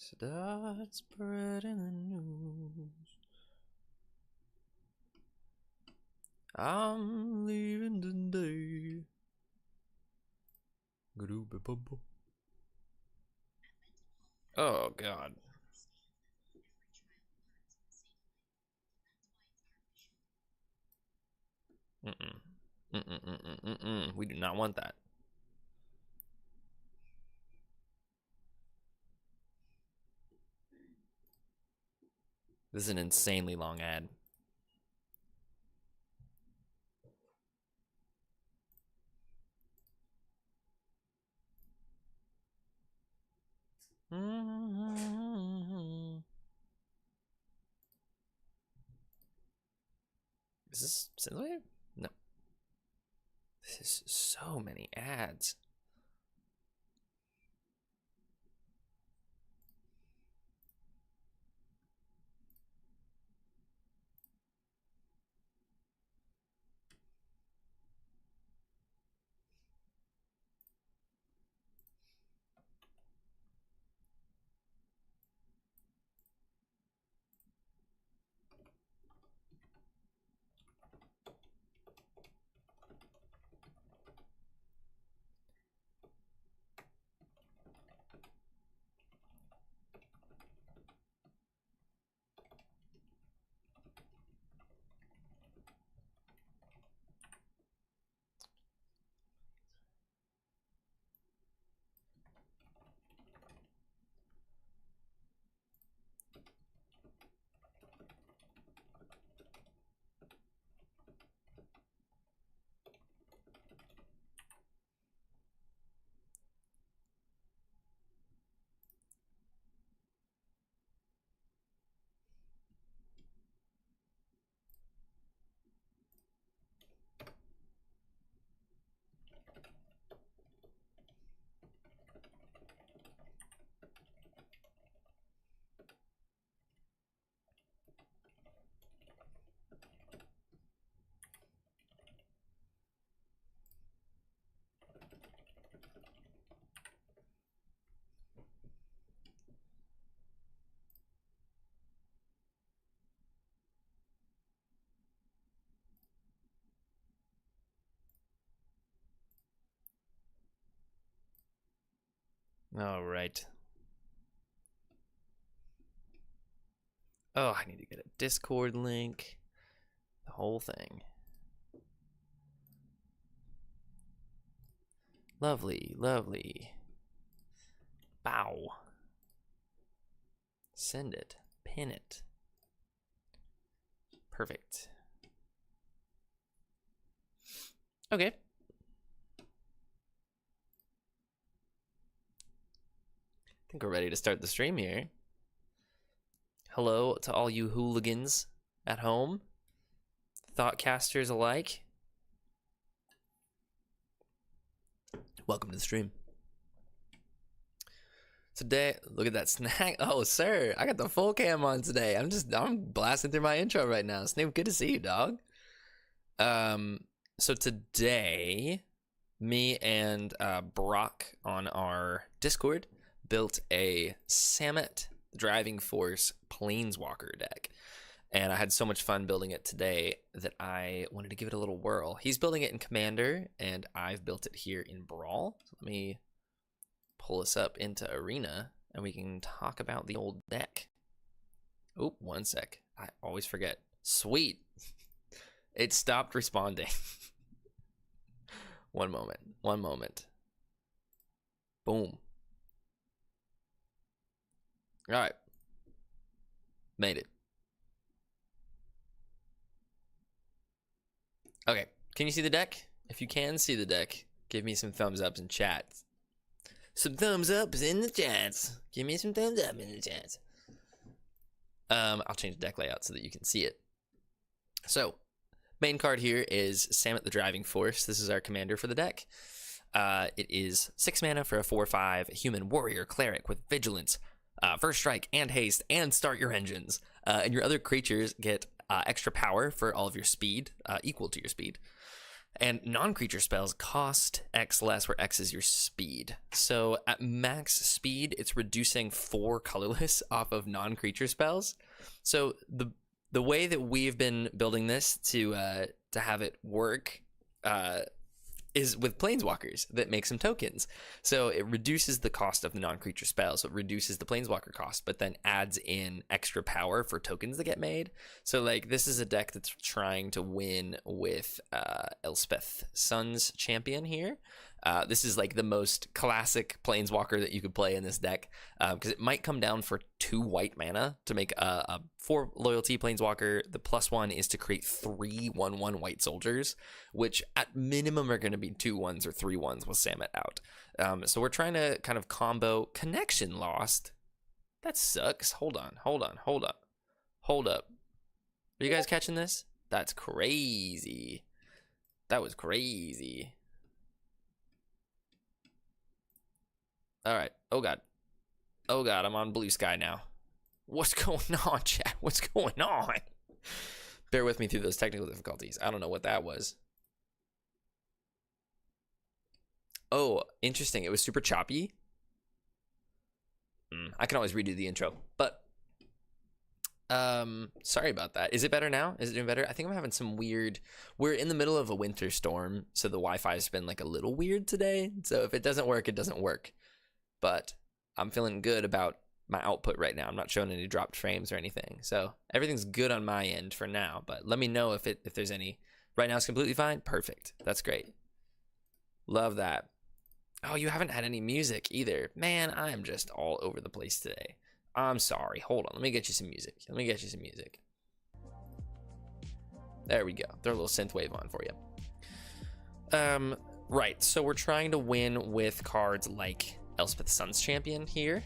Start spreading the news. I'm leaving today. Oh God. We do not want that. This is an insanely long ad. Is this Synthwave? No. This is so many ads. All right. Oh, I need to get a Discord link. The whole thing. Lovely, lovely. Bow. Send it. Pin it. Perfect. Okay. I think we're ready to start the stream here. Hello to all you hooligans at home, thoughtcasters alike. Welcome to the stream. Today, look at that snack. Oh, sir, I got the full cam on today. I'm blasting through my intro right now. Snoop, good to see you, dog. So today, me and Brock on our Discord built a Samet Driving Force Planeswalker deck. And I had so much fun building it today that I wanted to give it a little whirl. He's building it in Commander, and I've built it here in Brawl. So let me pull us up into Arena, and we can talk about the old deck. Oh, one sec. I always forget. Sweet. It stopped responding. One moment. One moment. Boom. All right. Made it. Okay. Can you see the deck? If you can see the deck, give me some thumbs ups in chat. Some thumbs ups in the chats. Give me some thumbs up in the chats. I'll change the deck layout so that you can see it. So, main card here is Samet the Driving Force. This is our commander for the deck. It is 6 mana for a 4/5 human warrior cleric with vigilance, first strike, and haste, and start your engines. And your other creatures get extra power for all of your speed, equal to your speed. And non-creature spells cost X less, where X is your speed. So at max speed, it's reducing 4 colorless off of non-creature spells. So the way that we've been building this to have it work is with planeswalkers that make some tokens. So it reduces the cost of the non-creature spell, so it reduces the planeswalker cost, but then adds in extra power for tokens that get made. So like this is a deck that's trying to win with Elspeth Sun's Champion here. This is like the most classic planeswalker that you could play in this deck, because it might come down for 2 white mana to make a 4 loyalty planeswalker. The +1 is to create 3 1/1 white soldiers, which at minimum are going to be 2 1s or 3 1s with Samet out. So we're trying to kind of combo connection lost. That sucks. Hold up. Are you guys catching this? That's crazy. That was crazy. All right. Oh God, I'm on blue sky now. What's going on, chat? What's going on? Bear with me through those technical difficulties. I don't know what that was. Oh, interesting. It was super choppy. I can always redo the intro, but sorry about that. Is it better now? Is it doing better? I think I'm having some weird, we're in the middle of a winter storm, so the Wi-Fi has been like a little weird today. So if it doesn't work, it doesn't work. But I'm feeling good about my output right now. I'm not showing any dropped frames or anything. So everything's good on my end for now, but let me know if there's any. Right now it's completely fine. Perfect. That's great. Love that. Oh, you haven't had any music either. Man, I'm just all over the place today. I'm sorry. Hold on. Let me get you some music. There we go. Throw a little synth wave on for you. Right. So we're trying to win with cards like Elspeth Sun's Champion here,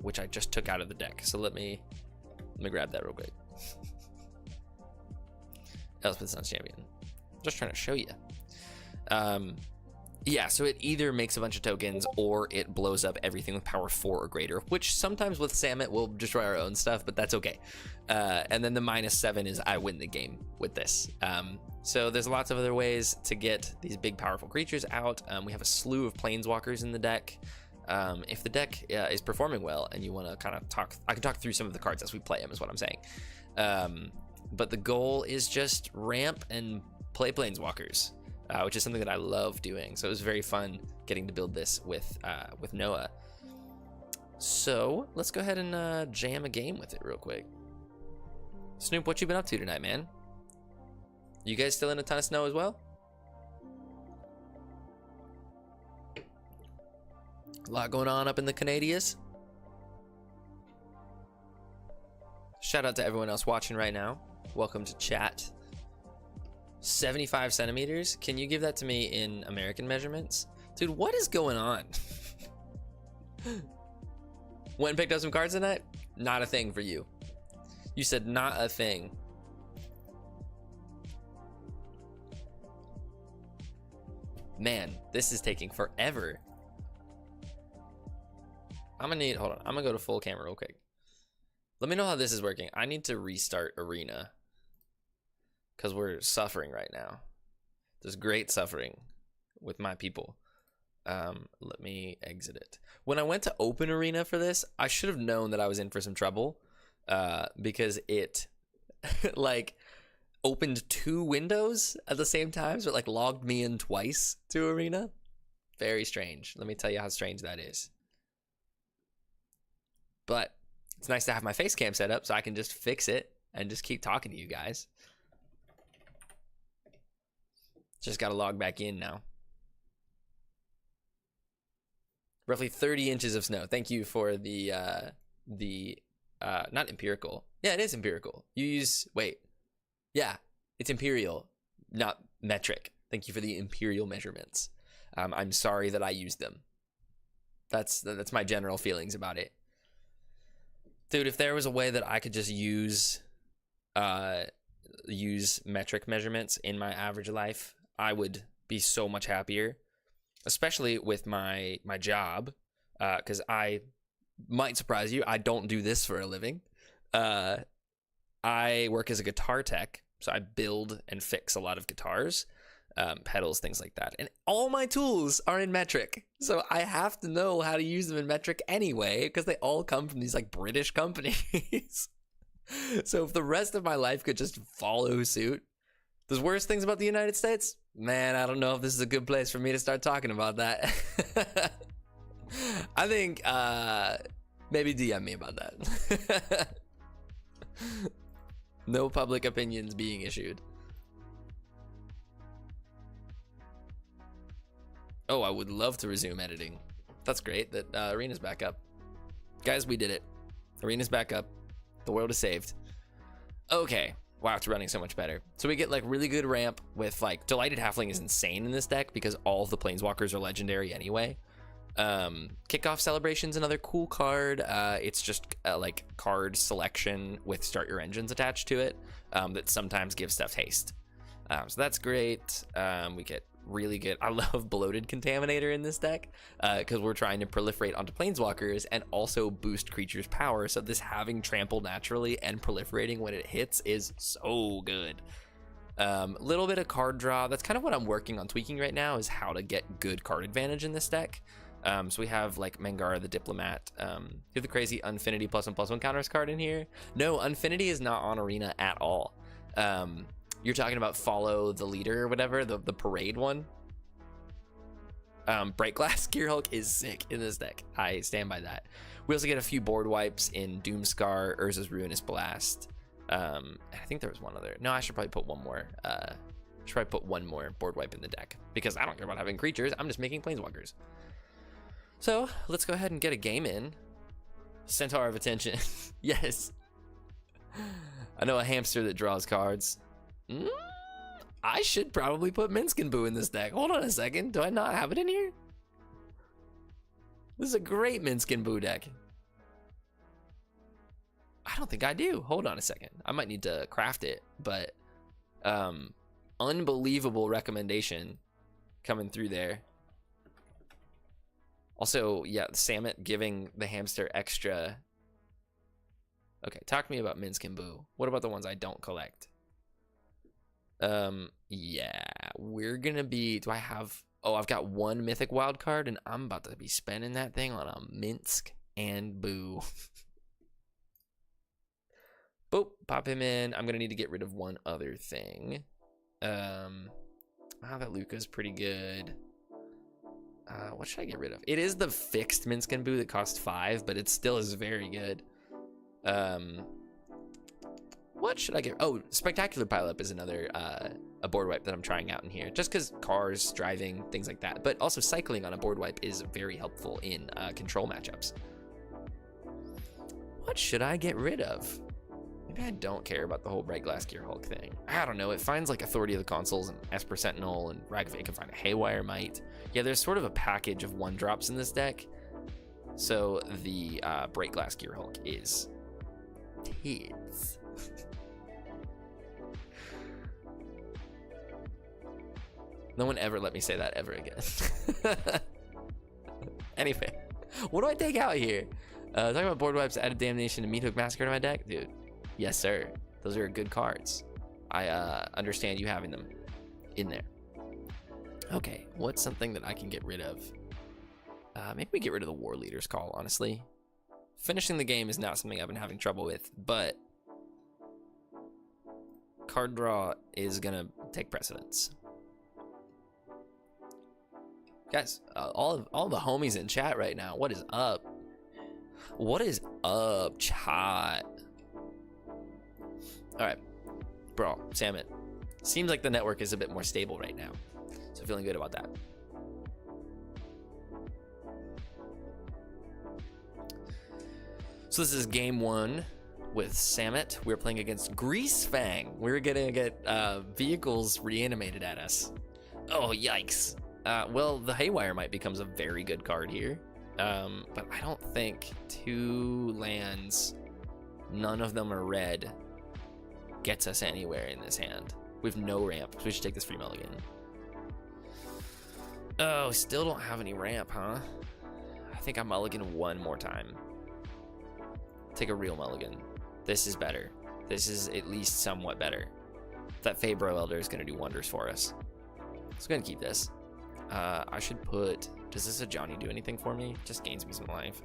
which I just took out of the deck. So let me grab that real quick. Elspeth Sun's Champion. Just trying to show you. Yeah, so it either makes a bunch of tokens or it blows up everything with power 4 or greater, which sometimes with Samet will destroy our own stuff, but that's okay. And then the -7 is I win the game with this. So there's lots of other ways to get these big powerful creatures out. We have a slew of planeswalkers in the deck. If the deck is performing well and you want to kind of talk, I can talk through some of the cards as we play them is what I'm saying. But the goal is just ramp and play planeswalkers, which is something that I love doing. So it was very fun getting to build this with Noah. So let's go ahead and jam a game with it real quick. Snoop, what you been up to tonight, man? You guys still in a ton of snow as well? A lot going on up in the Canadias. Shout out to everyone else watching right now. Welcome to chat. 75 centimeters? Can you give that to me in American measurements? Dude, what is going on? Went and picked up some cards tonight? Not a thing for you. You said not a thing. Man, this is taking forever. I'm gonna need, hold on, I'm gonna go to full camera real quick. Let me know how this is working. I need to restart Arena because we're suffering right now. There's great suffering with my people. Let me exit it. When I went to open Arena for this, I should have known that I was in for some trouble, because it like opened 2 windows at the same time, so it like logged me in twice to Arena. Very strange. Let me tell you how strange that is. But it's nice to have my face cam set up so I can just fix it and just keep talking to you guys. Just got to log back in now. Roughly 30 inches of snow. Thank you for the not empirical. Yeah, it is empirical. You use, wait. Yeah, it's imperial, not metric. Thank you for the imperial measurements. I'm sorry that I used them. That's my general feelings about it. Dude, if there was a way that I could just use metric measurements in my average life, I would be so much happier, especially with my job, because I might surprise you, I don't do this for a living. I work as a guitar tech, so I build and fix a lot of guitars. petals, things like that. And all my tools are in metric, so I have to know how to use them in metric anyway, because they all come from these like British companies. So if the rest of my life could just follow suit. The worst things about the United States, man, I don't know if this is a good place for me to start talking about that. I think maybe DM me about that. No public opinions being issued. Oh, I would love to resume editing. That's great that Arena's back up. Guys, we did it. Arena's back up. The world is saved. Okay. Wow, it's running so much better. So we get like really good ramp with like Delighted Halfling is insane in this deck because all of the Planeswalkers are legendary anyway. Kickoff Celebration's another cool card. It's just like card selection with Start Your Engines attached to it that sometimes gives stuff haste. So that's great. We get really good. I love Bloated Contaminator in this deck because we're trying to proliferate onto Planeswalkers and also boost creatures' power. So this having trample naturally and proliferating when it hits is so good. Little bit of card draw. That's kind of what I'm working on tweaking right now, is how to get good card advantage in this deck. So we have like Mangara the Diplomat. You have the crazy Unfinity +1/+1 counters card in here. No, Unfinity is not on Arena at all. You're talking about Follow the Leader or whatever, the parade one. Bright Glass Gearhulk is sick in this deck. I stand by that. We also get a few board wipes in Doomscar, Urza's Ruinous Blast. And I think there was one other. No, I should probably put one more. One more board wipe in the deck because I don't care about having creatures. I'm just making Planeswalkers. So let's go ahead and get a game in. Centaur of Attention. Yes. I know a hamster that draws cards. I should probably put Minskin Boo in this deck. Hold on a second. Do I not have it in here? This is a great Minskin Boo deck. I don't think I do. Hold on a second. I might need to craft it, but unbelievable recommendation coming through there. Also, yeah, Samet giving the hamster extra. Okay, talk to me about Minskin Boo. What about the ones I don't collect? Yeah, we're gonna be, do I have, oh, I've got one mythic wild card and I'm about to be spending that thing on a Minsk and Boo. Boop, pop him in. I'm gonna need to get rid of one other thing. That Luca's pretty good. What should I get rid of? It is the fixed Minsk and Boo that costs 5, but it still is very good. What should I get? Oh, Spectacular Pileup is another a board wipe that I'm trying out in here, just because cars, driving, things like that. But also cycling on a board wipe is very helpful in control matchups. What should I get rid of? Maybe I don't care about the whole Bright Glass Gearhulk thing. I don't know. It finds like Authority of the Consuls and Esper Sentinel and Ragavay can find a Haywire Might. Yeah, there's sort of a package of 1-drops in this deck. So the Bright Glass Gearhulk is tits. No one ever let me say that ever again. Anyway, what do I take out here? Talking about board wipes, added Damnation and Meathook Massacre to my deck? Dude, yes sir. Those are good cards. I understand you having them in there. Okay, what's something that I can get rid of? Maybe we get rid of the War Leader's Call, honestly. Finishing the game is not something I've been having trouble with, but card draw is gonna take precedence. Guys, all the homies in chat right now, what is up? What is up, chat? All right, Brawl, Samet. Seems like the network is a bit more stable right now, so feeling good about that. So this is game 1 with Samet. We're playing against Greasefang. We're gonna get vehicles reanimated at us. Oh, yikes. Well, the Haywire Might becomes a very good card here. But I don't think 2 lands, none of them are red, gets us anywhere in this hand. We have no ramp, so we should take this free mulligan. Oh, still don't have any ramp, huh? I think I mulligan one more time. Take a real mulligan. This is better. This is at least somewhat better. That Fabro Elder is going to do wonders for us. So I'm gonna keep this. I should put, does this a Johnny do anything for me? Just gains me some life.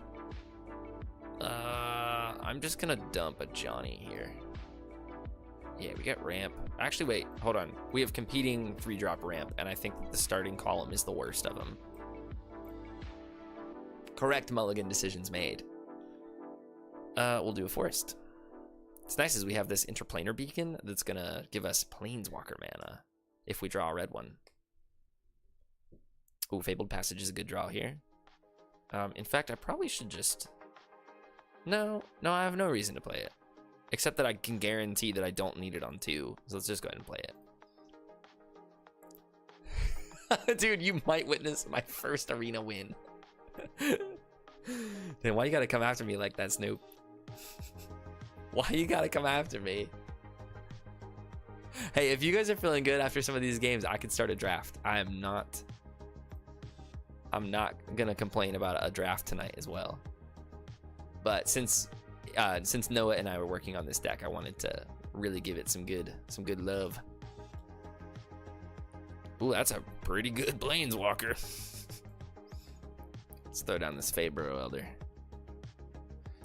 I'm just gonna dump a Johnny here. Yeah, we got ramp. Actually, wait, hold on. We have competing 3-drop ramp, and I think that the starting column is the worst of them. Correct mulligan decisions made. We'll do a forest. It's nice as we have this interplanar beacon that's gonna give us planeswalker mana if we draw a red one. Ooh, Fabled Passage is a good draw here. In fact, I probably should just... No, I have no reason to play it. Except that I can guarantee that I don't need it on 2. So let's just go ahead and play it. Dude, you might witness my first arena win. Then why you gotta come after me like that, Snoop? Why you gotta come after me? Hey, if you guys are feeling good after some of these games, I could start a draft. I'm not gonna complain about a draft tonight as well. But since Noah and I were working on this deck, I wanted to really give it some good love. Ooh, that's a pretty good planeswalker. Let's throw down this Fabro Elder.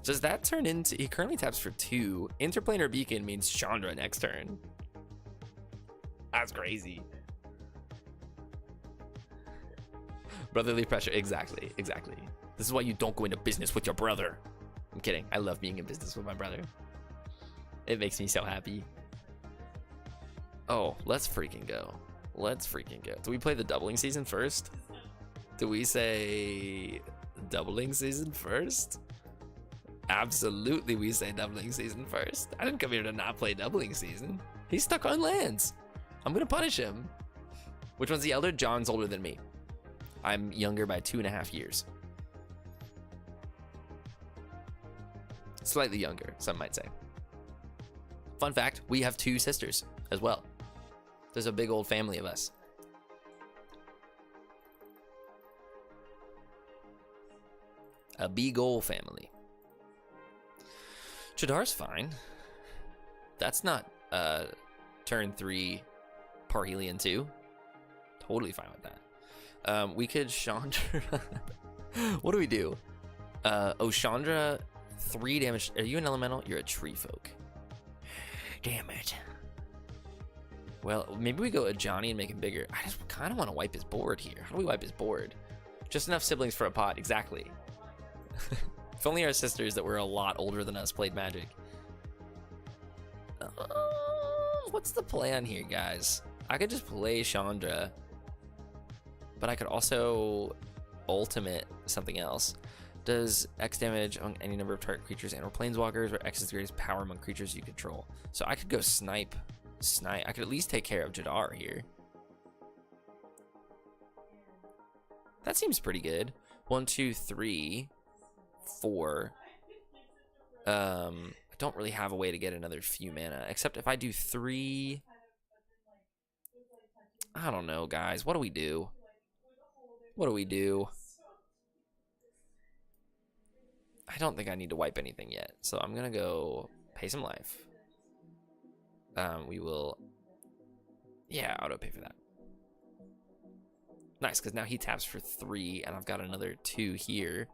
Does that turn into... He currently taps for 2. Interplanar Beacon means Chandra next turn. That's crazy. Brotherly pressure. Exactly. This is why you don't go into business with your brother. I'm kidding. I love being in business with my brother. It makes me so happy. Oh, let's freaking go. Do we play the doubling season first? Do we say doubling season first? Absolutely, we say doubling season first. I didn't come here to not play doubling season. He's stuck on lands. I'm gonna punish him. Which one's the elder? John's older than me. I'm younger by 2.5 years. Slightly younger, some might say. Fun fact, we have 2 sisters as well. There's a big old family of us. A big old family. Chadar's fine. That's not turn 3 Parhelion 2. Totally fine with that. We could Chandra. What do we do? Oh, Chandra, 3 damage. Are you an elemental? You're a tree folk. Damn it. Well, maybe we go a Johnny and make him bigger. I just kind of want to wipe his board here. How do we wipe his board? Just enough siblings for a pot. Exactly. If only our sisters that were a lot older than us played Magic. What's the plan here, guys? I could just play Chandra, but I could also ultimate something else. Does X damage on any number of target creatures and or planeswalkers, or X is the greatest power among creatures you control. So I could go snipe. I could at least take care of Jadar here. That seems pretty good. 1, 2, 3, 4. I don't really have a way to get another few mana, except if I do 3. I don't know, guys. What do we do? I don't think I need to wipe anything yet, so I'm gonna go pay some life. We will, yeah, auto pay for that. Nice, because now he taps for 3, and I've got another 2 here.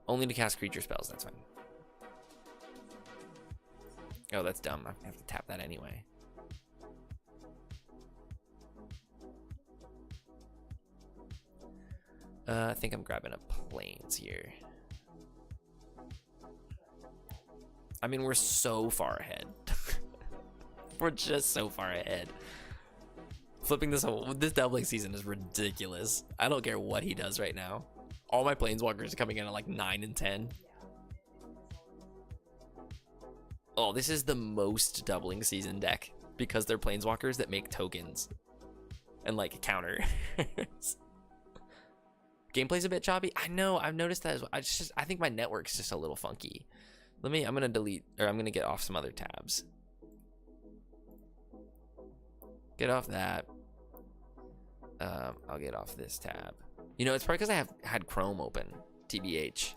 Only to cast creature spells, that's fine. Oh, that's dumb. I have to tap that anyway. I think I'm grabbing a plains here. I mean, we're so far ahead. We're just so far ahead. Flipping this doubling season is ridiculous. I don't care what he does right now. All my planeswalkers are coming in at like 9 and 10. Oh, this is the most doubling season deck because they're planeswalkers that make tokens and like counter. Gameplay's a bit choppy. I know, I've noticed that as well. I think my network's just a little funky. I'm gonna delete, or I'm gonna get off some other tabs. Get off that. I'll get off this tab. You know, it's probably because I have had Chrome open, TBH.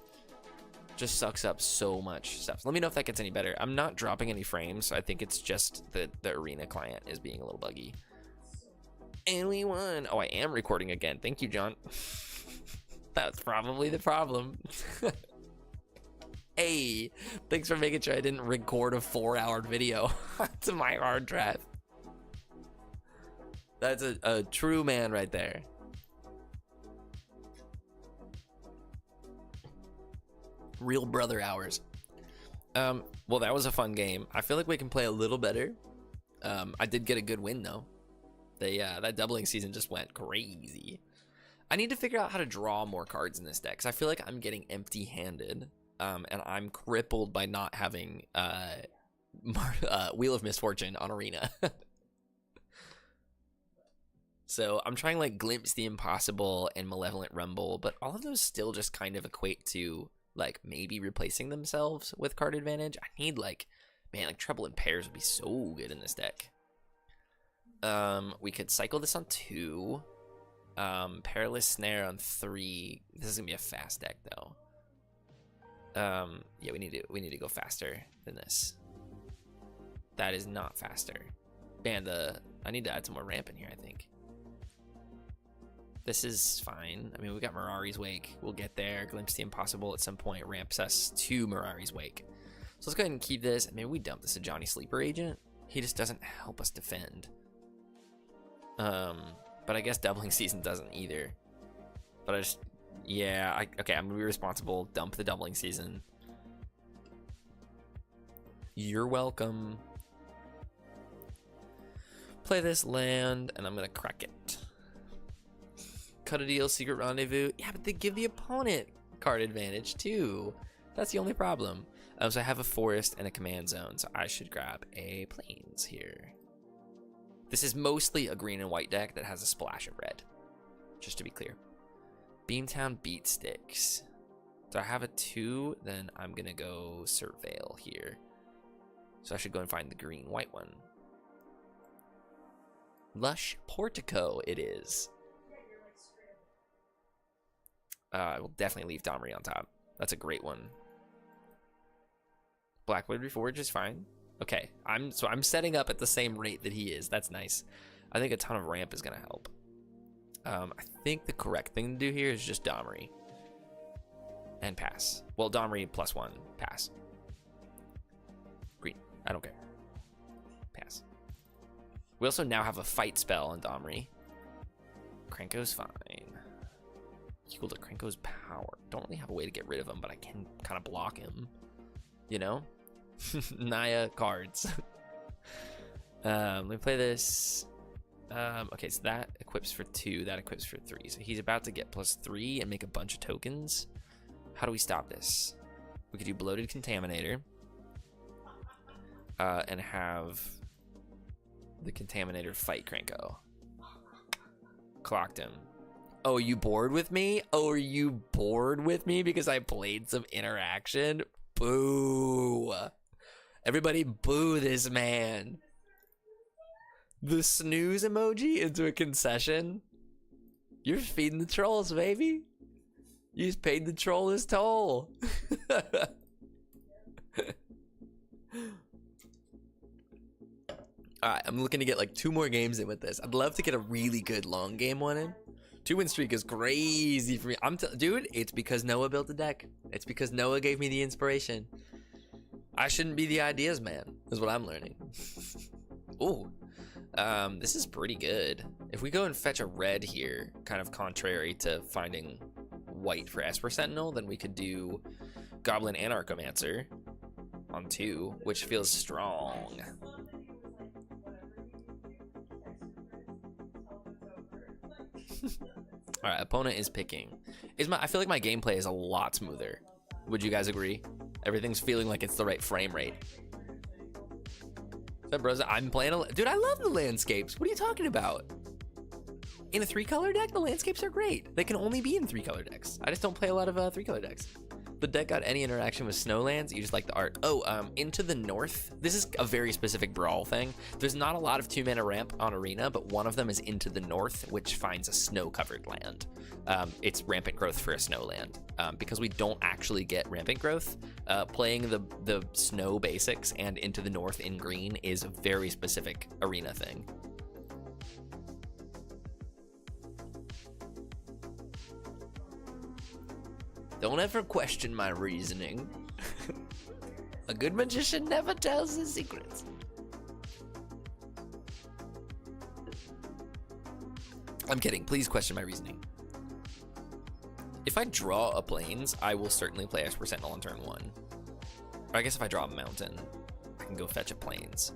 Just sucks up so much stuff. Let me know if that gets any better. I'm not dropping any frames, so I think it's just that the arena client is being a little buggy. And we won. Oh, I am recording again. Thank you, John. That's probably the problem. Hey, thanks for making sure I didn't record a 4-hour video to my hard drive. That's a true man right there. Real brother hours. Well, that was a fun game. I feel like we can play a little better. I did get a good win though. That doubling season just went crazy. I need to figure out how to draw more cards in this deck, because I feel like I'm getting empty-handed, and I'm crippled by not having Wheel of Misfortune on Arena. So I'm trying like Glimpse the Impossible and Malevolent Rumble, but all of those still just kind of equate to like maybe replacing themselves with card advantage. I need like, man, like Trouble in Pairs would be so good in this deck. We could cycle this on 2. Perilous Snare on 3. This is gonna be a fast deck though. Yeah, we need to go faster than this. That is not faster. Man, I need to add some more ramp in here, I think. This is fine. I mean, we got Mirari's Wake. We'll get there. Glimpse the Impossible at some point ramps us to Mirari's Wake. So let's go ahead and keep this. Maybe we dump this to Johnny Sleeper Agent. He just doesn't help us defend. But I guess Doubling Season doesn't either. But okay, I'm gonna be responsible. Dump the Doubling Season. You're welcome. Play this land, and I'm gonna crack it. Cut a deal, Secret Rendezvous. Yeah, but they give the opponent card advantage too. That's the only problem. So I have a forest and a command zone, so I should grab a plains here. This is mostly a green and white deck that has a splash of red, just to be clear. Beamtown Beatsticks. So I have a 2, then I'm gonna go Surveil here. So I should go and find the green-white one. Lush Portico it is. I will definitely leave Domri on top. That's a great one. Blackwood Reforge is fine. Okay, I'm setting up at the same rate that he is. That's nice. I think a ton of ramp is gonna help. I think the correct thing to do here is just Domri and pass. Well, Domri +1, pass. Green, I don't care. Pass. We also now have a fight spell on Domri. Krenko's fine. Equal to Krenko's power. Don't really have a way to get rid of him, but I can kind of block him. You know? Naya cards. Let me play this. Okay, so that equips for 2, that equips for 3. So he's about to get +3 and make a bunch of tokens. How do we stop this? We could do Bloated Contaminator. And have the Contaminator fight Krenko. Clocked him. Oh, are you bored with me? Oh, are you bored with me because I played some interaction? Boo. Everybody boo this man. The snooze emoji into a concession? You're feeding the trolls, baby. You just paid the troll his toll. Alright, I'm looking to get like 2 more games in with this. I'd love to get a really good long game one in. 2-win streak is crazy for me. Dude, it's because Noah built the deck. It's because Noah gave me the inspiration. I shouldn't be the ideas man, is what I'm learning. Ooh, this is pretty good. If we go and fetch a red here, kind of contrary to finding white for Esper Sentinel, then we could do Goblin Anarchomancer on 2, which feels strong. All right, opponent is picking. I feel like my gameplay is a lot smoother. Would you guys agree? Everything's feeling like it's the right frame rate. So, bros, I'm playing dude, I love the landscapes. What are you talking about? In a 3-color deck, the landscapes are great. They can only be in 3-color decks. I just don't play a lot of 3-color decks. The deck got any interaction with Snowlands? You just like the art. Oh, Into the North. This is a very specific Brawl thing. There's not a lot of 2-mana ramp on Arena, but one of them is Into the North, which finds a snow-covered land. It's rampant growth for a snowland. Because we don't actually get rampant growth, playing the snow basics and Into the North in green is a very specific Arena thing. Don't ever question my reasoning. A good magician never tells his secrets. I'm kidding. Please question my reasoning. If I draw a plains, I will certainly play Expert Sentinel on turn 1. Or I guess if I draw a mountain, I can go fetch a plains.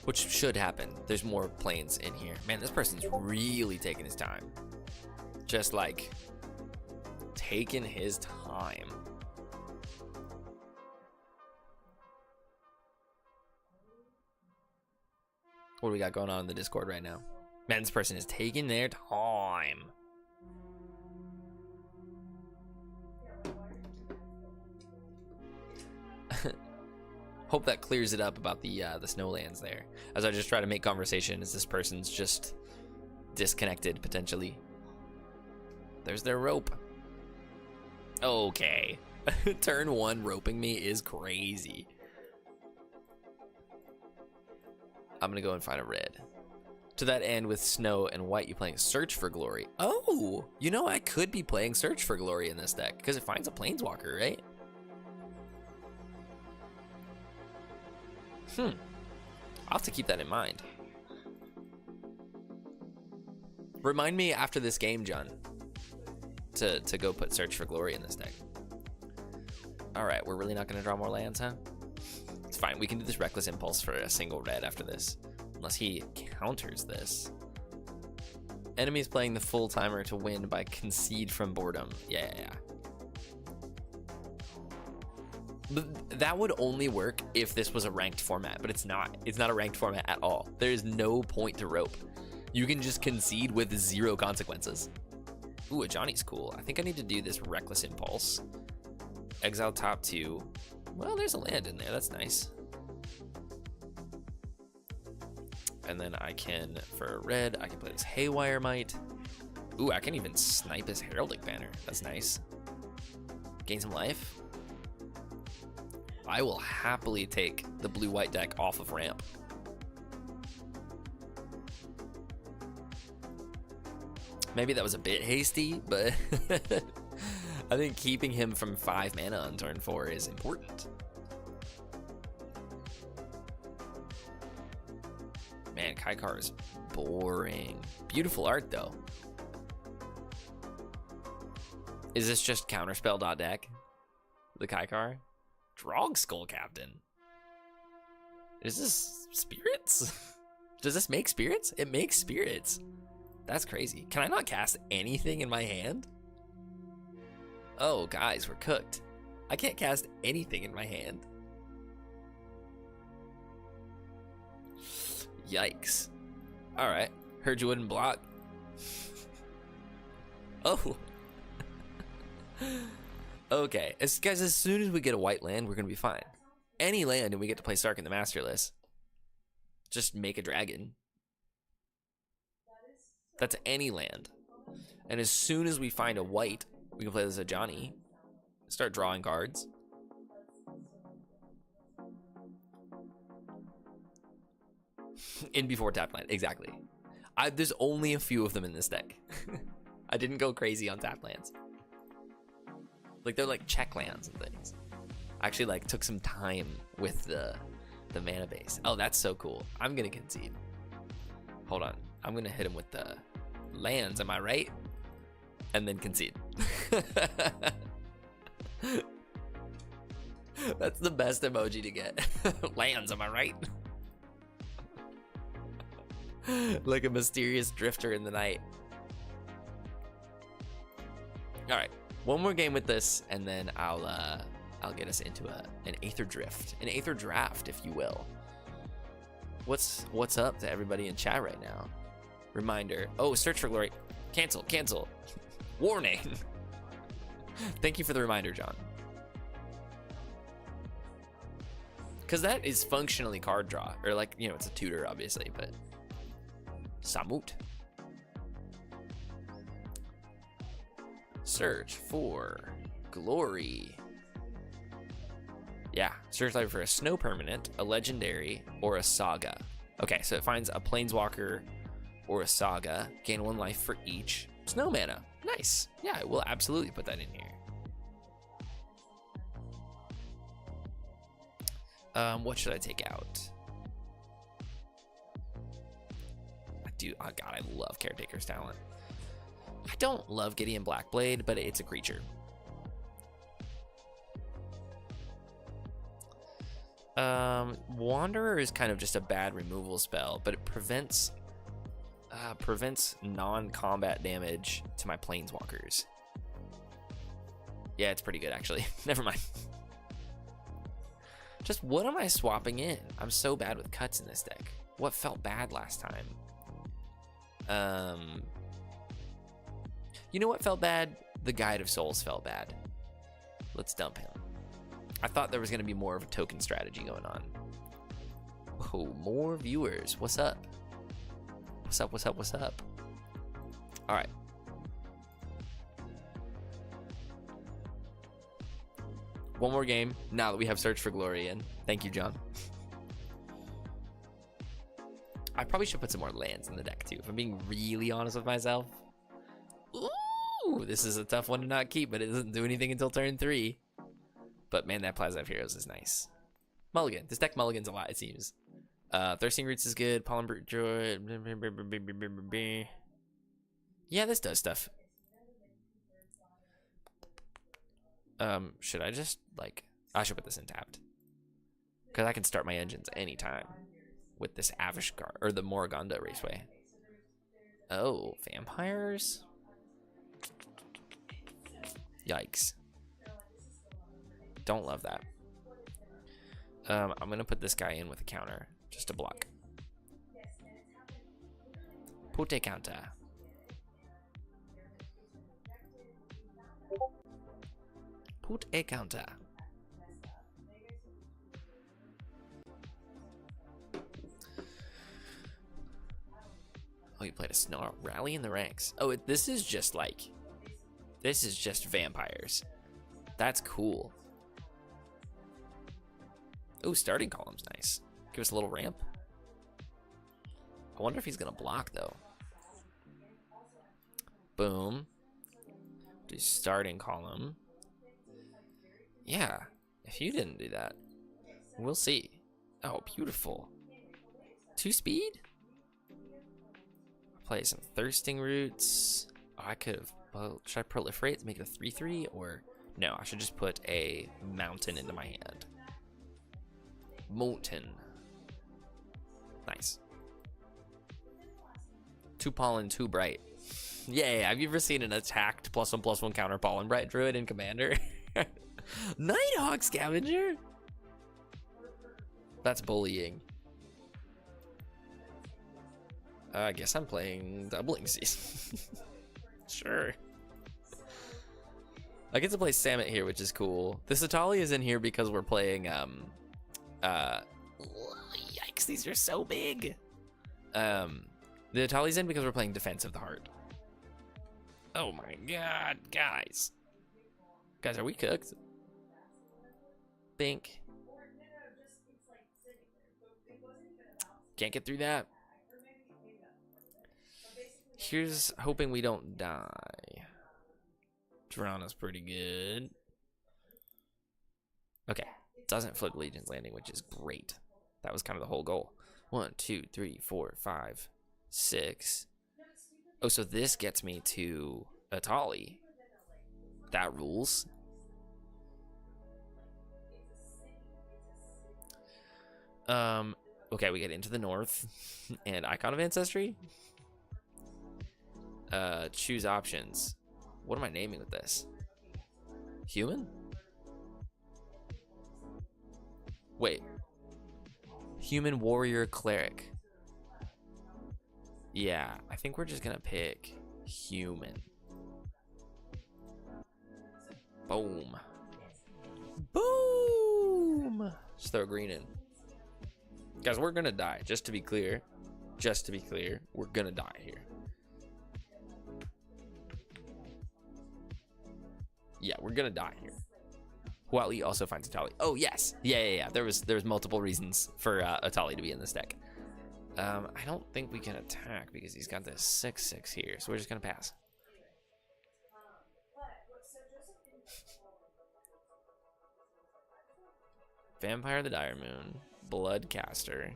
Which should happen. There's more plains in here. Man, this person's really taking his time. Just like taking his time. What do we got going on in the Discord right now? Man, this person is taking their time. Hope that clears it up about the snowlands there. As I just try to make conversation as this person's just disconnected potentially. There's their rope. Okay. Turn 1 roping me is crazy. I'm gonna go and find a red. To that end, with snow and white, you playing Search for Glory. Oh, you know, I could be playing Search for Glory in this deck because it finds a planeswalker, right? I'll have to keep that in mind. Remind me after this game, John, to go put Search for Glory in this deck. All right, we're really not going to draw more lands, huh? It's fine. We can do this Reckless Impulse for a single red after this, unless he counters this. Enemies playing the full timer to win by concede from boredom. Yeah. But that would only work if this was a ranked format, but it's not. It's not a ranked format at all. There is no point to rope. You can just concede with 0 consequences. Ooh, a Johnny's cool. I think I need to do this Reckless Impulse. Exile top 2. Well, there's a land in there. That's nice. And then I can, for red, I can play this Haywire Might. Ooh, I can even snipe his Heraldic Banner. That's nice. Gain some life. I will happily take the blue-white deck off of ramp. Maybe that was a bit hasty, but I think keeping him from 5 mana on turn 4 is important. Man, Kaikar is boring. Beautiful art, though. Is this just counterspell.deck? The Kaikar? Drog Skull Captain. Is this spirits? Does this make spirits? It makes spirits. That's crazy. Can I not cast anything in my hand? Oh, guys, we're cooked. I can't cast anything in my hand. Yikes. Alright. Heard you wouldn't block. Oh. Okay. Guys, as soon as we get a white land, we're going to be fine. Any land and we get to play Stark in the Master List. Just make a dragon. That's any land. And as soon as we find a white, we can play this as a Johnny. Start drawing cards. In before tap land, exactly. There's only a few of them in this deck. I didn't go crazy on tap lands. Like, they're like check lands and things. I actually like took some time with the mana base. Oh, that's so cool. I'm gonna concede. Hold on. I'm gonna hit him with the lands, am I right? And then concede. That's the best emoji to get. Lands, am I right? Like a mysterious drifter in the night. All right, one more game with this, and then I'll get us into an Aether Drift, an Aether Draft, if you will. What's up to everybody in chat right now? Reminder. Oh, Search for Glory. Cancel. Warning. Thank you for the reminder, John. Because that is functionally card draw, or like, you know, it's a tutor, obviously, but Samut. Search for Glory. Yeah, search library for a snow permanent, a legendary, or a saga. Okay, so it finds a planeswalker or a saga. Gain 1 life for each. Snow mana. Nice. Yeah, I will absolutely put that in here. What should I take out? Oh god, I love Caretaker's Talent. I don't love Gideon Blackblade, but it's a creature. Wanderer is kind of just a bad removal spell, but it prevents non-combat damage to my planeswalkers. Yeah, it's pretty good actually. Never mind. Just what am I swapping in? I'm so bad with cuts in this deck. What felt bad last time? You know what felt bad? The Guide of Souls felt bad. Let's dump him. I thought there was going to be more of a token strategy going on. Oh, more viewers. What's up? What's up, what's up, what's up? All right. One more game now that we have Search for Glory in. Thank you, John. I probably should put some more lands in the deck too, if I'm being really honest with myself. Ooh, this is a tough one to not keep, but it doesn't do anything until turn 3. But man, that Plaza of Heroes is nice. Mulligan. This deck mulligans a lot, it seems. Thirsting Roots is good. Pollen Brute Joy. Yeah, this does stuff. Should I just, like... I should put this in tapped. Because I can start my engines anytime with this Avish card, or the Moraganda Raceway. Oh, vampires? Yikes. Don't love that. I'm gonna put this guy in with a counter just to block. Put a counter. Put a counter. Oh, you played a Snarl. Rally in the ranks. Oh, this is just like... This is just vampires. That's cool. Oh, starting column's nice. Give us a little ramp. I wonder if he's gonna block though. Boom. Do starting column. Yeah, if you didn't do that, we'll see. Oh, beautiful. 2 speed? Play some Thirsting Roots. Oh, I could have. Well, should I proliferate to make it a 3/3 or no? I should just put a mountain into my hand. Molten. Nice. 2 pollen, 2 bright. Yeah, have you ever seen an attacked +1/+1 counter pollen bright druid in Commander? Nighthawk Scavenger? That's bullying. I guess I'm playing Doubling Season. Sure. I get to play Samet here, which is cool. This Atali is in here because we're playing yikes, these are so big. The Atali's in because we're playing Defense of the Heart. Oh my god, guys. Guys, are we cooked? Bink. Can't get through that. Here's hoping we don't die. Toronto's pretty good. Okay. Doesn't flip Legion's Landing, which is great. That was kind of the whole goal. 1, 2, 3, 4, 5, 6. Oh, so this gets me to Atali. That rules. Okay, we get into the north and Icon of Ancestry. Choose options. What am I naming with this? Human? Wait. Human Warrior Cleric. Yeah, I think we're just gonna pick human. Boom. Boom! Just throw green in. Guys, we're gonna die, just to be clear. Just to be clear, we're gonna die here. Yeah, we're gonna die here. Huali also finds Atali. Oh, yes. Yeah. There was multiple reasons for Atali to be in this deck. I don't think we can attack because he's got this 6/6 here, so we're just gonna pass. Vampire of the Dire Moon, Bloodcaster.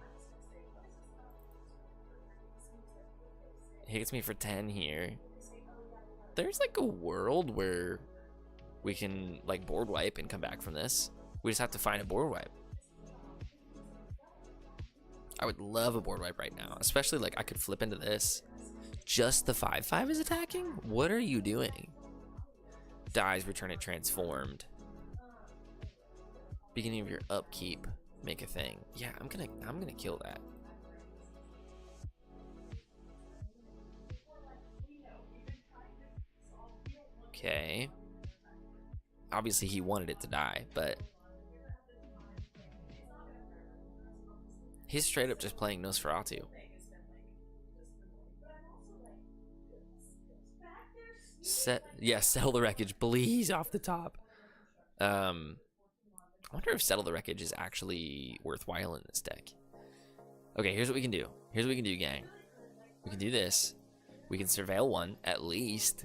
Hits me for 10 here. There's like a world where we can like board wipe and come back from this. We just have to find a board wipe. I would love a board wipe right now, especially like I could flip into this. Just the 5/5 is attacking? What are you doing? Dies, return it transformed. Beginning of your upkeep, make a thing. Yeah, I'm gonna kill that. Okay. Obviously he wanted it to die, but he's straight up just playing Nosferatu. Settle the wreckage, please, off the top. I wonder if settle the wreckage is actually worthwhile in this deck. Okay, here's what we can do. Here's what we can do, gang. We can do this. We can surveil one, at least.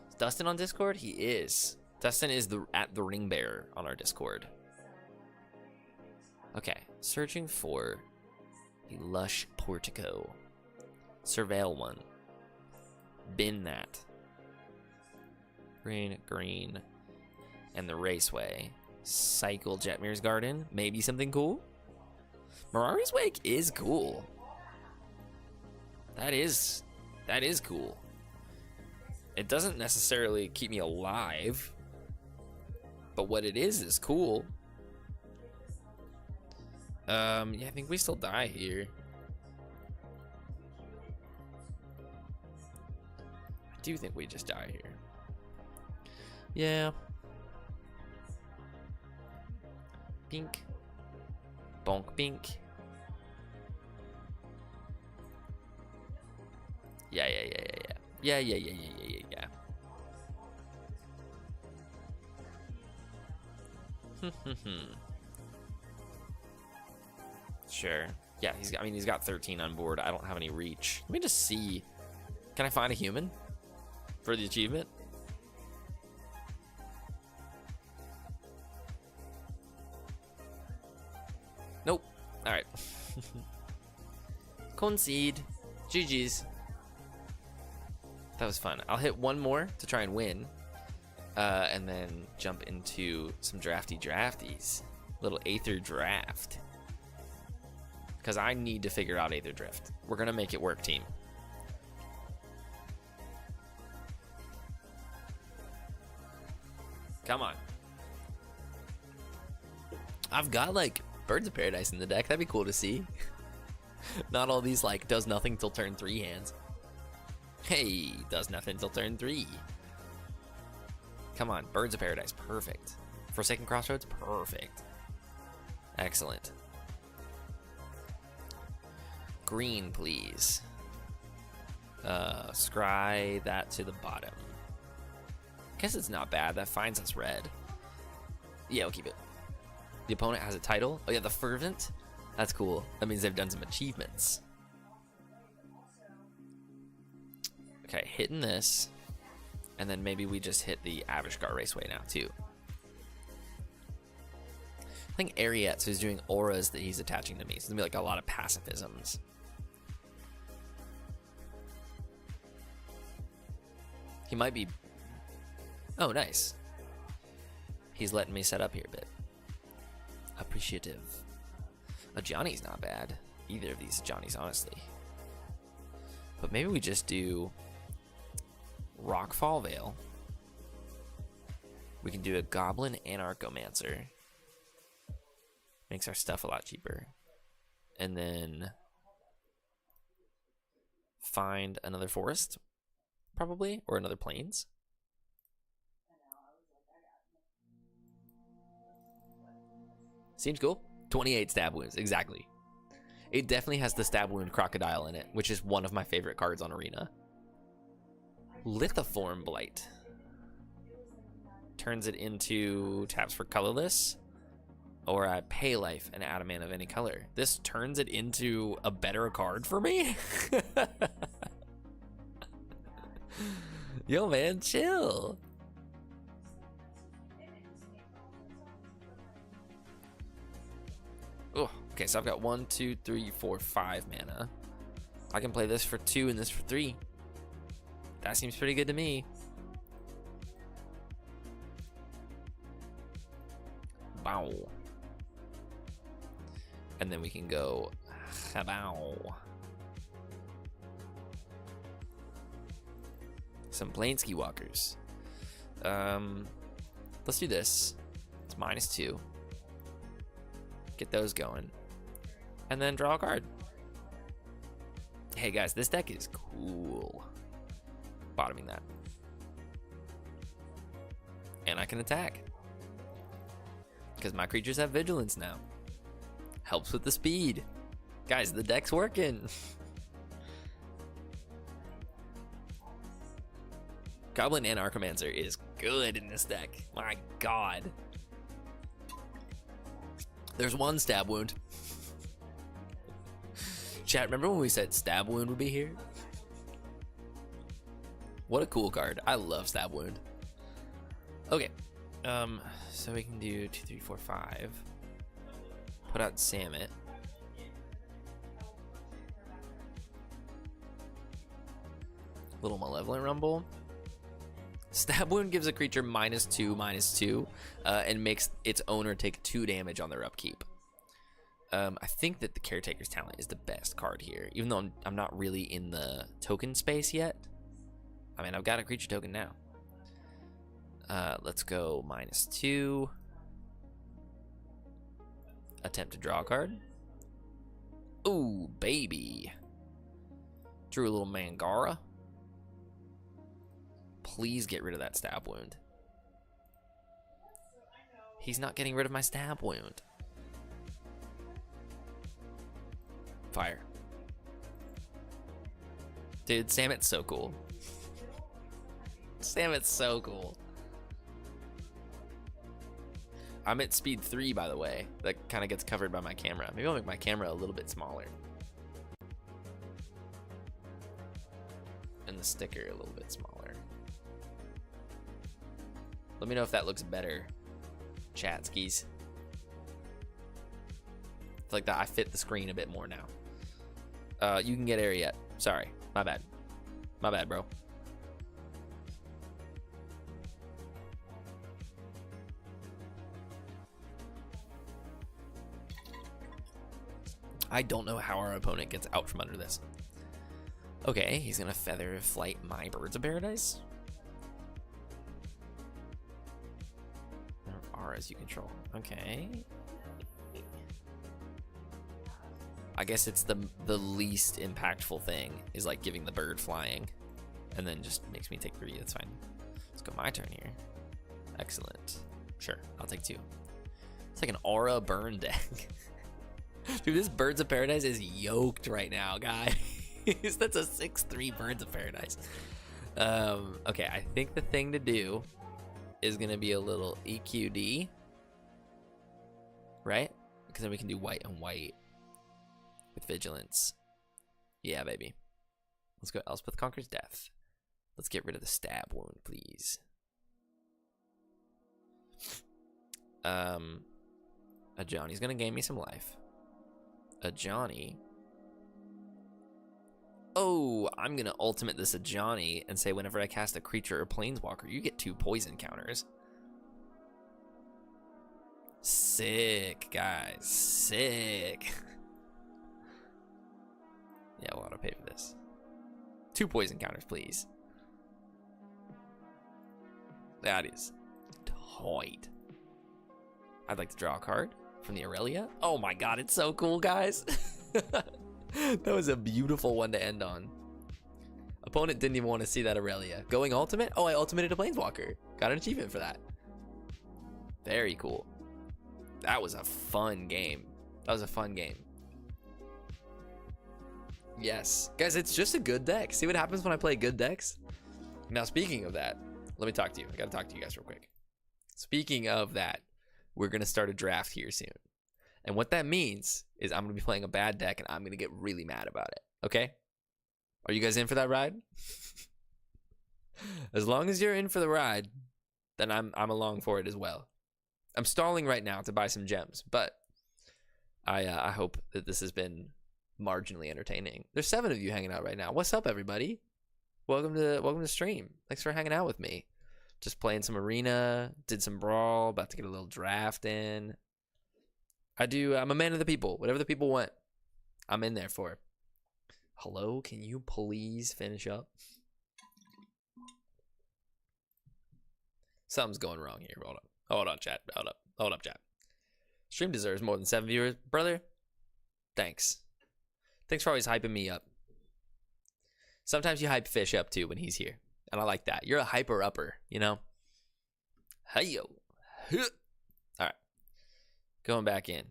Is Dustin on Discord? He is. Dustin is at the ring bearer on our Discord. Okay, searching for the lush portico. Surveil one. Bin that. Green, green. And the raceway. Cycle Jetmir's Garden. Maybe something cool. Mirari's Wake is cool. That is cool. It doesn't necessarily keep me alive, but what it is cool. Yeah, I think we still die here. I do think we just die here. Yeah. Pink. Bonk pink. Yeah. Sure. Yeah, he's got 13 on board. I don't have any reach. Let me just see. Can I find a human for the achievement? Nope. All right. Concede. GG's. That was fun. I'll hit one more to try and win. And then jump into some drafties. Little Aether draft. Because I need to figure out Aether Drift. We're going to make it work, team. Come on. I've got, like, Birds of Paradise in the deck. That'd be cool to see. Not all these, like, does nothing till turn 3 hands. Hey, does nothing till turn 3. Come on, Birds of Paradise, perfect. Forsaken Crossroads, perfect. Excellent. Green, please. Scry that to the bottom. Guess it's not bad. That finds us red. Yeah, we'll keep it. The opponent has a title. Oh yeah, the Fervent. That's cool. That means they've done some achievements. Okay, hitting this. And then maybe we just hit the Avishgar Raceway now, too. I think Ariette, so he's doing auras that he's attaching to me. So it's going to be like a lot of pacifisms. He might be... Oh, nice. He's letting me set up here a bit. Appreciative. Johnny's not bad. Either of these Johnny's, honestly. But maybe we just do... Rockfall Vale. We can do a Goblin Anarchomancer. Makes our stuff a lot cheaper. And then... find another forest, probably, or another plains. Seems cool. 28 stab wounds, exactly. It definitely has the stab wound crocodile in it, which is one of my favorite cards on Arena. Lithoform Blight. Turns it into taps for colorless, or I pay life and add a mana of any color. This turns it into a better card for me? Yo, man, chill. Okay, so I've got 1, 2, 3, 4, 5 mana. I can play this for 2 and this for 3. That seems pretty good to me. Bow. And then we can go bow. Some Planesky Walkers. Let's do this. It's -2. Get those going. And then draw a card. Hey guys, this deck is cool. Bottoming that. And I can attack. Because my creatures have vigilance now. Helps with the speed. Guys, the deck's working. Goblin and Archomancer is good in this deck. My god. There's one stab wound. Chat, remember when we said stab wound would be here? What a cool card. I love stab wound. Okay. So we can do 2, 3, 4, 5. Put out Samet. Little Malevolent Rumble. Stab Wound gives a creature -2/-2, and makes its owner take 2 damage on their upkeep. I think that the Caretaker's Talent is the best card here, even though I'm not really in the token space yet. I mean, I've got a creature token now. Let's go -2. Attempt to draw a card. Ooh, baby. Drew a little Mangara. Please get rid of that stab wound. He's not getting rid of my stab wound. Fire. Dude, Samet's so cool. Samet's so cool. I'm at speed 3, by the way. That kind of gets covered by my camera. Maybe I'll make my camera a little bit smaller. And the sticker a little bit smaller. Let me know if that looks better, chatskis. It's like that I fit the screen a bit more now. You can get air yet. Sorry, my bad. My bad, bro. I don't know how our opponent gets out from under this. Okay, he's gonna Feather Flight my Birds of Paradise. Auras you control. Okay. I guess it's the least impactful thing is like giving the bird flying, and then just makes me take 3. That's fine. Let's go my turn here. Excellent. Sure, I'll take 2. It's like an aura burn deck. Dude, this Birds of Paradise is yoked right now, guys. That's a 6/3 Birds of Paradise. Okay, I think the thing to do is gonna be a little EQD, right? Because then we can do white and white with vigilance. Yeah, baby. Let's go Elspeth Conquers Death. Let's get rid of the stab wound, please. A Johnny's gonna gain me some life. A Johnny. Oh, I'm gonna ultimate this a Johnny and say whenever I cast a creature or planeswalker, you get 2 poison counters. Sick, guys. Sick. Yeah, we'll auto pay for this. 2 poison counters, please. That is tight. I'd like to draw a card from the Aurelia. Oh my god, it's so cool, guys. That was a beautiful one to end on. Opponent didn't even want to see that Aurelia. Going ultimate? Oh, I ultimated a planeswalker. Got an achievement for that. Very cool. That was a fun game. That was a fun game. Yes. Guys, it's just a good deck. See what happens when I play good decks? Now, speaking of that, let me talk to you. I gotta talk to you guys real quick. Speaking of that, we're gonna start a draft here soon. And what that means is I'm going to be playing a bad deck and I'm going to get really mad about it. Okay? Are you guys in for that ride? As long as you're in for the ride, then I'm along for it as well. I'm stalling right now to buy some gems, but I hope that this has been marginally entertaining. There's 7 of you hanging out right now. What's up, everybody? Welcome to stream. Thanks for hanging out with me. Just playing some arena, did some brawl, about to get a little draft in. I'm a man of the people. Whatever the people want, I'm in there for. Hello, can you please finish up? Something's going wrong here. Hold on, chat. Hold up, chat. Stream deserves more than 7 viewers. Brother, thanks. Thanks for always hyping me up. Sometimes you hype Fish up too when he's here. And I like that. You're a hyper-upper, you know? Hey-yo. Alright. Going back in.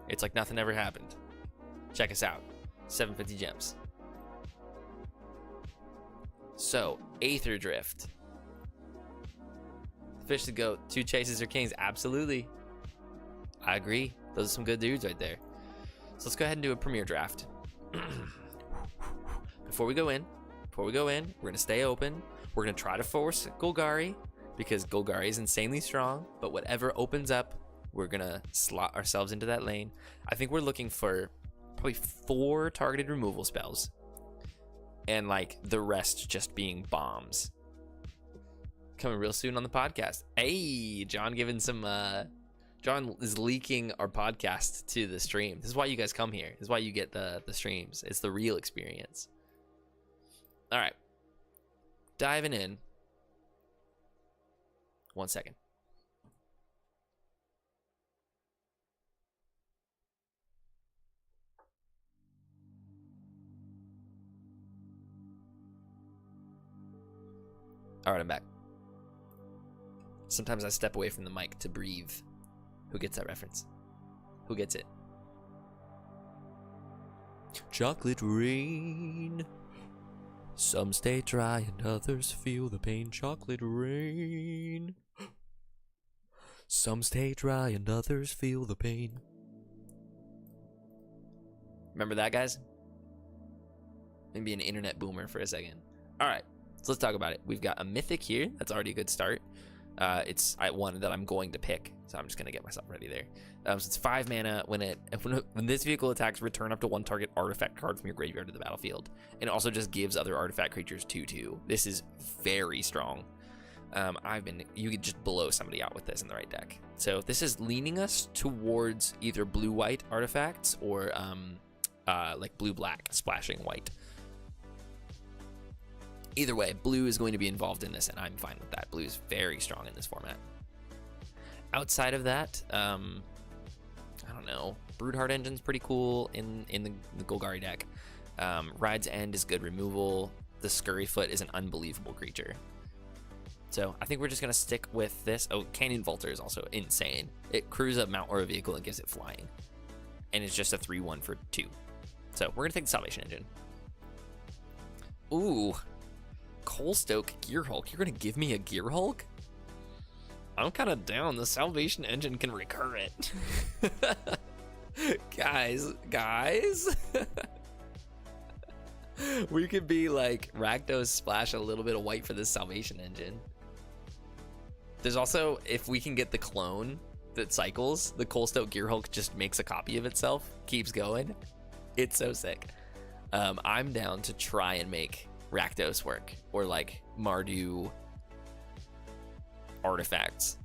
It's like nothing ever happened. Check us out. 750 gems. So, Aether Drift. Fish the GOAT. 2 chases or kings. Absolutely. I agree. Those are some good dudes right there. So let's go ahead and do a premier draft. Before we go in, we're going to stay open. We're going to try to force Golgari because Golgari is insanely strong. But whatever opens up, we're going to slot ourselves into that lane. I think we're looking for probably 4 targeted removal spells. And like the rest just being bombs. Coming real soon on the podcast. Hey, John giving some... John is leaking our podcast to the stream. This is why you guys come here. This is why you get the streams. It's the real experience. All right. Diving in. 1 second. All right, I'm back. Sometimes I step away from the mic to breathe. Who gets that reference? Who gets it? Chocolate rain. Some stay dry and others feel the pain. Chocolate rain. Some stay dry and others feel the pain. Remember that, guys? Maybe an internet boomer for a second. All right, so let's talk about it. We've got a mythic here. That's already a good start. It's one that I'm going to pick, so I'm just gonna get myself ready there. So it's 5 mana. When this vehicle attacks, return up to 1 target artifact card from your graveyard to the battlefield, and it also just gives other artifact creatures 2/2. This is very strong. You could just blow somebody out with this in the right deck. So this is leaning us towards either blue-white artifacts or like blue-black splashing white. Either way, blue is going to be involved in this, and I'm fine with that. Blue is very strong in this format. Outside of that, I don't know. Broodheart Engine's pretty cool in the Golgari deck. Ride's End is good removal. The Scurryfoot is an unbelievable creature. So I think we're just going to stick with this. Oh, Canyon Vaulter is also insane. It crews a mount or a vehicle and gives it flying. And it's just a 3/1 for 2. So we're going to take the Salvation Engine. Ooh. Coalstoke Gearhulk. You're gonna give me a Gearhulk? I'm kind of down. The Salvation Engine can recur it. guys. We could be like Rakdos, splash a little bit of white for this Salvation Engine. There's also, if we can get the clone that cycles, the Coalstoke Gearhulk just makes a copy of itself, keeps going. It's so sick. I'm down to try and make Rakdos work, or like Mardu artifacts.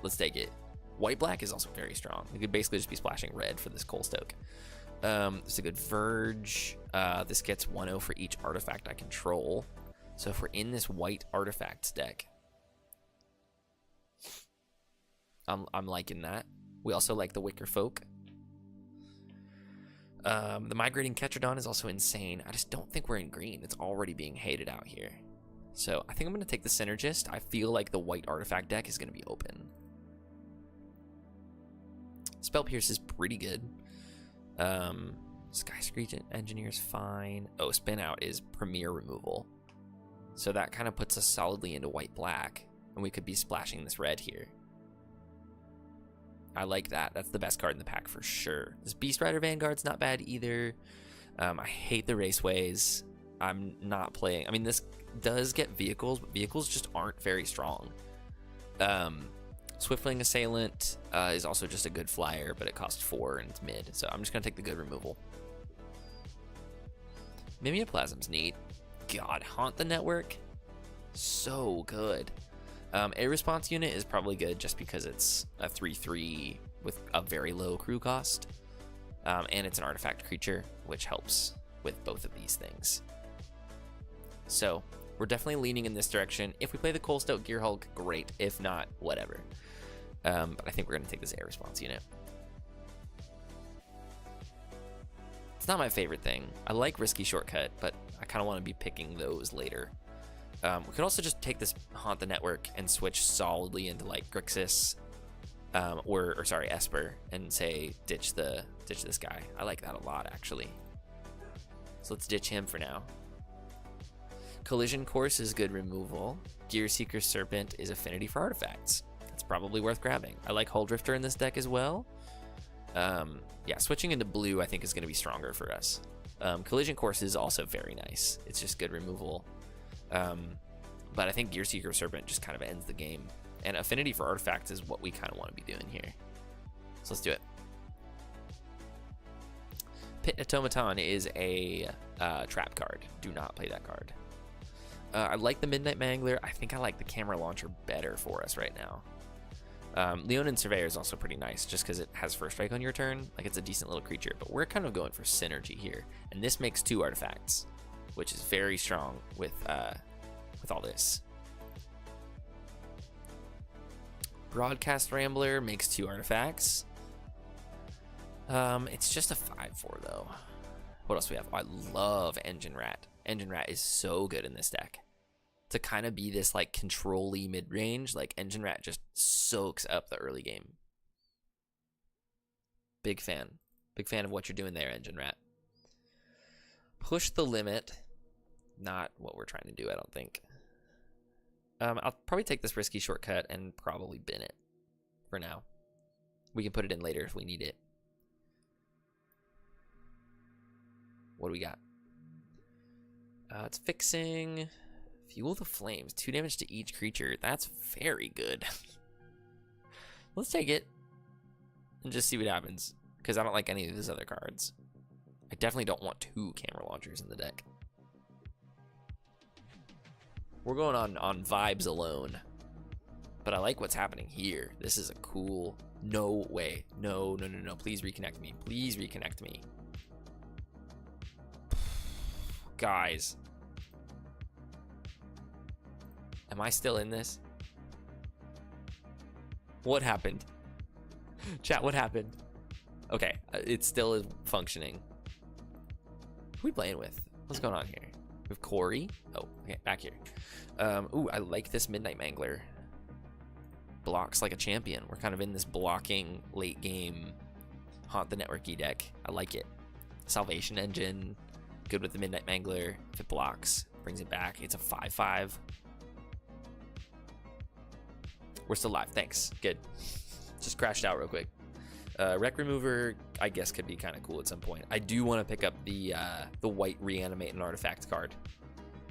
Let's take it. White-black is also very strong. We could basically just be splashing red for this Coalstoke. It's a good Verge. This gets 1/0 for each artifact I control. So if we're in this white artifacts deck, I'm liking that. We also like the Wicker Folk. The Migrating Ketrodon is also insane. I just don't think we're in green. It's already being hated out here. So I think I'm going to take the Synergist. I feel like the white artifact deck is going to be open. Spell Pierce is pretty good. Sky Screech Engineer is fine. Oh, Spin Out is premier removal. So that kind of puts us solidly into white-black. And we could be splashing this red here. I like that. That's the best card in the pack for sure. This Beast Rider Vanguard's not bad either. I hate the Raceways. I'm not playing. I mean, this does get vehicles, but vehicles just aren't very strong. So Swiftwing Assailant is also just a good flyer, but it costs 4 and it's mid. So I'm just going to take the good removal. Mimeoplasm's neat. God, Haunt the Network. So good. A response unit is probably good just because it's a 3/3 with a very low crew cost. And it's an artifact creature, which helps with both of these things. So we're definitely leaning in this direction. If we play the Coal Stout Gear Hulk, great. If not, whatever. But I think we're going to take this air response unit. It's not my favorite thing. I like Risky Shortcut, but I kind of want to be picking those later. We could also just take this Haunt the Network and switch solidly into like Grixis, or sorry, Esper, and say ditch this guy. I like that a lot actually. So let's ditch him for now. Collision Course is good removal. Gear Seeker Serpent is affinity for artifacts. That's probably worth grabbing. I like Hull Drifter in this deck as well. Yeah, switching into blue I think is going to be stronger for us. Collision Course is also very nice. It's just good removal. But I think Gear Seeker Serpent just kind of ends the game. And affinity for artifacts is what we kind of want to be doing here. So let's do it. Pit Automaton is a trap card. Do not play that card. I like the Midnight Mangler. I think I like the Camera Launcher better for us right now. Leonin Surveyor is also pretty nice just because it has first strike on your turn. Like, it's a decent little creature, but we're kind of going for synergy here. And this makes 2 artifacts, which is very strong with all this. Broadcast Rambler makes 2 artifacts. It's just a 5/4 though. What else do we have? Oh, I love Engine Rat. Engine Rat is so good in this deck. To kind of be this like control-y mid-range, like Engine Rat just soaks up the early game. Big fan. Big fan of what you're doing there, Engine Rat. Push the Limit. Not what we're trying to do, I don't think. I'll probably take this Risky Shortcut and probably bin it for now. We can put it in later if we need it. What do we got? It's fixing. Fuel the Flames. 2 damage to each creature. That's very good. Let's take it and just see what happens, because I don't like any of these other cards. I definitely don't want 2 Camera Launchers in the deck. We're going on vibes alone, but I like what's happening here. This is a cool. No way. No. Please reconnect me. Please reconnect me. Guys. Am I still in this? What happened? Chat, what happened? Okay, it still is functioning. Who are we playing with? What's going on here? We have Corey. Oh, okay, back here. Ooh, I like this Midnight Mangler. Blocks like a champion. We're kind of in this blocking late game Haunt the Networky deck. I like it. Salvation Engine. Good with the Midnight Mangler. If it blocks, brings it back. It's a 5/5. We're still live. Thanks. Good. Just crashed out real quick. Wreck Remover, I guess, could be kind of cool at some point. I do want to pick up the white Reanimate and Artifact card.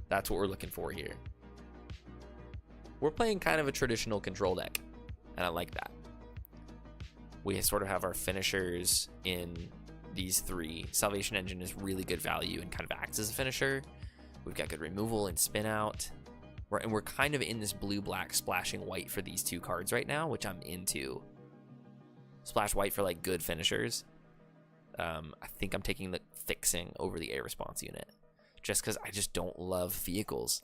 That's what we're looking for here. We're playing kind of a traditional control deck, and I like that. We sort of have our finishers in these 3. Salvation Engine is really good value and kind of acts as a finisher. We've got good removal and spin out. And we're kind of in this blue-black splashing white for these 2 cards right now, which I'm into. Splash white for like good finishers. I think I'm taking the fixing over the air response unit, just because I just don't love vehicles.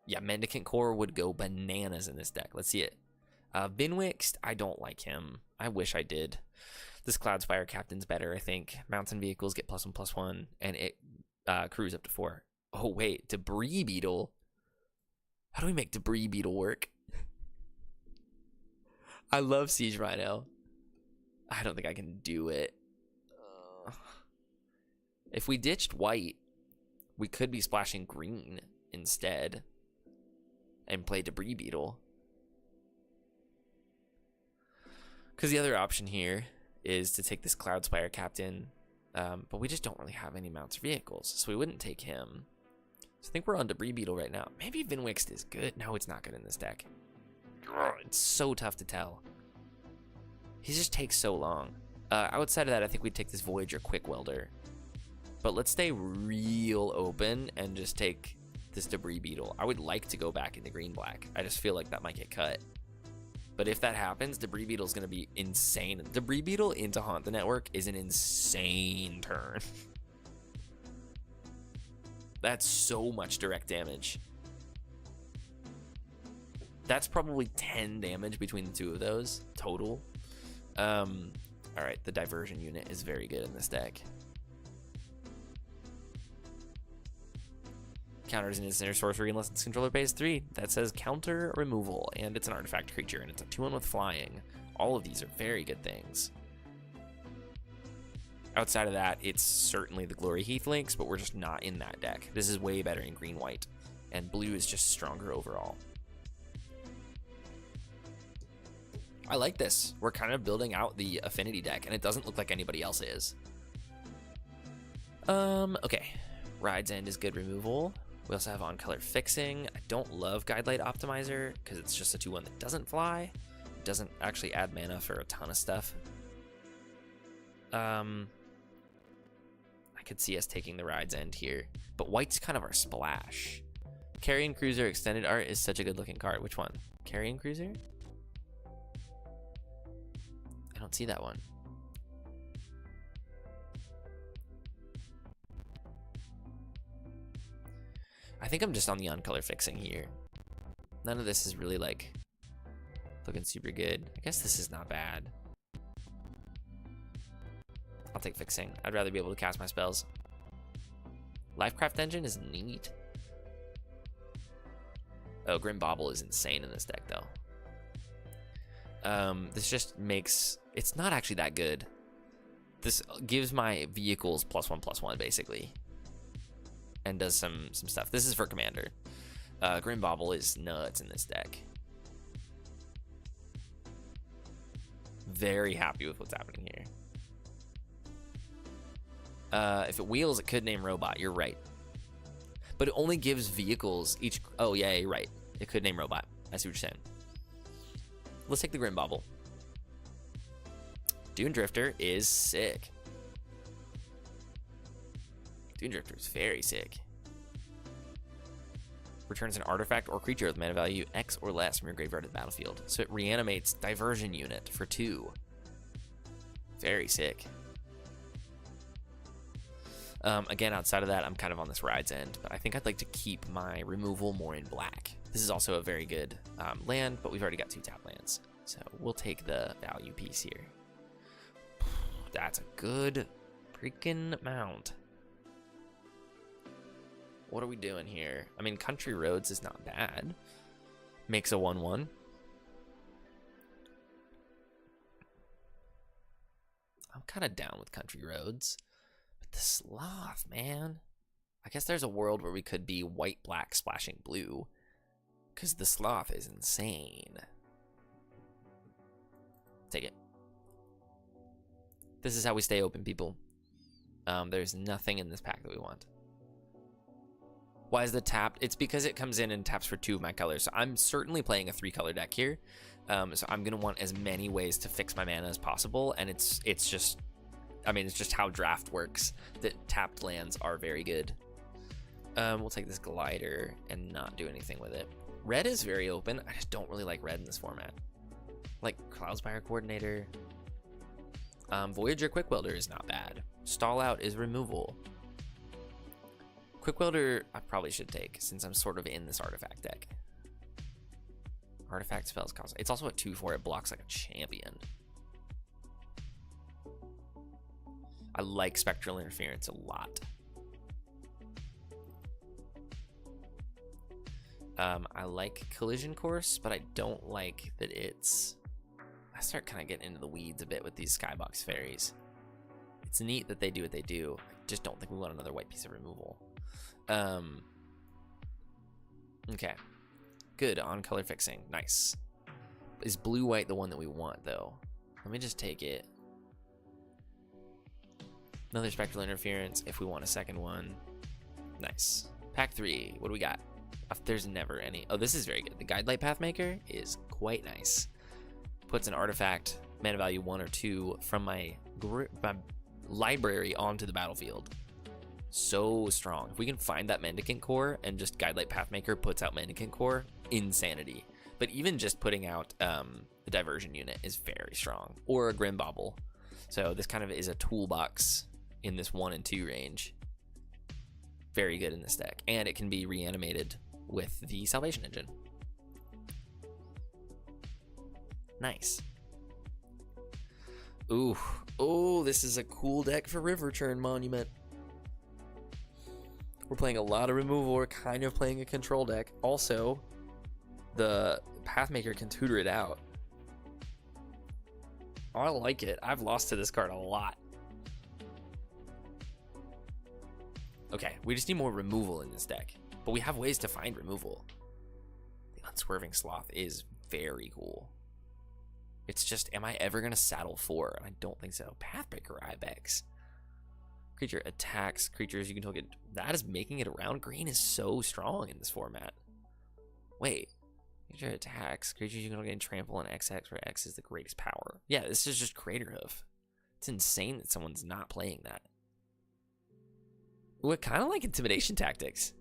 Yeah, Mendicant Core would go bananas in this deck. Let's see it. Vinwixt, I don't like him. I wish I did. This Cloudspire Captain's better, I think. Mountain vehicles get +1/+1, and it crews up to 4. Oh wait, Debris Beetle. How do we make Debris Beetle work? I love Siege Rhino. I don't think I can do it. If we ditched white, we could be splashing green instead and play Debris Beetle. Because the other option here is to take this Cloudspire Captain, but we just don't really have any mounts or vehicles, so we wouldn't take him. So I think we're on Debris Beetle right now. Maybe Vinwixt is good. No, it's not good in this deck. It's so tough to tell. He just takes so long. Outside of that, I think we'd take this Voyager Quick Welder. But let's stay real open and just take this Debris Beetle. I would like to go back into green-black. I just feel like that might get cut. But if that happens, Debris Beetle is going to be insane. Debris Beetle into Haunt the Network is an insane turn. That's so much direct damage. That's probably 10 damage between the two of those total. All right, the Diversion unit is very good in this deck. Counters an instant or sorcery unless its controller pays 3. That says counter removal, and it's an artifact creature, and it's a 2-1 with flying. All of these are very good things. Outside of that, it's certainly the Glory Heath links, but we're just not in that deck. This is way better in green-white, and blue is just stronger overall. I like this. We're kind of building out the affinity deck, and it doesn't look like anybody else is. Okay. Ride's End is good removal. We also have On Color Fixing. I don't love Guidelight Optimizer because it's just a 2-1 that doesn't fly. It doesn't actually add mana for a ton of stuff. I could see us taking the Ride's End here, but white's kind of our splash. Carrion Cruiser Extended Art is such a good looking card. Which one? Carrion Cruiser? I don't see that one. I think I'm just on the On Color Fixing here. None of this is really like looking super good. I guess this is not bad. I'll take Fixing. I'd rather be able to cast my spells. Lifecraft Engine is neat. Oh, Grim Bauble is insane in this deck though. This just makes, it's not actually that good. This gives my vehicles +1/+1 basically, and does some stuff. This is for Commander. Grim Bauble is nuts in this deck. Very happy with what's happening here. If it wheels, it could name Robot. You're right. But it only gives vehicles each... Oh, yeah, you're right. It could name Robot. I see what you're saying. Let's take the Grim Bauble. Dune Drifter is sick. Dune Drifter is very sick. Returns an artifact or creature with mana value X or less from your graveyard to the battlefield. So it reanimates Diversion Unit for 2. Very sick. Again, outside of that, I'm kind of on this Ride's End, but I think I'd like to keep my removal more in black. This is also a very good land, but we've already got 2 tap lands. So we'll take the value piece here. That's a good freaking amount. What are we doing here? I mean, Country Roads is not bad. Makes a 1/1. I'm kind of down with Country Roads. But the Sloth, man. I guess there's a world where we could be white-black splashing blue. Because the Sloth is insane. Take it. This is how we stay open, people. There's nothing in this pack that we want. Why is the tapped? It's because it comes in and taps for 2 of my colors. So I'm certainly playing a 3-color deck here. So I'm going to want as many ways to fix my mana as possible. And it's just, I mean, it's just how draft works. That tapped lands are very good. We'll take this Glider and not do anything with it. Red is very open. I just don't really like red in this format. Like Cloudspire Coordinator. Voyager Quick Welder is not bad. Stall Out is removal. Quick Welder I probably should take since I'm sort of in this artifact deck. Artifact spells cost. It's also a 2/4. It blocks like a champion. I like Spectral Interference a lot. I like Collision Course, but I don't like that it's... I start kind of getting into the weeds a bit with these Skybox Fairies. It's neat that they do what they do. I just don't think we want another white piece of removal. Okay. Good on color fixing. Nice. Is blue-white the one that we want, though? Let me just take it. Another Spectral Interference if we want a second one. Nice. Pack 3. What do we got? There's never any. Oh, this is very good. The Guidelight Pathmaker is quite nice. Puts an artifact, mana value 1 or 2, from my library onto the battlefield. So strong. If we can find that Mendicant Core and just Guidelight Pathmaker puts out Mendicant Core, insanity. But even just putting out the Diversion unit is very strong. Or a Grim Bauble. So this kind of is a toolbox in this 1 and 2 range. Very good in this deck. And it can be reanimated with the Salvation Engine. Nice. Ooh. Oh, this is a cool deck for River Churn Monument. We're playing a lot of removal. We're kind of playing a control deck. Also, the Pathmaker can tutor it out. Oh, I like it. I've lost to this card a lot. Okay, we just need more removal in this deck. But we have ways to find removal. The Unswerving Sloth is very cool. It's just, am I ever going to saddle 4? I don't think so. Pathbreaker Ibex. Creature attacks creatures you can target. That is making it around. Green is so strong in this format. Wait. Creature attacks creatures you can target and trample on XX, where X is the greatest power. Yeah, this is just Craterhoof. It's insane that someone's not playing that. Ooh, I kind of like Intimidation Tactics.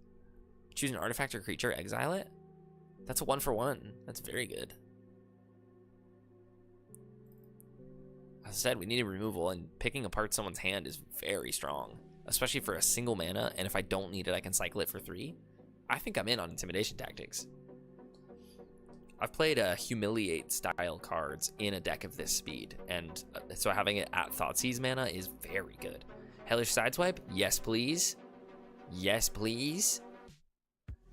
Choose an artifact or creature, exile it. That's a 1-for-1. That's very good. As I said, we needed removal, and picking apart someone's hand is very strong, especially for a single mana, and if I don't need it, I can cycle it for 3. I think I'm in on Intimidation Tactics. I've played Humiliate style cards in a deck of this speed, and so having it at Thoughtseize mana is very good. Hellish Sideswipe? Yes, please. Yes, please.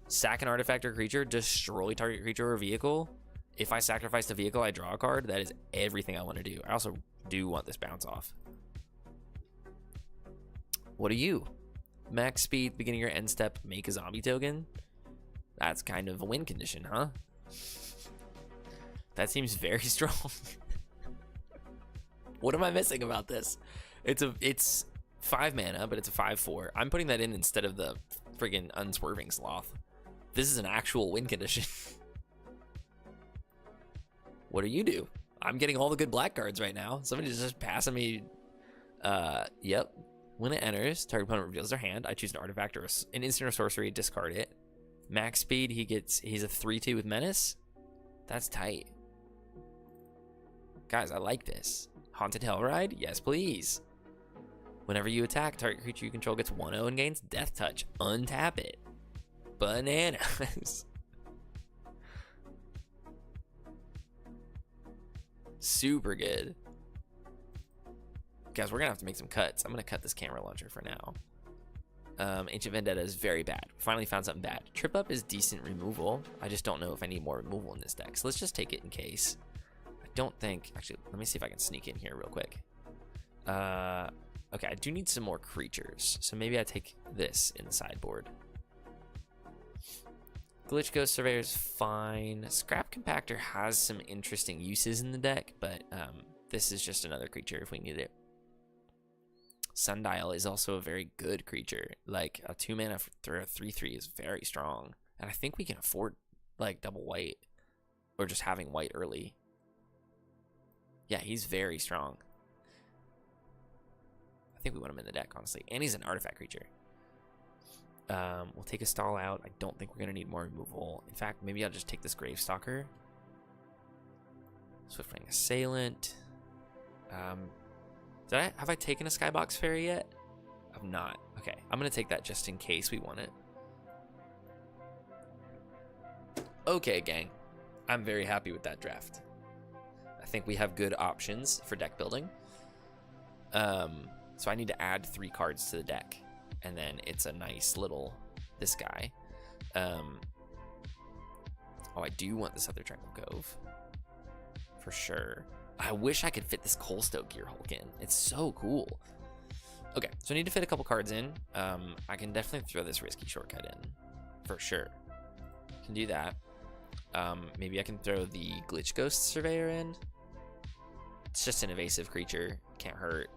Sack an artifact or creature, destroy target creature or vehicle. If I sacrifice the vehicle, I draw a card. That is everything I want to do. I also do want this bounce off. What are you? Max speed, beginning or end step, make a zombie token. That's kind of a win condition, huh? That seems very strong. What am I missing about this? It's 5 mana, but it's a 5/4. I'm putting that in instead of the friggin' Unswerving Sloth. This is an actual win condition. What do you do? I'm getting all the good black cards right now. Somebody's just passing me. Yep. When it enters, target opponent reveals their hand. I choose an artifact or an instant or sorcery, discard it. Max speed, he's a 3/2 with menace. That's tight. Guys, I like this. Haunted Hellride? Yes, please. Whenever you attack, target creature you control gets 1/0 and gains Death Touch. Untap it. Bananas. Super good. Guys, we're gonna have to make some cuts. I'm gonna cut this camera launcher for now. Ancient Vendetta is very bad. Finally found something bad. Trip Up is decent removal. I just don't know if I need more removal in this deck. So let's just take it in case. I don't think... Actually, let me see if I can sneak in here real quick. Okay, I do need some more creatures. So maybe I take this in the sideboard. Glitch Ghost Surveyor is fine. Scrap Compactor has some interesting uses in the deck, but this is just another creature if we need it. Sundial is also a very good creature. Like, a 2 mana for a 3/3 is very strong. And I think we can afford, like, double white. Or just having white early. Yeah, he's very strong. I think we want him in the deck, honestly. And he's an artifact creature. We'll take a stall out. I don't think we're going to need more removal. In fact, maybe I'll just take this Gravestalker. Swiftwing Assailant. Have I taken a Skybox Fairy yet? I've not. Okay, I'm going to take that just in case we want it. Okay, gang. I'm very happy with that draft. I think we have good options for deck building. So I need to add 3 cards to the deck. And then it's a nice little, this guy. Oh, I do want this other Tranquil Cove. For sure. I wish I could fit this Coalstoke Gearhulk in. It's so cool. Okay, so I need to fit a couple cards in. I can definitely throw this Risky Shortcut in. For sure. Can do that. Maybe I can throw the Glitch Ghost Surveyor in. It's just an evasive creature. Can't hurt.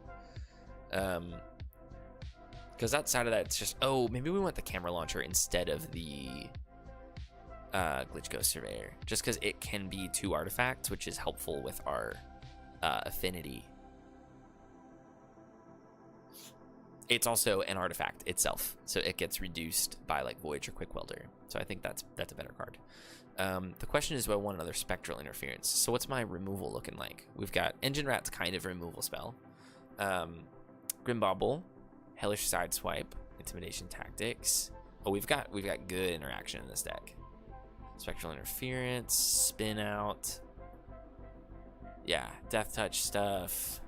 Because outside of that, it's just... Oh, maybe we want the camera launcher instead of the Glitch Ghost Surveyor, just because it can be 2 artifacts, which is helpful with our affinity. It's also an artifact itself, so it gets reduced by like Voyage or Quick Welder. So I think that's a better card. The question is, do I want another Spectral Interference? So what's my removal looking like? We've got Engine Rat's kind of a removal spell. Grim Bobble, Hellish Sideswipe, Intimidation Tactics. Oh, we've got good interaction in this deck. Spectral Interference, Spin Out. Yeah, Death Touch stuff.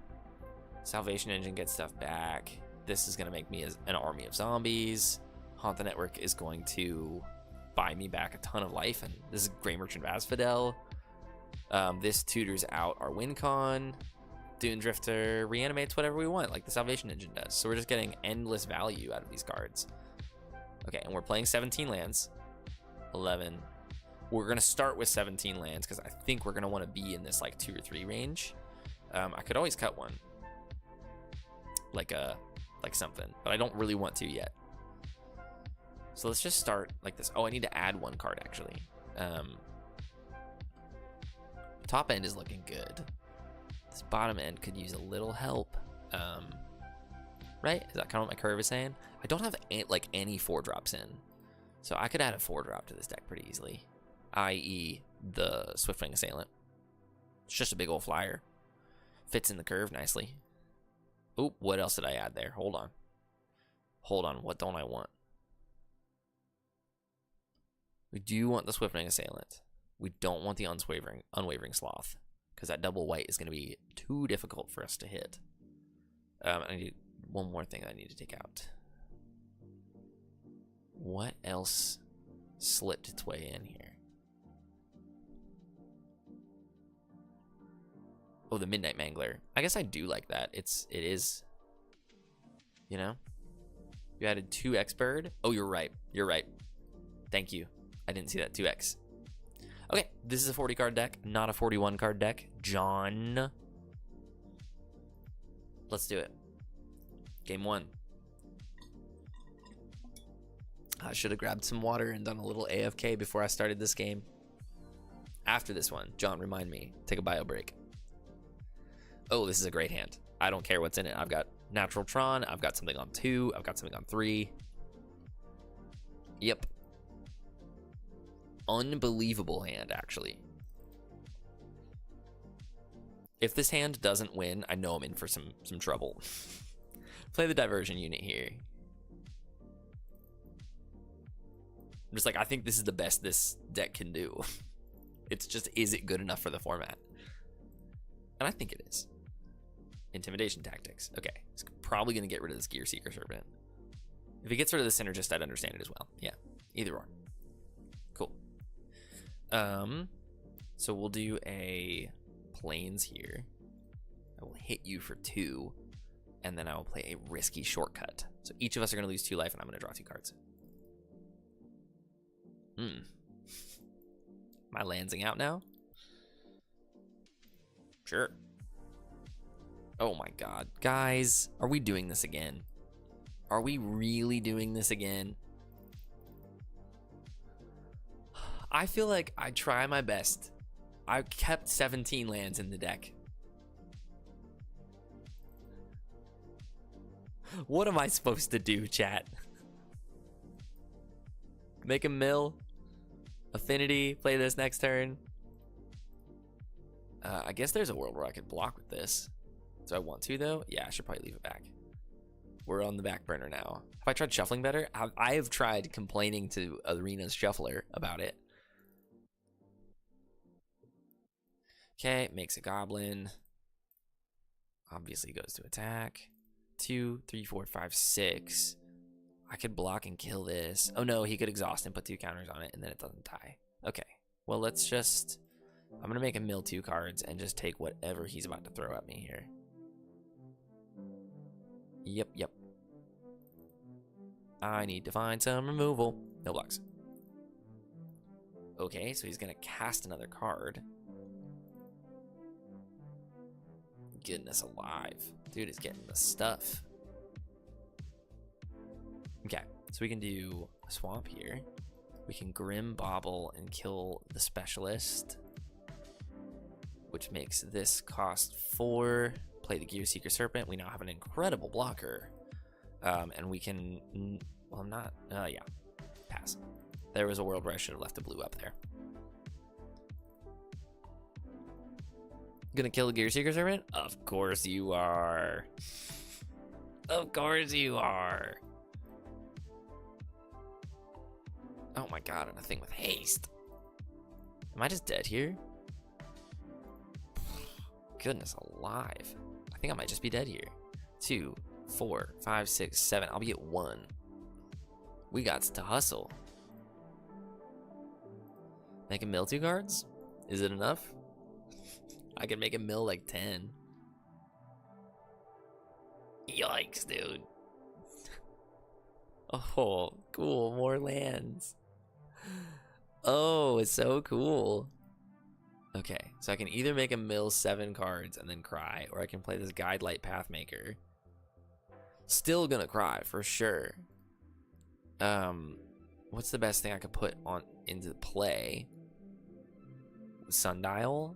Salvation Engine gets stuff back. This is going to make me an army of zombies. Haunt the Network is going to buy me back a ton of life, and this is Grey Merchant Vasfidel. This tutors out our WinCon. Dune Drifter reanimates whatever we want, like the Salvation Engine does. So we're just getting endless value out of these cards. Okay, and we're playing 17 lands. 11. We're going to start with 17 lands because I think we're going to want to be in this like 2 or 3 range. I could always cut one. Like something, but I don't really want to yet. So let's just start like this. Oh, I need to add 1 card actually. Top end is looking good. This bottom end could use a little help. Right? Is that kind of what my curve is saying? I don't have like any 4-drops in, so I could add a 4-drop to this deck pretty easily, i.e. the Swiftwing Assailant. It's just a big old flyer. Fits in the curve nicely. Oh, what else did I add there? Hold on. What don't I want? We do want the Swiftwing Assailant. We don't want the Unwavering Sloth, because that double white is going to be too difficult for us to hit. I need one more thing I need to take out. What else slipped its way in here? Oh, the Midnight Mangler. I guess I do like that. It is, you know? You added 2x bird. Oh, you're right. Thank you. I didn't see that 2x. Okay, this is a 40 card deck, not a 41 card deck. John. Let's do it. Game 1. I should have grabbed some water and done a little AFK before I started this game. After this one, John, remind me. Take a bio break. Oh, this is a great hand. I don't care what's in it. I've got Natural Tron. I've got something on 2. I've got something on 3. Yep. Unbelievable hand, actually. If this hand doesn't win, I know I'm in for some trouble. Play the Diversion unit here. I'm just like, I think this is the best this deck can do. It's just, is it good enough for the format? And I think it is. Intimidation Tactics. Okay, it's probably going to get rid of this Gear Seeker Serpent. If he gets rid of the Synergist, I'd understand it as well. Yeah, either or. Cool. So we'll do a Plains here. I will hit you for 2, and then I will play a risky shortcut. So each of us are going to lose 2 life, and I'm going to draw 2 cards. Am I landsing out now? Sure. Oh my god. Guys, are we doing this again? Are we really doing this again? I feel like I try my best. I kept 17 lands in the deck. What am I supposed to do, chat? Make a mill? Affinity? Play this next turn? I guess there's a world where I could block with this. Do I want to, though? Yeah, I should probably leave it back. We're on the back burner now. Have I tried shuffling better? I have tried complaining to Arena's Shuffler about it. Okay, makes a goblin. Obviously goes to attack. 2, 3, 4, 5, 6. I could block and kill this. Oh no, he could exhaust and put 2 counters on it, and then it doesn't die. Okay, well, let's just... I'm gonna make him mill 2 cards and just take whatever he's about to throw at me here. Yep. I need to find some removal. No blocks. Okay, so he's gonna cast another card. Goodness alive. Dude is getting the stuff. Okay, so we can do a swamp here. We can Grim Bobble and kill the Specialist, which makes this cost 4. Play the Gear Seeker Serpent. We now have an incredible blocker. And we can, well, I'm not, yeah, pass. There was a world where I should have left the blue up there. Gonna kill the Gear Seeker Serpent? Of course you are. Of course you are. Oh my god, and a thing with haste. Am I just dead here? Goodness alive. I think I might just be dead here. 2, 4, 5, 6, 7. I'll be at 1. We got to hustle. Make a mill 2 cards? Is it enough? I can make a mill like 10. Yikes, dude. Oh, cool. More lands. Oh, it's so cool. Okay, so I can either make a mill 7 cards and then cry, or I can play this Guidelight Pathmaker. Still gonna cry for sure. What's the best thing I could put on into play? Sundial?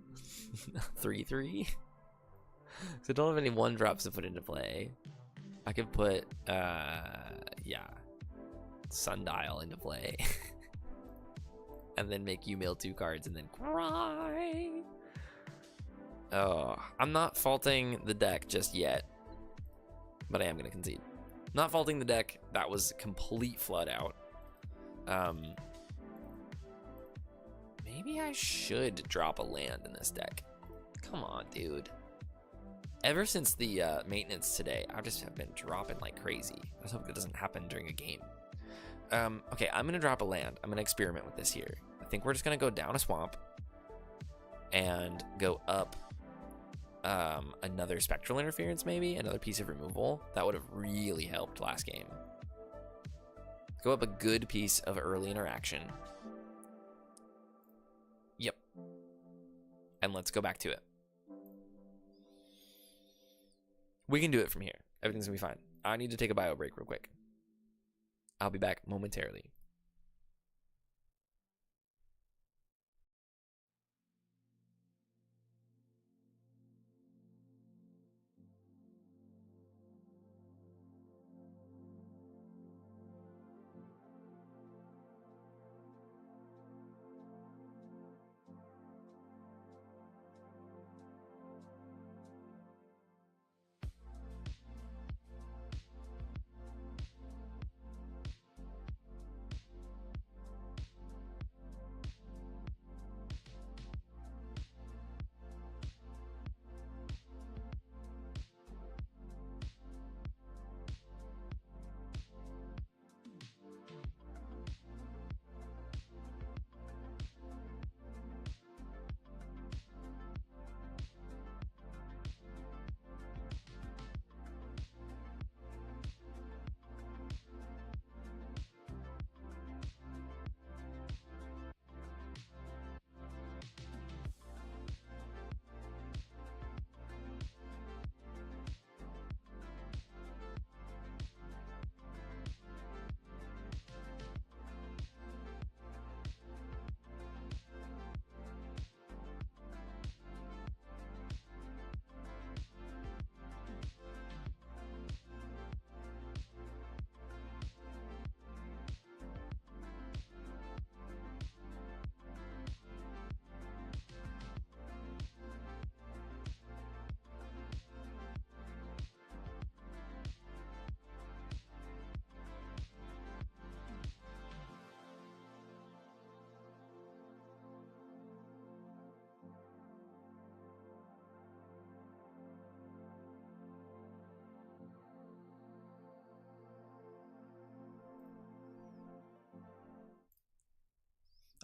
3/3? So I don't have any 1-drops to put into play. I could put yeah, Sundial into play. And then make you mill 2 cards and then cry. Oh, I'm not faulting the deck just yet, but I am gonna concede. Not faulting the deck. That was complete flood out. Maybe I should drop a land in this deck. Come on, dude. Ever since the maintenance today, I just have been dropping like crazy. I just hope that doesn't happen during a game. Okay, I'm gonna drop a land. I'm gonna experiment with this here. I think we're just gonna go down a swamp and go up another spectral interference, maybe another piece of removal. That would have really helped last game. Go up a good piece of early interaction. Yep. And let's go back to it. We can do it from here. Everything's gonna be fine. I need to take a bio break real quick. I'll be back momentarily.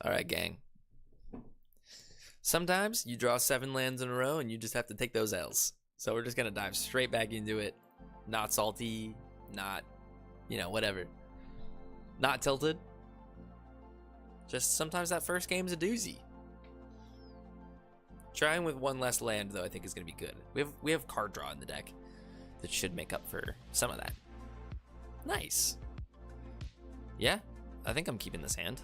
All right, gang. Sometimes you draw 7 lands in a row and you just have to take those L's. So we're just going to dive straight back into it. Not salty, not, you know, whatever. Not tilted. Just sometimes that first game's a doozy. Trying with 1 less land, though, I think is going to be good. We have card draw in the deck that should make up for some of that. Nice. Yeah, I think I'm keeping this hand.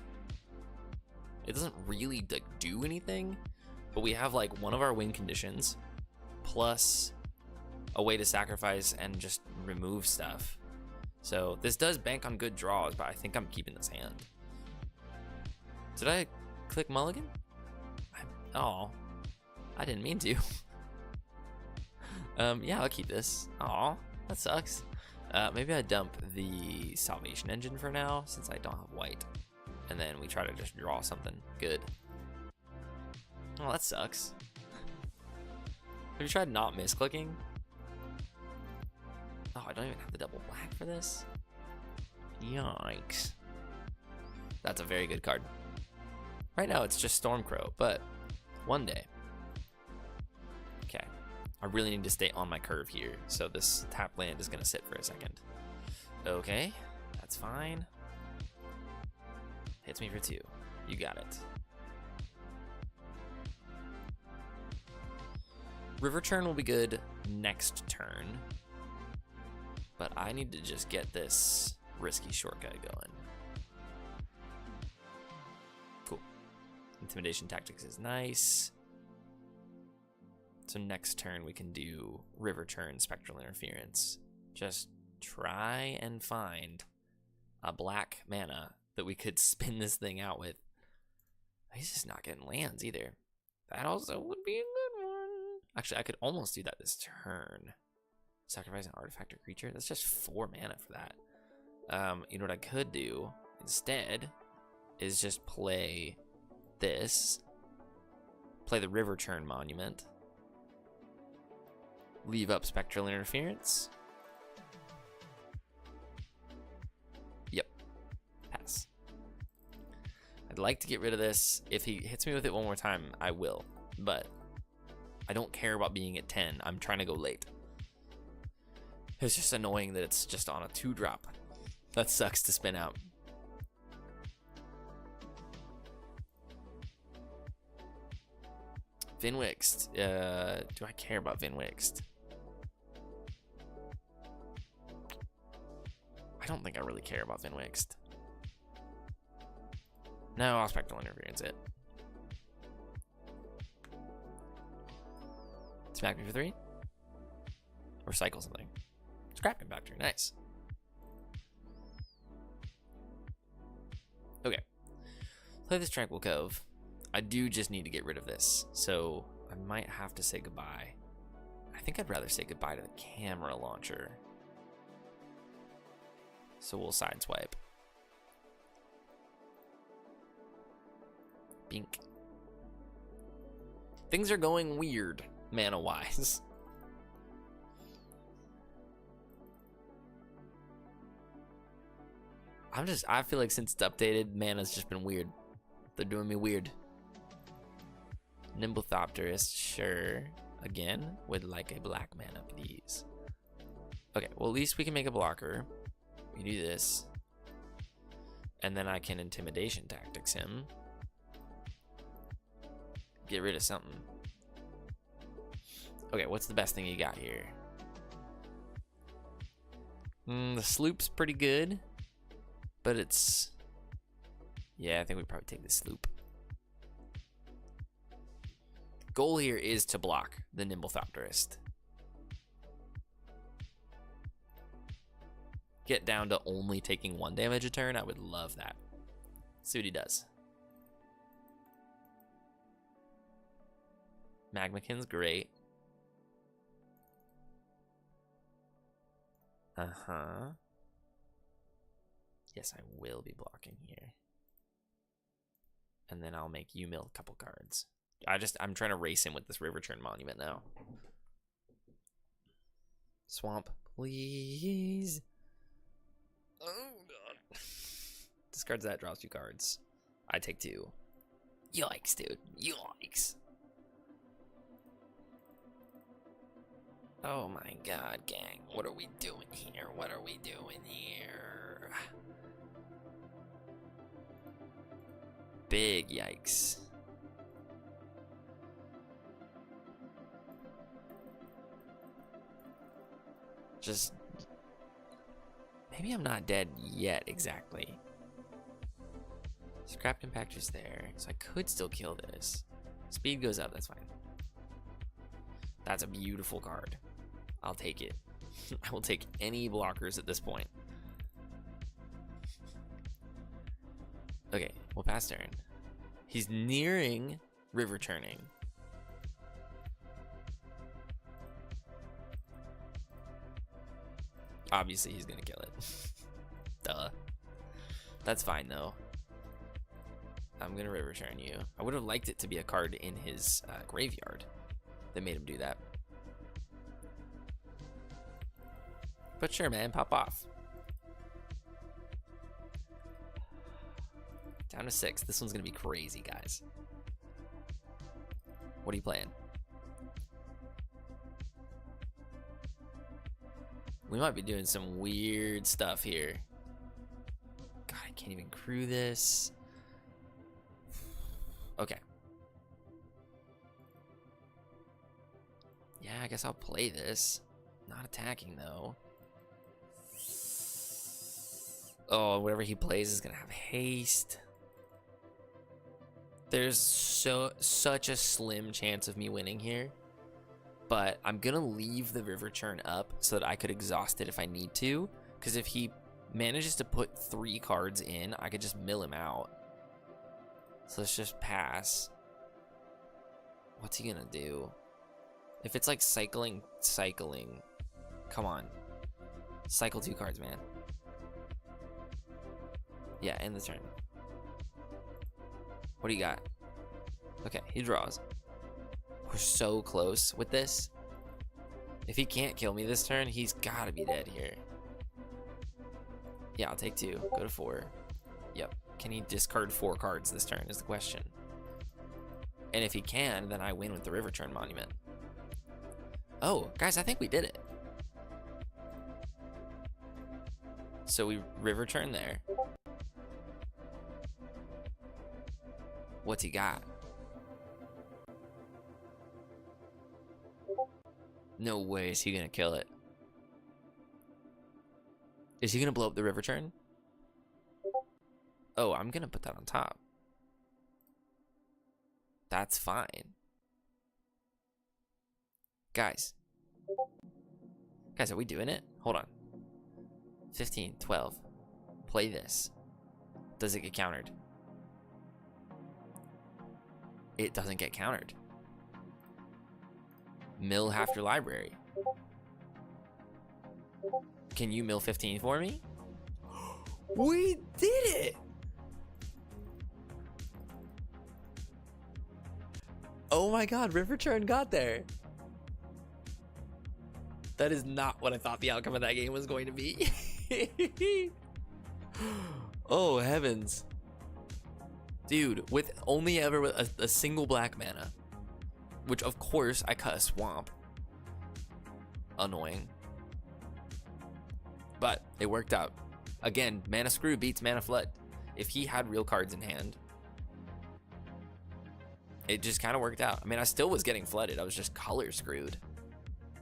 It doesn't really like do anything, but we have like one of our win conditions plus a way to sacrifice and just remove stuff. So this does bank on good draws, but I think I'm keeping this hand. Did I click mulligan? Oh, I didn't mean to. Yeah, I'll keep this. Oh, that sucks. Maybe I dump the Salvation Engine for now, since I don't have white. And then we try to just draw something good. Oh, that sucks. Have you tried not misclicking? Oh, I don't even have the double black for this? Yikes. That's a very good card. Right now it's just Stormcrow, but one day. Okay. I really need to stay on my curve here, so this tap land is gonna sit for a second. Okay, that's fine. Hits me for 2. You got it. River Turn will be good next turn, but I need to just get this risky shortcut going. Cool. Intimidation Tactics is nice. So next turn we can do River Turn, Spectral Interference. Just try and find a black mana that we could spin this thing out with. He's just not getting lands either. That also would be a good one. Actually, I could almost do that this turn. Sacrifice an artifact or creature. That's just 4 mana for that. You know what I could do instead is just play this. Play the River Turn Monument. Leave up Spectral Interference. Yep. Pass. I'd like to get rid of this. If he hits me with it one more time, I will. But I don't care about being at 10. I'm trying to go late. It's just annoying that it's just on a 2-drop. That sucks to spin out. Vinwixt. Do I care about Vinwixt? I don't think I really care about Vinwixt. No, I'll Spectral Interference it. Smack me for 3? Or cycle something. Scrap Compactor, nice. Okay. Play this Tranquil Cove. I do just need to get rid of this, so I might have to say goodbye. I think I'd rather say goodbye to the camera launcher. So we'll sideswipe. Bink. Things are going weird, mana-wise. I feel like since it's updated, mana's just been weird. They're doing me weird. Nimblethopterist, sure. Again, would like a black mana, please. Okay, well at least we can make a blocker. We do this. And then I can Intimidation Tactics him. Get rid of something. Okay, what's the best thing you got here? The sloop's pretty good. But it's... Yeah, I think we probably take the sloop. Goal here is to block the Nimblethopterist. Get down to only taking 1 damage a turn. I would love that. See what he does. Magmakin's great. Uh-huh. Yes, I will be blocking here. And then I'll make you mill a couple cards. I'm trying to race him with this River Turn Monument now. Swamp, please. Oh, God. Discards that, draws 2 cards. I take 2. Yikes, dude. Yikes. Oh my God, gang. What are we doing here? What are we doing here? Big yikes. Just... Maybe I'm not dead yet, exactly. Scrap compactor's there, so I could still kill this. Speed goes up, that's fine. That's a beautiful card. I'll take it. I will take any blockers at this point. Okay, we'll pass turn. He's nearing river turning. Obviously, he's gonna kill it. Duh. That's fine, though. I'm gonna river turn you. I would have liked it to be a card in his graveyard that made him do that. But sure, man, pop off. Down to 6. This one's gonna be crazy, guys. What are you playing? We might be doing some weird stuff here. God, I can't even crew this. Okay. Yeah, I guess I'll play this. Not attacking, though. Oh, whatever he plays is gonna have haste. There's such a slim chance of me winning here, but I'm gonna leave the river churn up so that I could exhaust it if I need to, because if he manages to put 3 cards in, I could just mill him out. So let's just pass. What's he gonna do? If it's like cycling, come on. Cycle 2 cards, man. Yeah, end the turn. What do you got? Okay, he draws. We're so close with this. If he can't kill me this turn, he's gotta be dead here. Yeah, I'll take 2. Go to 4. Yep. Can he discard 4 cards this turn is the question. And if he can, then I win with the river turn monument. Oh, guys, I think we did it. So we river turn there. What's he got? No way is he gonna kill it. Is he gonna blow up the river turn? Oh, I'm gonna put that on top. That's fine. Guys, are we doing it? Hold on. 15, 12. Play this. Does it get countered? It doesn't get countered. Mill half your library. Can you mill 15 for me? We did it! Oh my god, river turn got there. That is not what I thought the outcome of that game was going to be. Oh, heavens. Dude, with only ever a single black mana, which of course I cut a swamp. Annoying. But it worked out. Again, mana screw beats mana flood. If he had real cards in hand, it just kind of worked out. I mean, I still was getting flooded. I was just color screwed.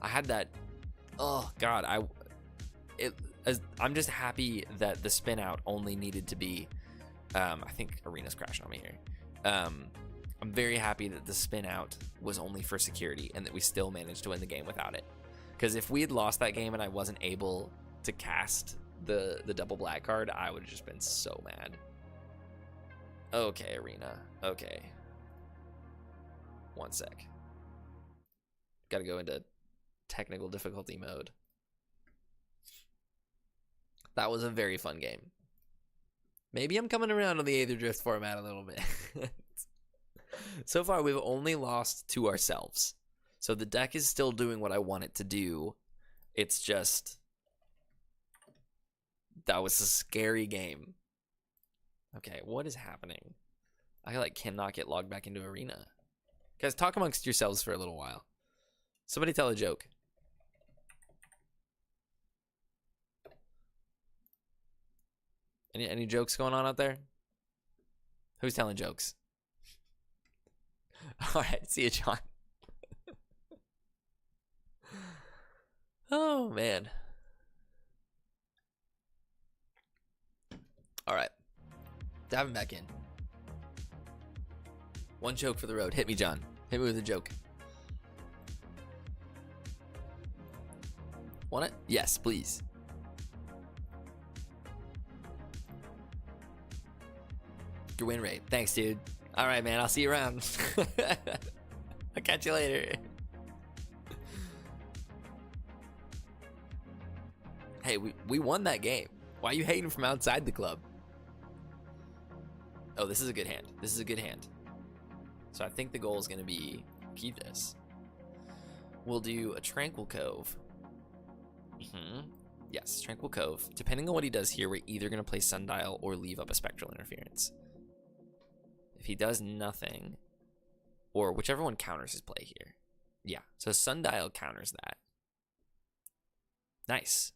I had that. Oh God, I'm just happy that the spin out only needed to be. I think Arena's crashing on me here. I'm very happy that the spin out was only for security and that we still managed to win the game without it. Because if we had lost that game and I wasn't able to cast the double black card, I would have just been so mad. Okay, Arena. Okay. One sec. Gotta go into technical difficulty mode. That was a very fun game. Maybe I'm coming around on the Aether Drift format a little bit. So far, we've only lost to ourselves. So the deck is still doing what I want it to do. It's just... That was a scary game. Okay, what is happening? I like cannot get logged back into Arena. Guys, talk amongst yourselves for a little while. Somebody tell a joke. Any jokes going on out there? Who's telling jokes? All right, see you, John. Oh, man. All right. Diving back in. One joke for the road. Hit me, John. Hit me with a joke. Want it? Yes, please. Your win rate. Thanks, dude. All right, man. I'll see you around. I'll catch you later. Hey, we won that game. Why are you hating from outside the club? Oh, this is a good hand. This is a good hand. So I think the goal is going to be keep this. We'll do a Tranquil Cove. Yes, Tranquil Cove. Depending on what he does here, we're either going to play Sundial or leave up a Spectral Interference. If he does nothing, or whichever one counters his play here. Yeah, so Sundial counters that. Nice.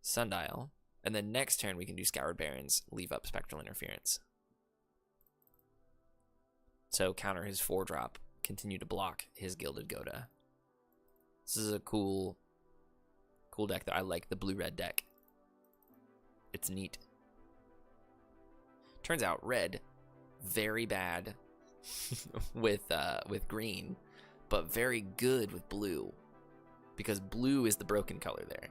Sundial. And then next turn we can do Scoured Barrens, leave up Spectral Interference. So counter his 4-drop, continue to block his Gilded Goda. This is a cool deck that I like, the blue-red deck. It's neat. Turns out red, very bad with green, but very good with blue, because blue is the broken color there.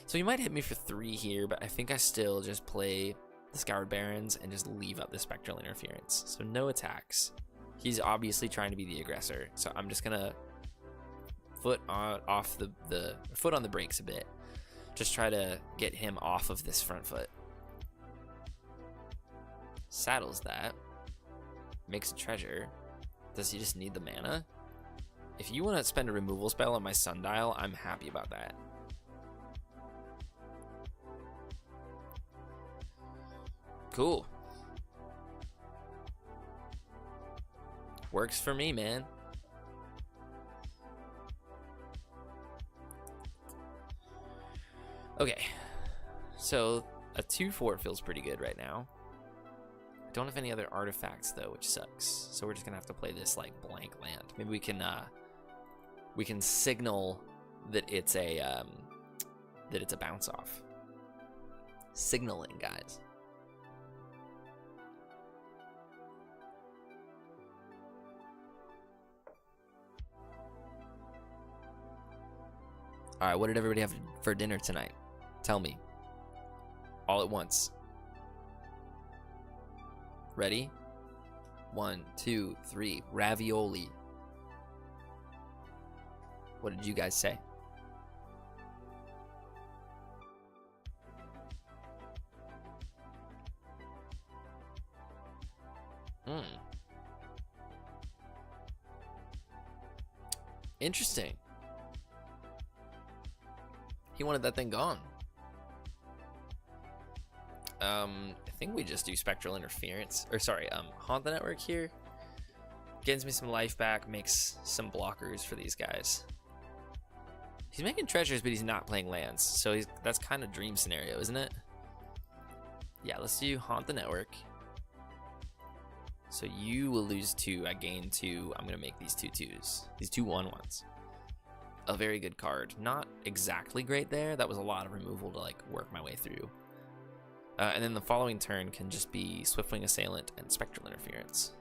So he might hit me for 3 here, but I think I still just play the Scoured Barrens and just leave up the Spectral Interference. So no attacks. He's obviously trying to be the aggressor, so I'm just gonna foot on the brakes a bit. Just try to get him off of this front foot. Saddles that. Makes a treasure. Does he just need the mana? If you want to spend a removal spell on my Sundial, I'm happy about that. Cool. Works for me, man. Okay. So a 2/4 feels pretty good right now. I don't have any other artifacts though, which sucks. So we're just gonna have to play this like blank land. Maybe we can signal that it's a bounce off. Signaling, guys. All right, what did everybody have for dinner tonight? Tell me. All at once. Ready? 1, 2, 3. Ravioli. What did you guys say? Interesting. He wanted that thing gone. I think we just do Spectral Interference. Or sorry, Haunt the Network here. Gets me some life back, makes some blockers for these guys. He's making treasures, but he's not playing lands. So that's kind of dream scenario, isn't it? Yeah, let's do Haunt the Network. So you will lose 2, I gain 2. I'm gonna make these 2 2s. These 2 1/1s. A very good card. Not exactly great there. That was a lot of removal to like work my way through. And then the following turn can just be Swiftwing Assailant and Spectral Interference.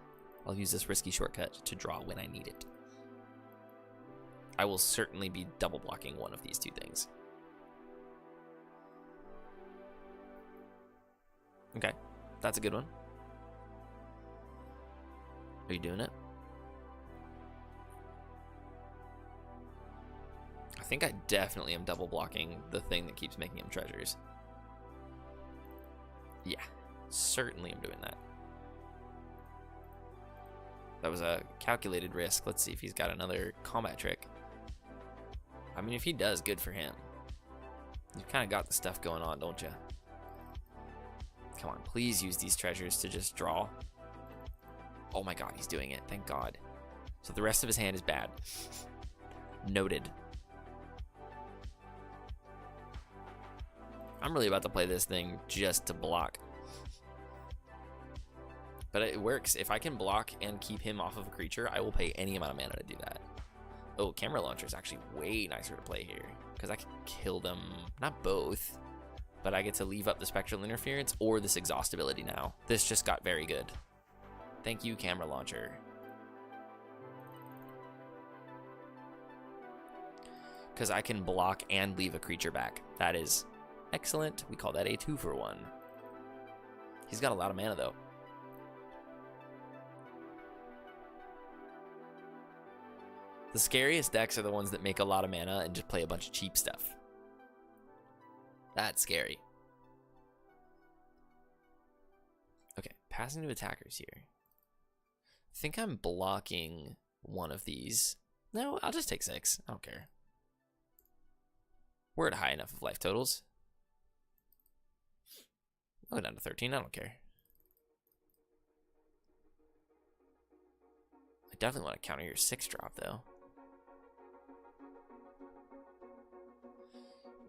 I'll use this risky shortcut to draw when I need it. I will certainly be double blocking one of these 2 things. Okay, that's a good one. Are you doing it? I think I definitely am double blocking the thing that keeps making him treasures. Yeah, certainly I'm doing that. That was a calculated risk. Let's see if he's got another combat trick. I mean, if he does, good for him. You've kind of got the stuff going on, don't you? Come on, please use these treasures to just draw. Oh my god, he's doing it. Thank god. So the rest of his hand is bad. Noted. I'm really about to play this thing just to block. But it works. If I can block and keep him off of a creature, I will pay any amount of mana to do that. Oh, Camera Launcher is actually way nicer to play here, because I can kill them, not both, but I get to leave up the Spectral Interference or this Exhaustibility now. This just got very good. Thank you, camera launcher. Because I can block and leave a creature back. That is excellent. We call that a 2-for-1. He's got a lot of mana, though. The scariest decks are the ones that make a lot of mana and just play a bunch of cheap stuff. That's scary. Okay, passing to attackers here. I think I'm blocking one of these. No, I'll just take 6. I don't care. We're at high enough of life totals. I'll go down to 13. I don't care. I definitely want to counter your 6-drop, though.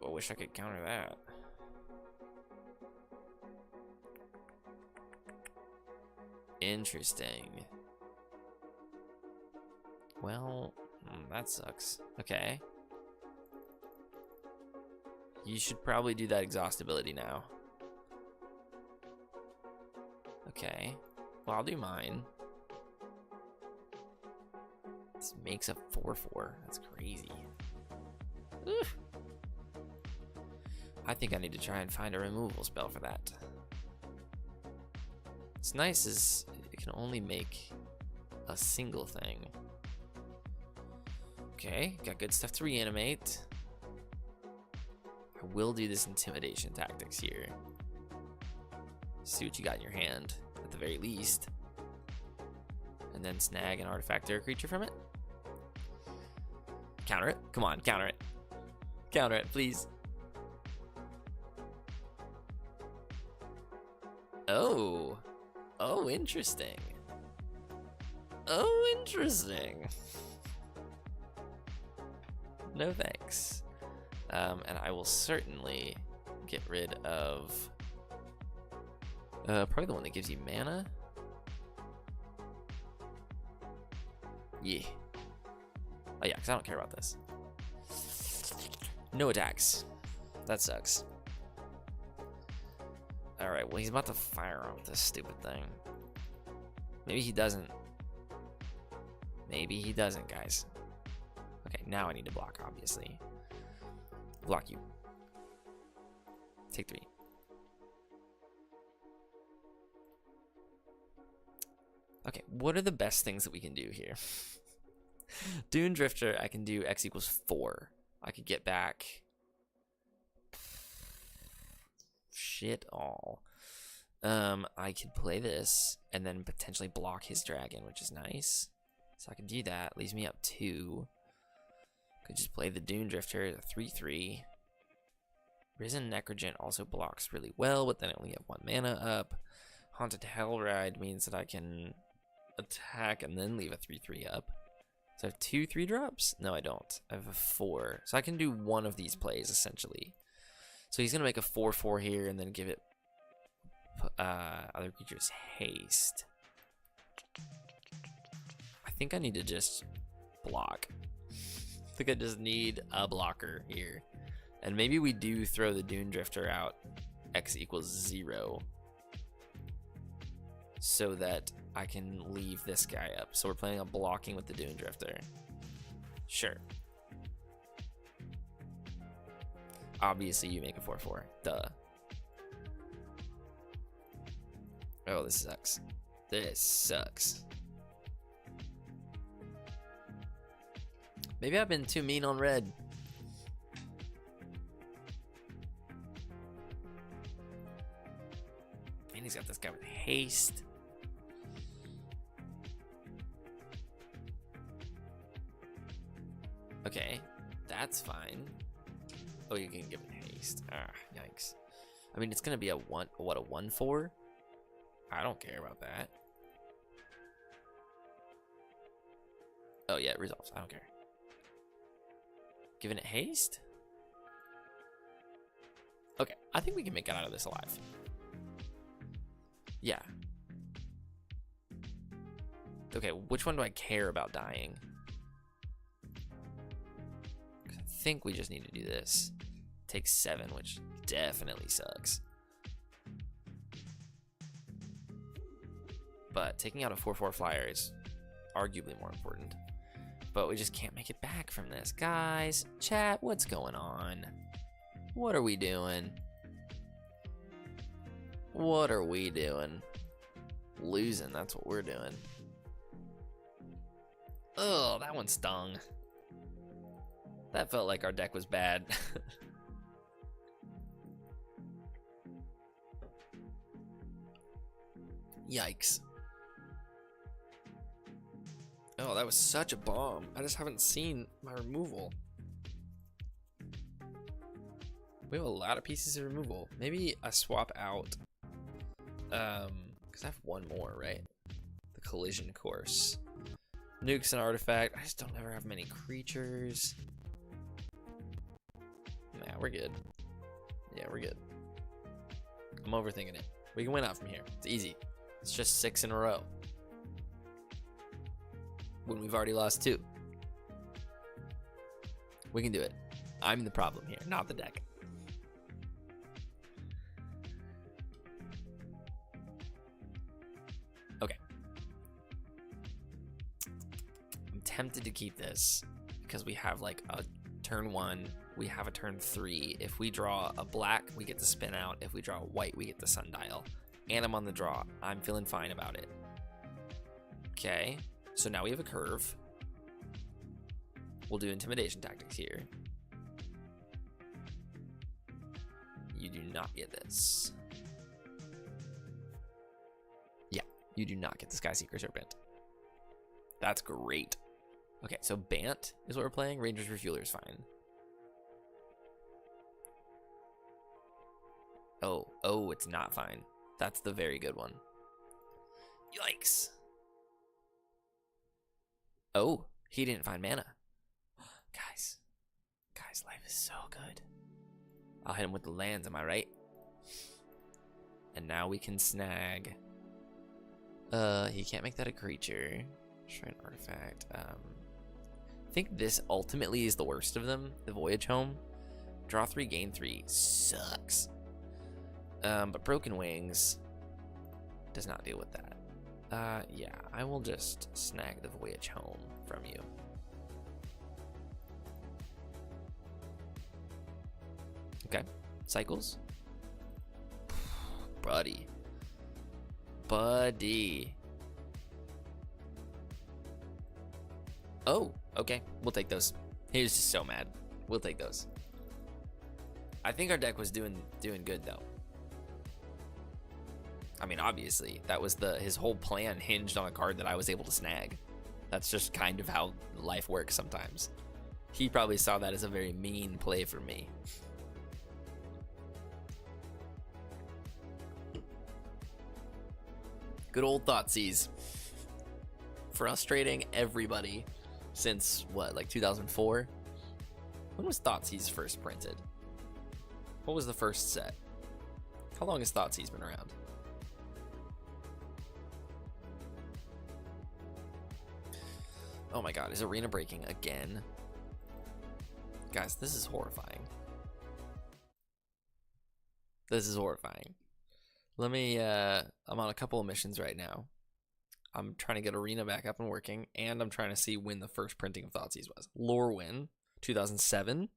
I wish I could counter that. Interesting. Well, that sucks. Okay. You should probably do that exhaustibility now. Okay. Well, I'll do mine. This makes a 4/4. That's crazy. Oof. I think I need to try and find a removal spell for that. What's nice is it can only make a single thing. Okay, got good stuff to reanimate. I will do this intimidation tactics here. See what you got in your hand, at the very least. And then snag an artifact or a creature from it. Counter it. Come on, counter it. Counter it, please. Oh. Oh, interesting. Oh, interesting. No thanks. And I will certainly get rid of probably the one that gives you mana. Yeah. Oh yeah, because I don't care about this. No attacks. That sucks. Alright, well he's about to fire off this stupid thing. Maybe he doesn't. Maybe he doesn't, guys. Okay, now I need to block, obviously. Block you. Take 3. Okay, what are the best things that we can do here? Dune Drifter, I can do X equals 4. I could get back shit all. I could play this and then potentially block his dragon, which is nice. So I can do that. Leaves me up 2. Could just play the Dune Drifter, the 3/3. Risen Necrogen also blocks really well, but then I only have 1 mana up. Haunted Hellride means that I can attack and then leave a 3/3 up. So I have 2 3-drops? No, I don't. I have a 4. So I can do one of these plays, essentially. So he's going to make a 4/4 here and then give it other creatures haste. I think I need to just block. I think I just need a blocker here. And maybe we do throw the Dune Drifter out X equals 0. So that I can leave this guy up. So we're planning on blocking with the Dune Drifter. Sure. Obviously you make a 4/4. Duh. Oh, this sucks. This sucks. Maybe I've been too mean on red. And he's got this guy with haste. Okay, that's fine. Oh, you can give it haste. Ah, yikes. I mean, it's gonna be a 1/4? I don't care about that. Oh yeah, it resolves. I don't care. Giving it haste? Okay, I think we can make it out of this alive. Yeah. Okay, which one do I care about dying? I think we just need to do this. Take 7, which definitely sucks. But taking out a 4/4 flyer is arguably more important. But we just can't make it back from this. Guys, chat, what's going on? What are we doing? What are we doing? Losing, that's what we're doing. Oh, that one stung. That felt like our deck was bad. Yikes. Oh, that was such a bomb. I just haven't seen my removal. We have a lot of pieces of removal. Maybe I swap out. Because I have one more, right? The collision course. Nuke's an artifact. I just don't ever have many creatures. Nah, we're good. Yeah, we're good. I'm overthinking it. We can win out from here. It's easy. It's just 6 in a row. When we've already lost 2. We can do it. I'm the problem here, not the deck. Okay. I'm tempted to keep this because we have like a turn 1, we have a turn 3. If we draw a black, we get to spin out. If we draw a white, we get the sundial. And I'm on the draw. I'm feeling fine about it. Okay. So now we have a curve. We'll do intimidation tactics here. You do not get this. Yeah, you do not get the Skyseeker Serpent. That's great. Okay, so Bant is what we're playing. Rangers Refueler is fine. Oh, it's not fine. That's the very good one. Yikes. Oh, he didn't find mana. Guys, life is so good. I'll hit him with the lands, am I right? And now we can snag. He can't make that a creature. Shrine artifact. I think this ultimately is the worst of them. The Voyage Home. Draw 3, gain 3. Sucks. But Broken Wings does not deal with that. Yeah, I will just snag the Voyage Home from you. Okay, cycles. Buddy. Oh, okay, we'll take those. He was just so mad. We'll take those. I think our deck was doing good though. I mean, obviously, that was his whole plan hinged on a card that I was able to snag. That's just kind of how life works sometimes. He probably saw that as a very mean play for me. Good old Thoughtseize. Frustrating everybody since, what, like 2004? When was Thoughtseize first printed? What was the first set? How long has Thoughtseize been around? Oh my god, is Arena breaking again? Guys, this is horrifying. This is horrifying. Let me, I'm on a couple of missions right now. I'm trying to get Arena back up and working, and I'm trying to see when the first printing of Thoughtseize was. Lorwyn, 2007,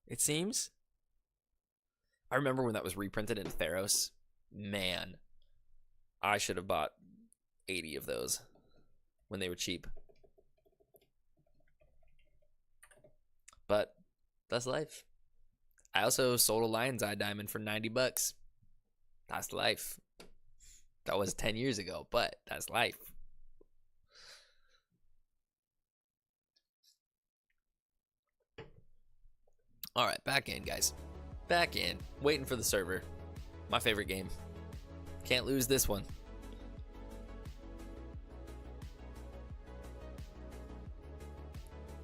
it seems. I remember when that was reprinted in Theros. Man, I should have bought 80 of those when they were cheap. But that's life. I also sold a Lion's Eye Diamond for 90 bucks. That's life. That was 10 years ago, but that's life. All right, back in, guys. Back in. Waiting for the server. My favorite game. Can't lose this one.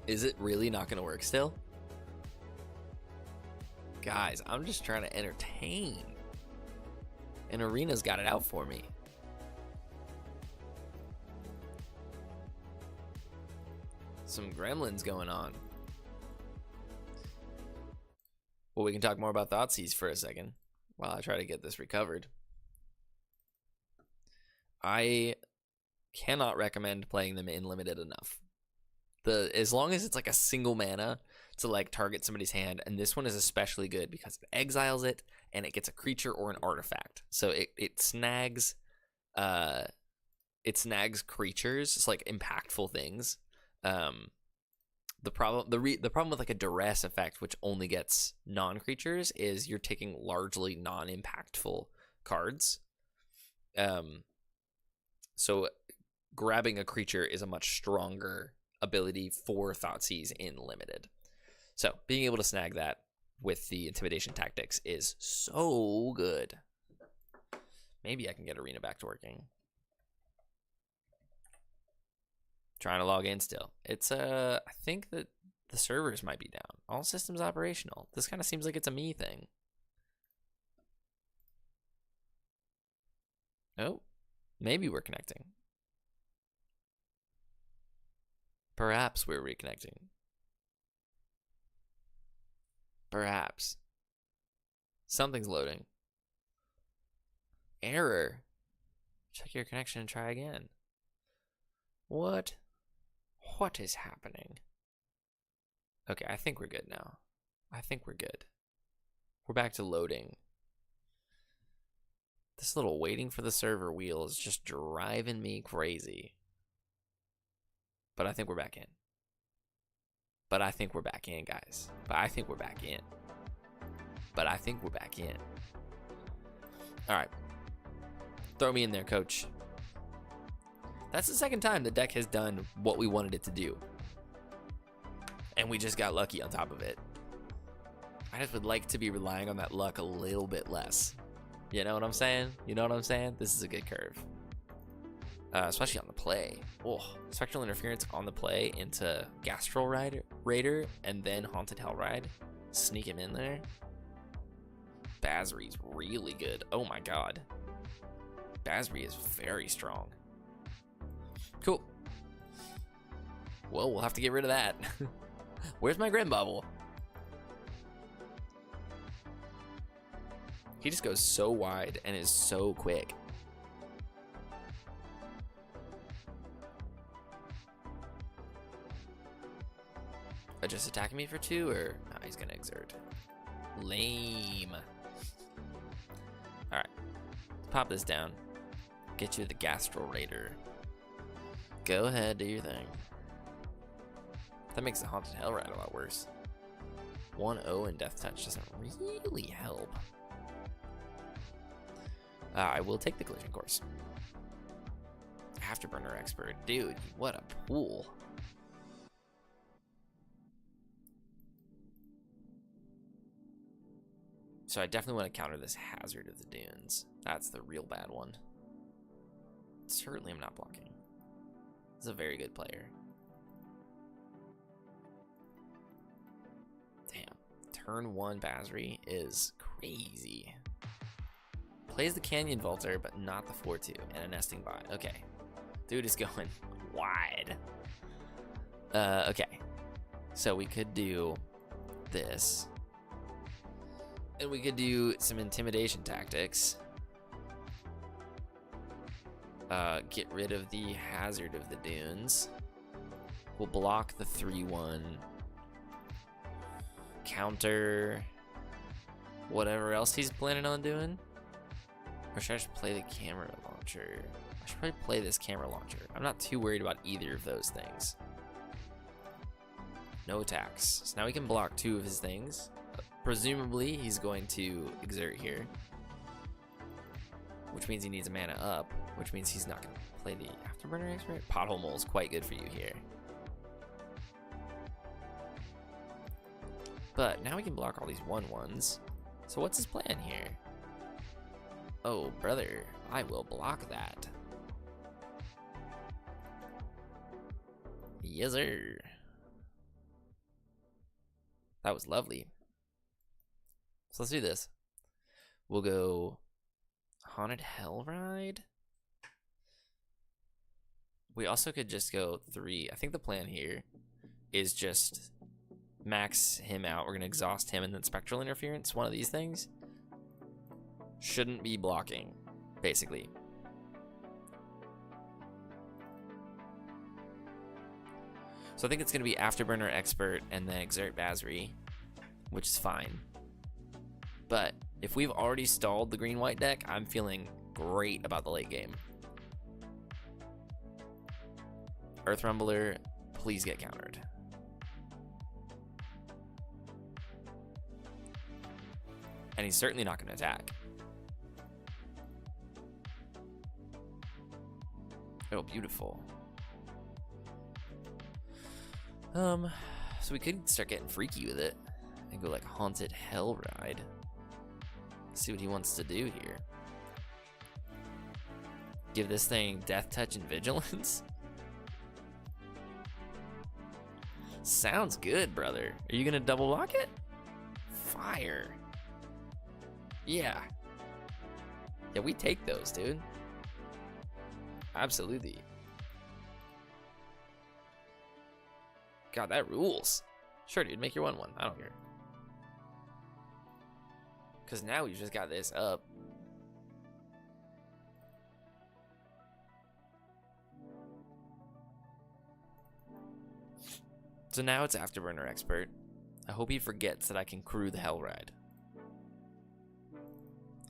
Is it really not going to work still? Guys, I'm just trying to entertain. And Arena's got it out for me. Some gremlins going on. Well, we can talk more about Thoughtseize for a second while I try to get this recovered. I cannot recommend playing them in limited enough. As long as it's like a single mana to like target somebody's hand, and this one is especially good because it exiles it and it gets a creature or an artifact. So it snags creatures. It's like impactful things. The problem with like a duress effect, which only gets non-creatures, is you're taking largely non-impactful cards. So grabbing a creature is a much stronger ability for Thoughtseize in limited. So being able to snag that with the intimidation tactics is so good. Maybe I can get Arena back to working. Trying to log in still. It's I think that the servers might be down. All systems operational. This kind of seems like it's a me thing. Oh, maybe we're connecting. Perhaps we're reconnecting. Perhaps. Something's loading. Error. Check your connection and try again. What? What is happening? Okay, I think we're good now. I think we're good. We're back to loading. This little waiting for the server wheel is just driving me crazy. But I think we're back in. But I think we're back in, guys. But I think we're back in. But I think we're back in. All right. Throw me in there, coach. That's the second time the deck has done what we wanted it to do. And we just got lucky on top of it. I just would like to be relying on that luck a little bit less. You know what I'm saying? You know what I'm saying? This is a good curve. Especially on the play. Oh, Spectral Interference on the play into Gastral Raider and then Haunted Hellride. Sneak him in there. Basri's really good. Oh my god. Basri is very strong. Cool. Well, we'll have to get rid of that. Where's my Grim Bubble? He just goes so wide and is so quick. Just attacking me for 2, or no, he's gonna exert. Lame. Alright. Pop this down. Get you the Gastral Raider. Go ahead, do your thing. That makes the Haunted Hellride a lot worse. 1-0 and Death Touch doesn't really help. I will take the Collision Course. Afterburner Expert. Dude, what a pool. So I definitely want to counter this Hazard of the Dunes. That's the real bad one. Certainly I'm not blocking. This is a very good player. Damn. Turn 1 Basri is crazy. Plays the Canyon Vaulter, but not the 4-2, and a Nesting Bot. Okay. Dude is going wide. Okay. So we could do this. And we could do some intimidation tactics. Get rid of the Hazard of the Dunes. We'll block the 3-1. Counter whatever else he's planning on doing. Or should I just play the camera launcher? I should probably play this camera launcher. I'm not too worried about either of those things. No attacks. So now we can block 2 of his things. Presumably, he's going to exert here. Which means he needs a mana up. Which means he's not going to play the Afterburner Expert. Pothole Mole is quite good for you here. But now we can block all these 1/1s. So what's his plan here? Oh, brother, I will block that. Yes, sir. That was lovely. So let's do this. We'll go Haunted Hellride. We also could just go 3. I think the plan here is just max him out. We're going to exhaust him and then Spectral Interference. One of these things shouldn't be blocking, basically. So I think it's going to be Afterburner Expert and then Exert Basri, which is fine. But if we've already stalled the green-white deck, I'm feeling great about the late game. Earth Rumbler, please get countered. And he's certainly not going to attack. Oh, beautiful. So we could start getting freaky with it and go like Haunted Hell Ride. See what he wants to do here. Give this thing Death Touch and Vigilance. Sounds good, brother. Are you gonna double lock it? Fire. Yeah. Yeah, we take those, dude. Absolutely. God, that rules. Sure, dude, make your 1/1. I don't care. Because now we've just got this up. So now it's Afterburner Expert. I hope he forgets that I can crew the Hell Ride.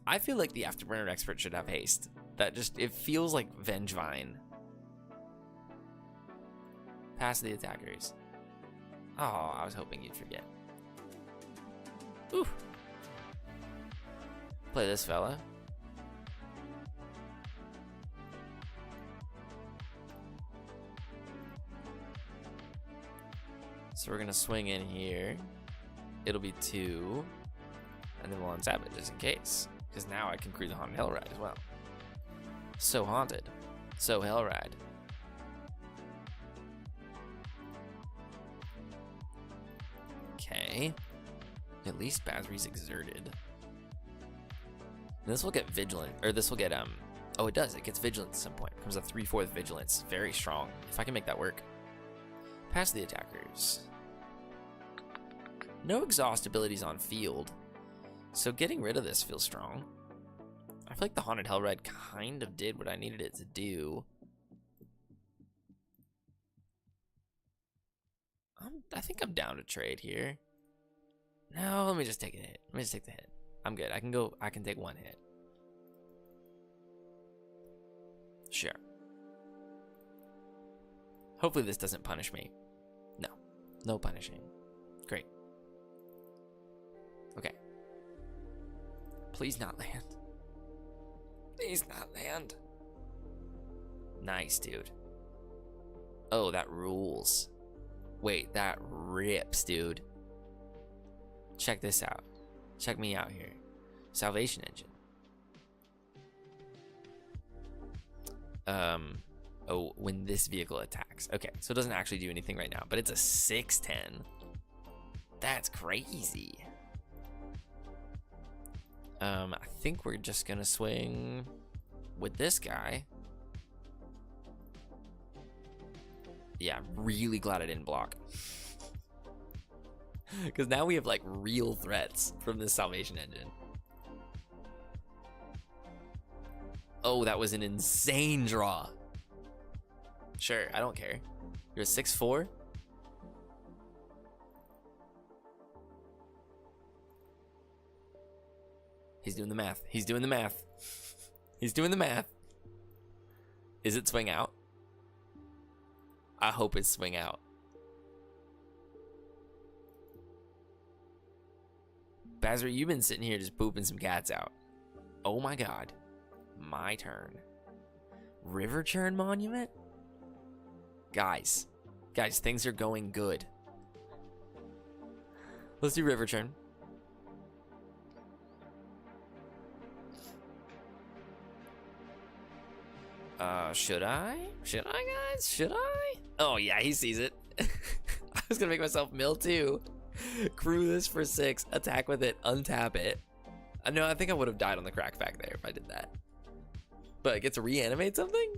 I feel like the Afterburner Expert should have haste. That just, it feels like Vengevine. Pass the attackers. Oh, I was hoping you'd forget. Ooh. Play this fella. So we're gonna swing in here. It'll be 2. And then we'll untap it just in case. Because now I can crew the Haunted Hell Ride as well. So haunted. So Hell Ride. Okay. At least Basri's exerted. This will get vigilant, or this will get, oh, it does. It gets vigilant at some point. It becomes a 3/4 vigilance. Very strong. If I can make that work. Pass the attackers. No exhaust abilities on field. So getting rid of this feels strong. I feel like the Haunted Hell Ride kind of did what I needed it to do. I think I'm down to trade here. No, let me just take a hit. Let me just take the hit. I'm good. I can take 1 hit. Sure. Hopefully this doesn't punish me. No. No punishing. Great. Okay. Please not land. Please not land. Nice, dude. Oh, that rules. Wait, that rips, dude. Check this out. Check me out here. Salvation Engine. Oh, when this vehicle attacks. Okay, so it doesn't actually do anything right now, but it's a 6/10. That's crazy. I think we're just gonna swing with this guy. Yeah, really glad I didn't block. Because now we have like real threats from this Salvation Engine. Oh, that was an insane draw. Sure, I don't care. You're a 6/4? He's doing the math. He's doing the math. He's doing the math. Is it swing out? I hope it's swing out. Bazzer, you've been sitting here just pooping some cats out. Oh my god. My turn. River Churn Monument? Guys, things are going good. Let's do River Churn. Should I? Should I, guys? Should I? Oh, yeah, he sees it. I was gonna make myself mill too. Crew this for 6, attack with it, untap it. No, I think I would have died on the crack back there if I did that. But I get to reanimate something?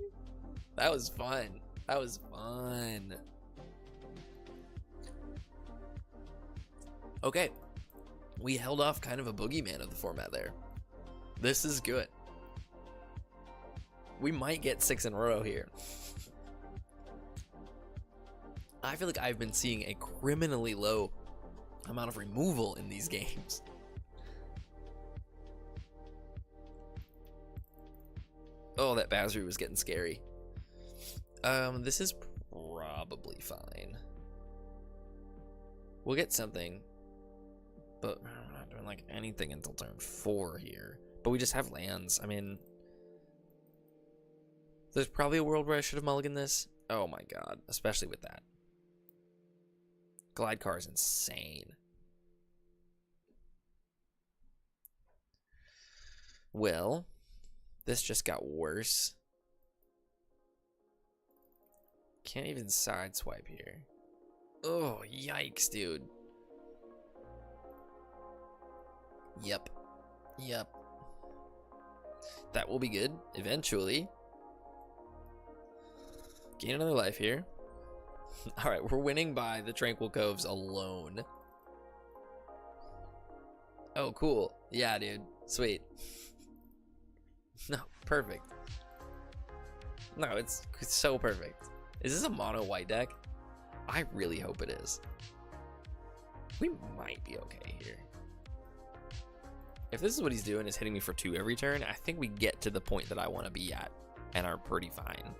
That was fun. That was fun. Okay. We held off kind of a boogeyman of the format there. This is good. We might get 6 in a row here. I feel like I've been seeing a criminally low amount of removal in these games. Oh, that Bazri was getting scary. This is probably fine. We'll get something, but we're not doing like anything until turn 4 here. But we just have lands. I mean, there's probably a world where I should have mulliganed this. Oh my god, especially with that. Glide car is insane. Well, this just got worse. Can't even sideswipe here. Oh, yikes, dude. Yep. That will be good eventually. Gain another life here. All right, we're winning by the Tranquil Coves alone. Oh, cool. Yeah, dude. Sweet. No, perfect. No, it's so perfect. Is this a mono white deck? I really hope it is. We might be okay here. If this is what he's doing, is hitting me for 2 every turn, I think we get to the point that I want to be at and are pretty fine.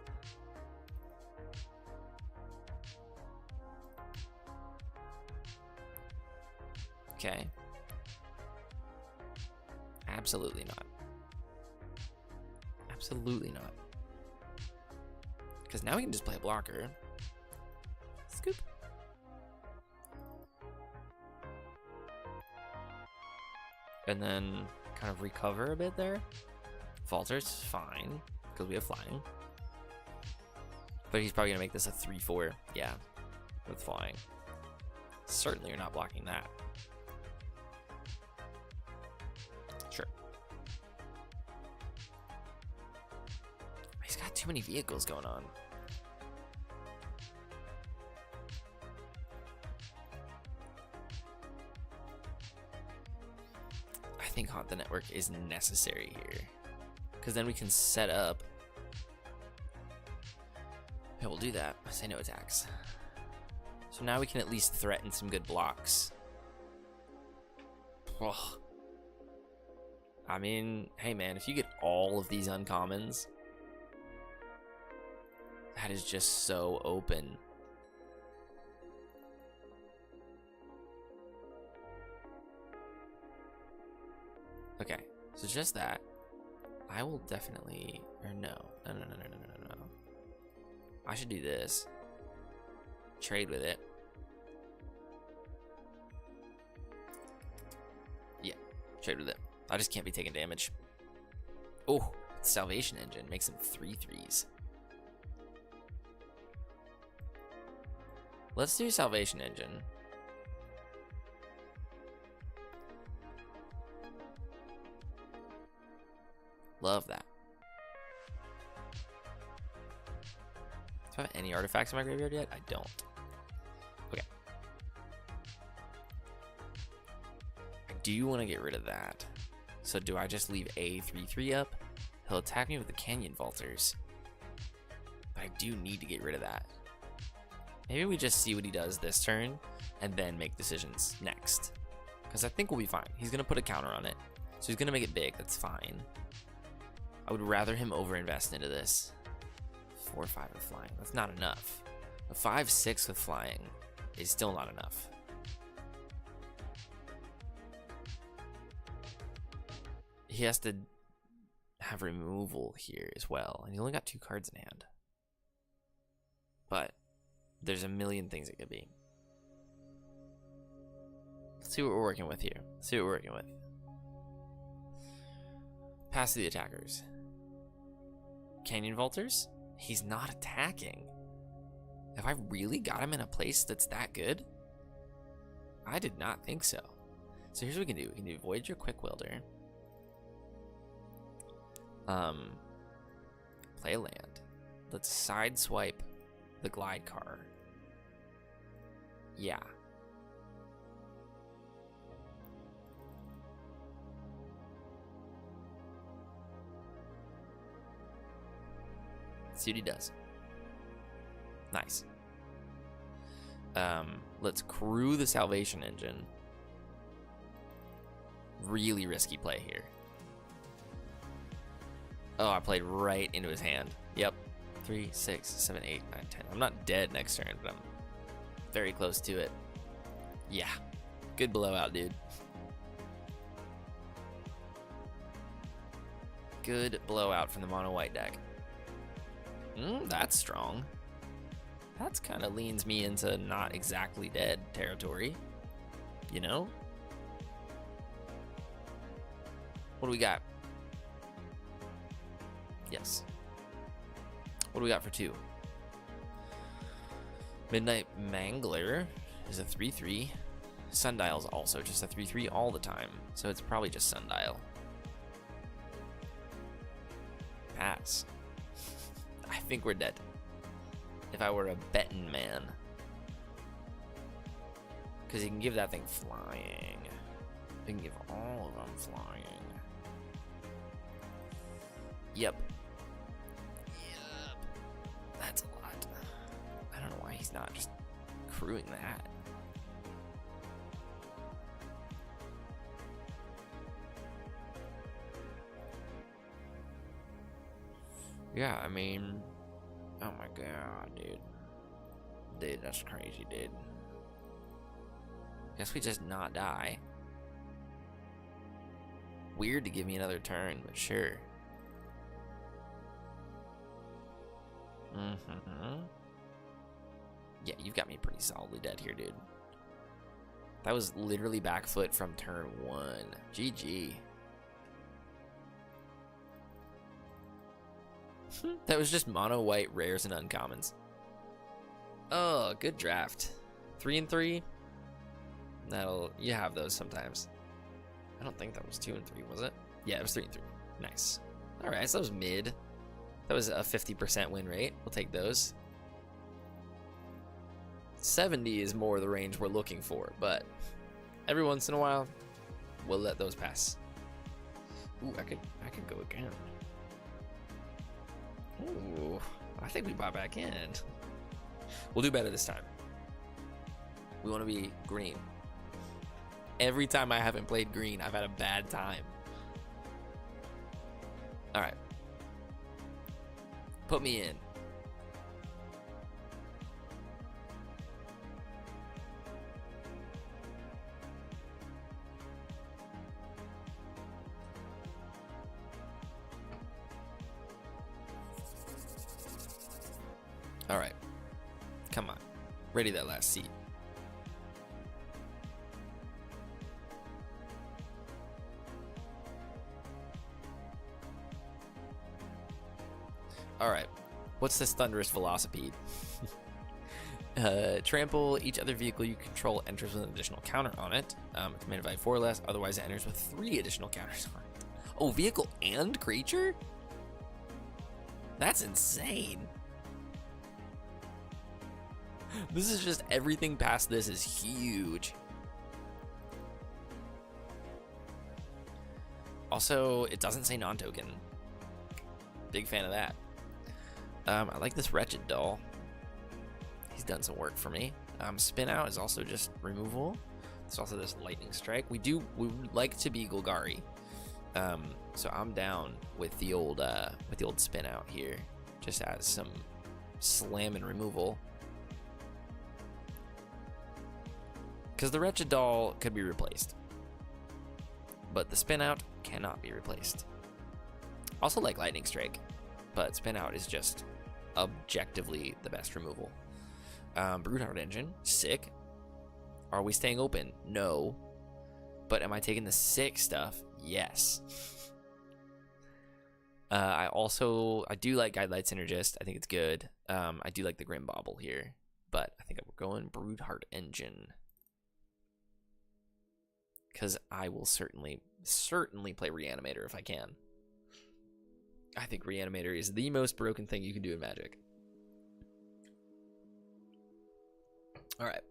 Okay. Absolutely not. Absolutely not. Because now we can just play a blocker. Scoop. And then kind of recover a bit there. Falter's fine, because we have flying. But he's probably going to make this a 3-4. Yeah, with flying. Certainly you're not blocking that. Sure. He's got too many vehicles going on. I think Haunt the Network is necessary here, because then we can set up. Yeah, we'll do that. Say no attacks. So now we can at least threaten some good blocks. Ugh. I mean, hey man, if you get all of these uncommons, that is just so open. Okay, so just that. I will definitely, or no. I should do this. Trade with it. Yeah, trade with it. I just can't be taking damage. Oh, Salvation Engine makes him 3/3s. Let's do Salvation Engine. Love that. Do I have any artifacts in my graveyard yet? I don't. Okay. I do want to get rid of that. So do I just leave a 3/3 up? He'll attack me with the Canyon Vaulters. But I do need to get rid of that. Maybe we just see what he does this turn and then make decisions next. Because I think we'll be fine. He's going to put a counter on it. So he's going to make it big. That's fine. I would rather him overinvest into this. 4 or 5 with flying. That's not enough. A 5/6 with flying is still not enough. He has to have removal here as well. And he only got 2 cards in hand. But there's a million things it could be. Let's see what we're working with here. Let's see what we're working with. Pass to the attackers. Canyon Vaulters? He's not attacking. Have I really got him in a place that's that good? I did not think so. So here's what we can do. We can do Voyager Quick Welder. Play a land. Let's sideswipe the glide car. Yeah. See what he does. Nice. Let's crew the Salvation Engine. Really risky play here. Oh, I played right into his hand. Yep. 3, 6, 7, 8, 9, 10. I'm not dead next turn, but I'm very close to it. Yeah. Good blowout, dude. Good blowout from the mono white deck. That's strong. That's kind of leans me into not exactly dead territory. You know? What do we got? Yes. What do we got for 2? Midnight Mangler is a 3/3. Sundial's also just a 3/3 all the time, so it's probably just Sundial. Pass. I think we're dead. If I were a betting man. Because he can give that thing flying. He can give all of them flying. Yep. That's a lot. I don't know why he's not just crewing that. Yeah, I mean, oh my god, dude. Dude, that's crazy, dude. Guess we just not die. Weird to give me another turn, but sure. Yeah, you've got me pretty solidly dead here, dude. That was literally back foot from turn 1. GG. That was just mono white rares and uncommons. Oh, good draft. 3 and 3. You have those sometimes. I don't think that was 2 and 3, was it? Yeah, it was 3 and 3. Nice. All right, so that was mid. That was a 50% win rate. We'll take those. 70 is more the range we're looking for, but every once in a while, we'll let those pass. Ooh, I could go again. Ooh, I think we bought back in. We'll do better this time. We want to be green. Every time I haven't played green, I've had a bad time. All right. Put me in. All right. Come on. Ready that last seat. All right. What's this thunderous velocipede? Trample. Each other vehicle you control enters with an additional counter on it. It's made by 4 less. Otherwise, it enters with 3 additional counters on it. Oh, vehicle and creature? That's insane. This is just everything past this is huge. Also, it doesn't say non-token. Big fan of that. I like this Wretched Doll. He's done some work for me. Spin Out is also just removal. There's also this Lightning Strike. We would like to be Golgari. So I'm down with the old Spin Out here. Just as some slam and removal. Because the Wretched Doll could be replaced. But the Spin Out cannot be replaced. Also like Lightning Strike. But Spin Out is just objectively the best removal. Broodheart Engine, sick. Are we staying open? No. But am I taking the sick stuff? Yes. I do like Guidelight Synergist. I think it's good. I do like the Grim Bauble here. But I think we're going Broodheart Engine. Because I will certainly play Reanimator if I can. I think Reanimator is the most broken thing you can do in Magic. All right.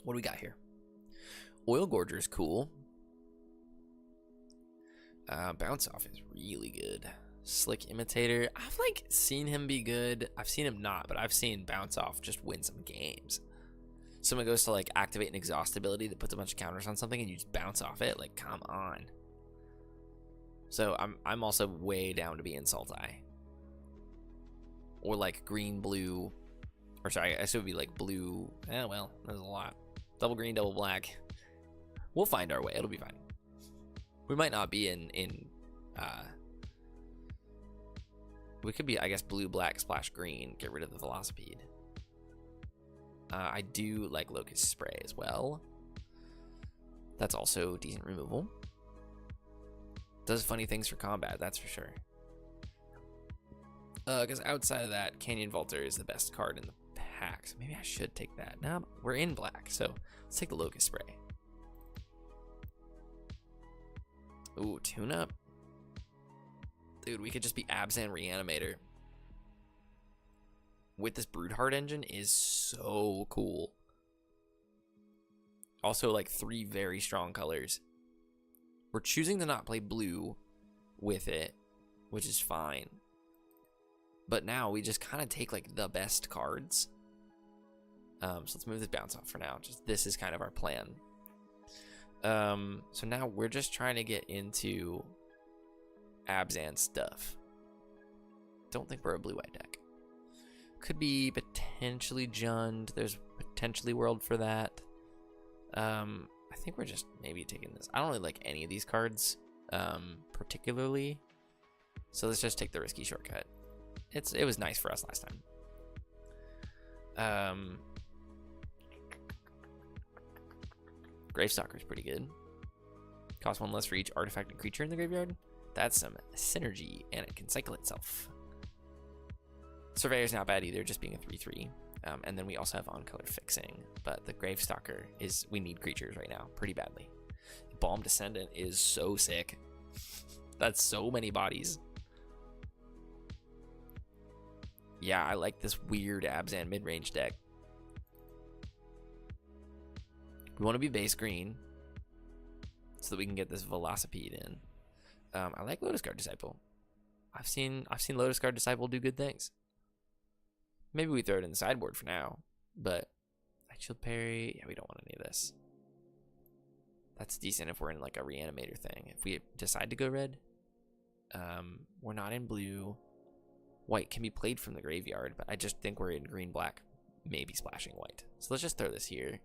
What do we got here? Oil Gorger is cool. Bounce Off is really good. Slick Imitator. I've seen him be good. I've seen him not, but I've seen Bounce Off just win some games. someone goes to like activate an exhaust ability that puts a bunch of counters on something and you just bounce off it. Like, come on. So I'm also way down to be in Sultai. Or like green, blue, or sorry, I guess it would be like blue. Well, there's a lot. Double green, double black. We'll find our way. It'll be fine. We might not be in we could be, I guess, blue, black, splash, green. Get rid of the Velocipede. I do like Locust Spray as well. That's also decent removal. Does funny things for combat, that's for sure. Because outside of that, Canyon Vaulter is the best card in the pack. So maybe I should take that. Nah, we're in black, so let's take the Locust Spray. Ooh, tune up. Dude, we could just be Abzan Reanimator. With this Broodheart engine is so cool. Also, like 3 very strong colors. We're choosing to not play blue with it, which is fine. But now we just kind of take like the best cards. So let's move this bounce off for now. Just this is kind of our plan. So now we're just trying to get into Abzan stuff. Don't think we're a blue-white deck. Could be potentially Jund. There's potentially World for that. I think we're just maybe taking this. I don't really like any of these cards, particularly. So let's just take the risky shortcut. It was nice for us last time. Gravestalker's pretty good. Cost 1 less for each artifact and creature in the graveyard. That's some synergy, and it can cycle itself. Surveyor's not bad either, just being a 3/3. And then we also have on-color fixing. But the Gravestalker is, we need creatures right now, pretty badly. Balm Descendant is so sick. That's so many bodies. Yeah, I like this weird Abzan mid-range deck. We want to be base green so that we can get this Velocipede in. I like Lotus Guard Disciple. I've seen Lotus Guard Disciple do good things. Maybe we throw it in the sideboard for now, but Light Shield Parry, yeah, we don't want any of this. That's decent if we're in like a Reanimator thing. If we decide to go red, we're not in blue. White can be played from the graveyard, but I just think we're in green, black, maybe splashing white. So let's just throw this here.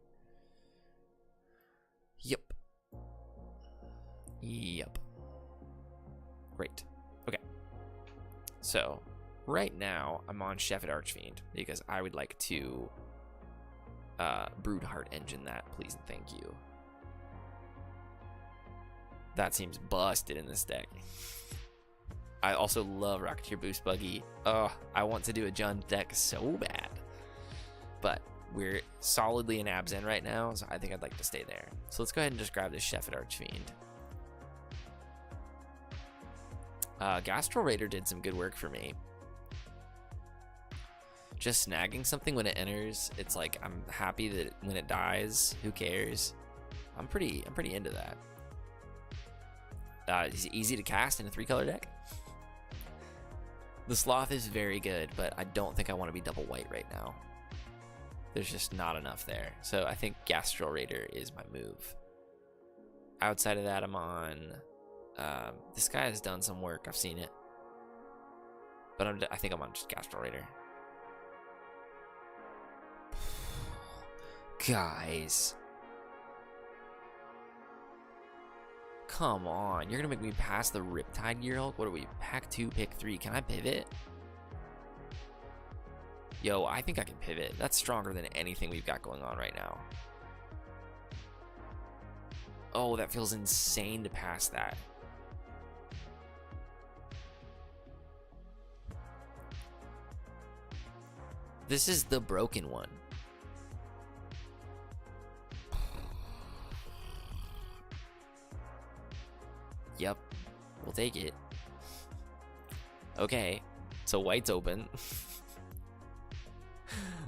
Yep. Yep. Great. Okay. So right now I'm on Shepherd Archfiend because I would like to Broodheart engine that, please and thank you. That seems busted in this deck. I also love Rocketeer Boost Buggy. Oh, I want to do a Jund deck so bad. But we're solidly in Abzan right now, so I think I'd like to stay there. So let's go ahead and just grab this Shepherd Archfiend. Gastral Raider did some good work for me. Just snagging something when it enters, it's like I'm happy that when it dies, who cares? I'm pretty into that. It's easy to cast in a 3-color deck. The Sloth is very good, but I don't think I want to be double white right now. There's just not enough there. So I think Gastral Raider is my move. Outside of that, I'm on... this guy has done some work. I've seen it. But I think I'm on just Gastral Raider. Guys. Come on. You're going to make me pass the Riptide Gearhulk? What are we? Pack 2, pick 3. Can I pivot? Yo, I think I can pivot. That's stronger than anything we've got going on right now. Oh, that feels insane to pass that. This is the broken one. Yep, we'll take it. Okay, so white's open.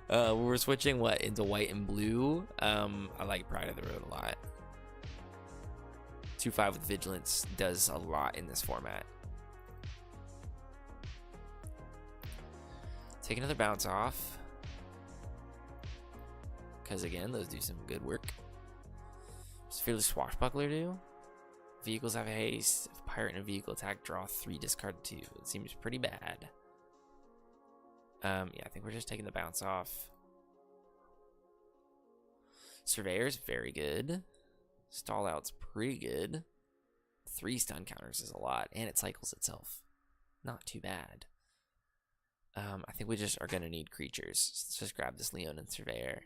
We're switching what into white and blue. I like Pride of the Road a lot. 2/5 with Vigilance does a lot in this format. Take another bounce off. because again, those do some good work. Does Fearless Swashbuckler do? Vehicles have haste. If pirate and a vehicle attack, draw 3, discard 2. It seems pretty bad. Yeah, I think we're just taking the bounce off. Surveyor's very good. Stall out's pretty good. 3 stun counters is a lot, and it cycles itself. Not too bad. I think we just are going to need creatures. So let's just grab this Leonin Surveyor.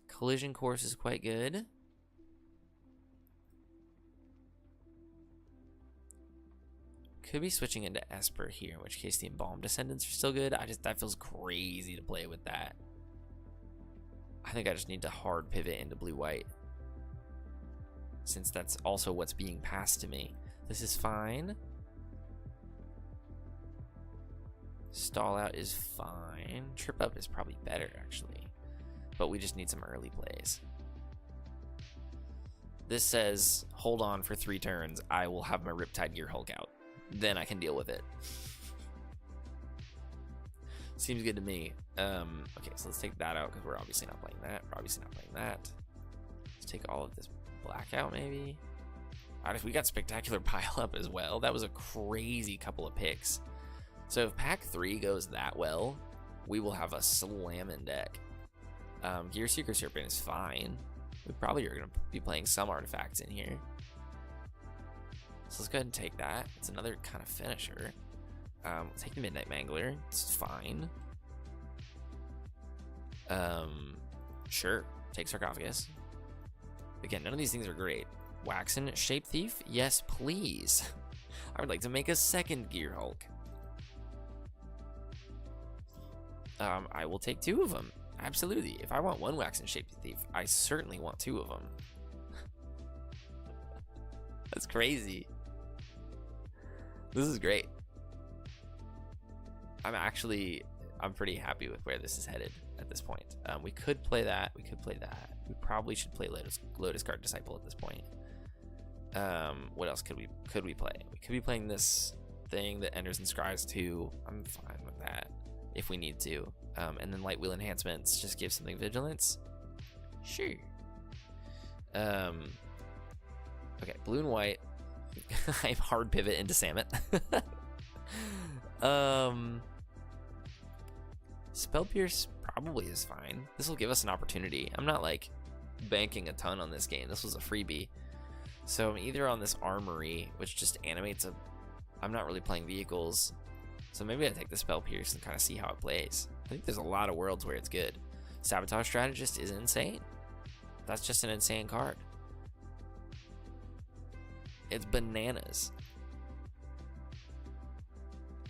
Collision Course is quite good. Could be switching into Esper here, in which case the Embalmed Descendants are still good. That feels crazy to play with that. I think I just need to hard pivot into blue-white, since that's also what's being passed to me. This is fine. Stall out is fine. Trip up is probably better, actually. But we just need some early plays. This says, hold on for 3 turns. I will have my Riptide Gear Hulk out. Then I can deal with it. Seems good to me. Okay, so let's take that out because we're obviously not playing that. We're obviously not playing that. Let's take all of this black out, maybe. We got Spectacular Pile Up as well. That was a crazy couple of picks. So if pack 3 goes that well, we will have a slamming deck. Gear Seeker Serpent is fine. We probably are going to be playing some artifacts in here. So let's go ahead and take that. It's another kind of finisher. We'll take the Midnight Mangler. It's fine. Sure. Take Sarcophagus. Again, none of these things are great. Waxen Shape Thief? Yes, please. I would like to make a second Gear Hulk. I will take 2 of them. Absolutely. If I want 1 Waxen Shape Thief, I certainly want 2 of them. That's crazy. This is great. I'm pretty happy with where this is headed at this point. We could play that. We could play that. We probably should play Lotus Guard Disciple at this point. What else could we play? We could be playing this thing that enters and scries 2. I'm fine with that if we need to. And then Light Wheel Enhancements just give something vigilance. Sure. Okay, blue and white. I hard pivot into Samet. Spell Pierce probably is fine. This will give us an opportunity. I'm not like banking a ton on this game. This was a freebie. So I'm either on this Armory, which just animates a... I'm not really playing vehicles. So maybe I take the Spell Pierce and kind of see how it plays. I think there's a lot of worlds where it's good. Sabotage Strategist is insane. That's just an insane card. It's bananas.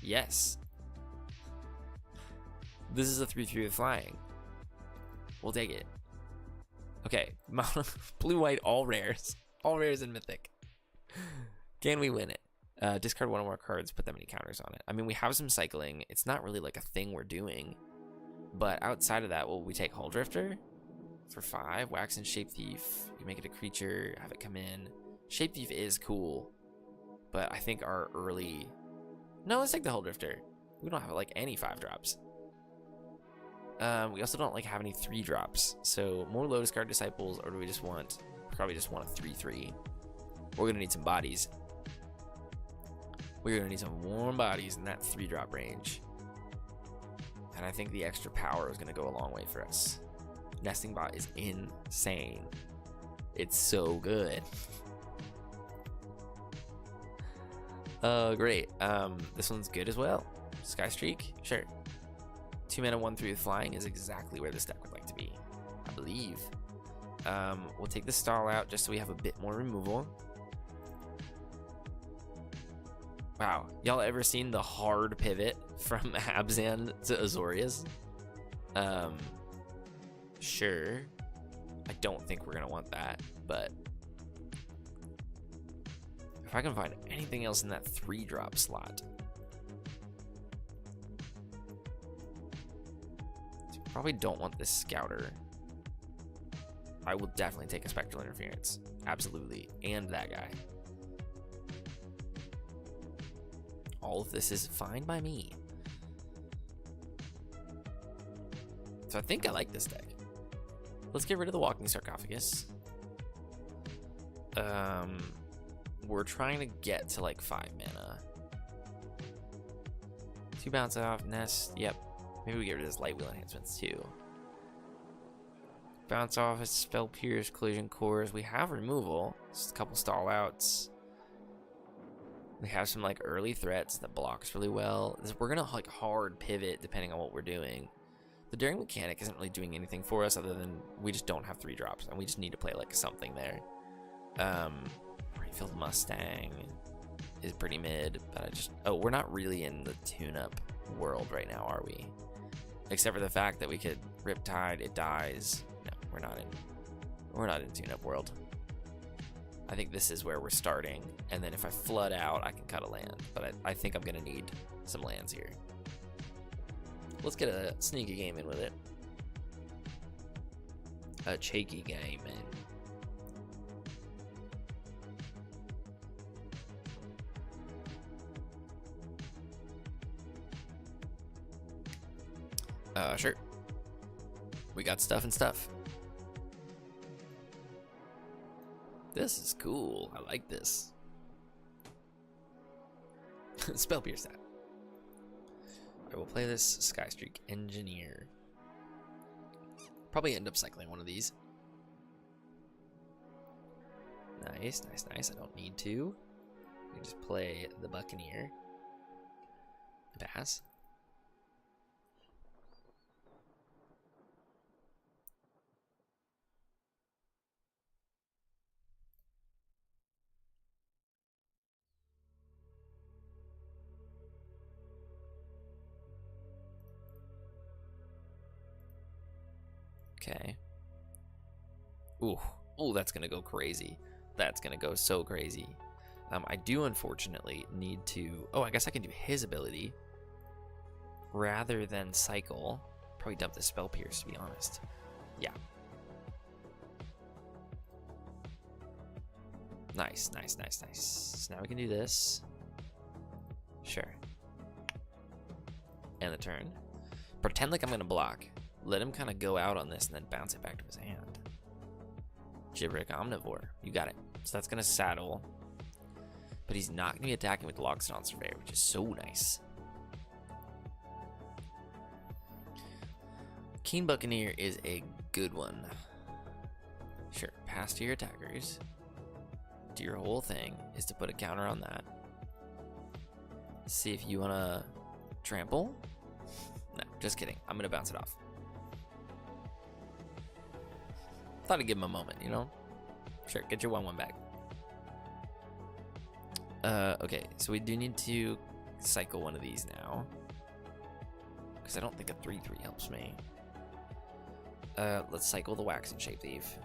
Yes. This is a 3/3 with flying. We'll take it. Okay. Blue-white, all rares. All rares in Mythic. Can we win it? Discard 1 or more cards, put that many counters on it. I mean, we have some cycling. It's not really like a thing we're doing. But outside of that, will we take Hull Drifter? For 5, Wax and Shape Thief. You make it a creature, have it come in. Shape Thief is cool. But I think our early... No, let's take the Hull Drifter. We don't have like any 5-drops. We also don't like have any 3-drops. So more Lotus Guard Disciples, or do we just want... Probably just want a 3/3. We're going to need some bodies. We're going to need some warm bodies in that 3-drop range. And I think the extra power is going to go a long way for us. Nesting Bot is insane. It's so good. Great. This one's good as well. Sky Streak? Sure. 2 mana 1/3 with flying is exactly where this deck would like to be, I believe. We'll take the stall out just so we have a bit more removal. Wow, y'all ever seen the hard pivot from Abzan to Azorius? Sure. I don't think we're gonna want that, but if I can find anything else in that 3-drop slot. Probably don't want this Scouter. I will definitely take a Spectral Interference. Absolutely. And that guy. All of this is fine by me. So I think I like this deck. Let's get rid of the Walking Sarcophagus. We're trying to get to like 5 mana. 2 bounce off, nest, yep. Maybe we get rid of this light wheel enhancements too. Bounce off, spell pierce, collision cores. We have removal. Just a couple stall outs. We have some like early threats that blocks really well. We're gonna like hard pivot depending on what we're doing. The Daring Mechanic isn't really doing anything for us other than we just don't have 3 drops and we just need to play like something there. Rayfield Mustang is pretty mid, but we're not really in the tune-up world right now, are we? Except for the fact that we could Riptide, it dies. No, we're not in tune-up world. I think this is where we're starting, and then if I flood out, I can cut a land, but I think I'm gonna need some lands here. Let's get a sneaky game in with it. A cheeky game in. Sure. We got stuff and stuff. This is cool. I like this. Spell Pierce that. I will play this Skystreak Engineer. Probably end up cycling one of these. Nice, nice, nice. I don't need to. I can just play the Buccaneer. Pass. Okay. Ooh, that's gonna go crazy. That's gonna go so crazy. I do unfortunately need to. Oh, I guess I can do his ability rather than cycle. Probably dump the Spell Pierce, to be honest. Yeah. Nice, nice, nice, nice. So now we can do this. Sure. And the turn. Pretend like I'm gonna block. Let him kind of go out on this and then bounce it back to his hand. Gibberick Omnivore. You got it. So that's going to saddle. But he's not going to be attacking with Loxodon Surveyor, which is so nice. Keen Buccaneer is a good one. Sure. Pass to your attackers. Do your whole thing is to put a counter on that. See if you want to trample. No, just kidding. I'm going to bounce it off. Thought I'd give him a moment, you know? Sure, get your 1/1 back. Okay, so we do need to cycle one of these now. Because I don't think a 3/3 helps me. Let's cycle the Wax and Shape Thief.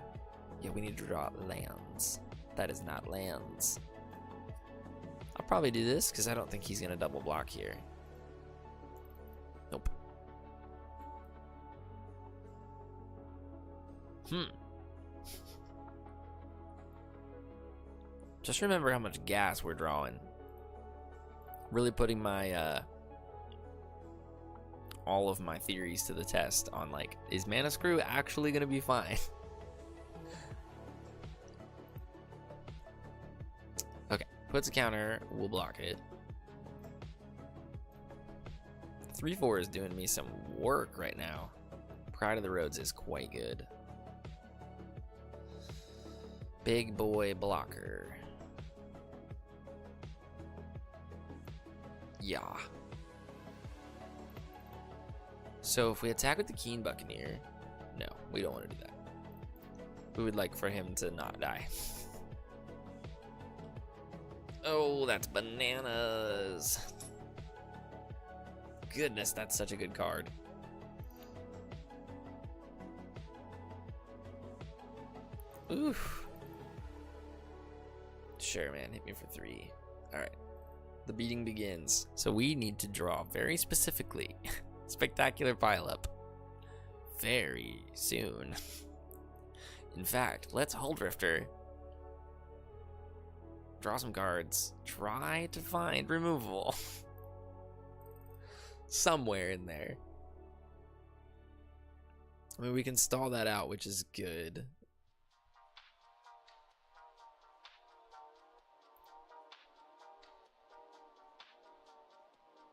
Yeah, we need to draw lands. That is not lands. I'll probably do this because I don't think he's going to double block here. Nope. Just remember how much gas we're drawing. Really putting my all of my theories to the test on like, is Mana Screw actually gonna be fine? Okay, puts a counter, we'll block it. 3/4 is doing me some work right now. Pride of the Roads is quite good. Big boy blocker. Yeah. So if we attack with the Keen Buccaneer, no, we don't want to do that. We would like for him to not die. Oh, that's bananas. Goodness, that's such a good card. Oof. Sure, man, hit me for 3. All right. The beating begins. So we need to draw very specifically Spectacular Pileup very soon. In fact, let's Hull Drifter. Draw some cards. Try to find removal. Somewhere in there. I mean, we can stall that out, which is good.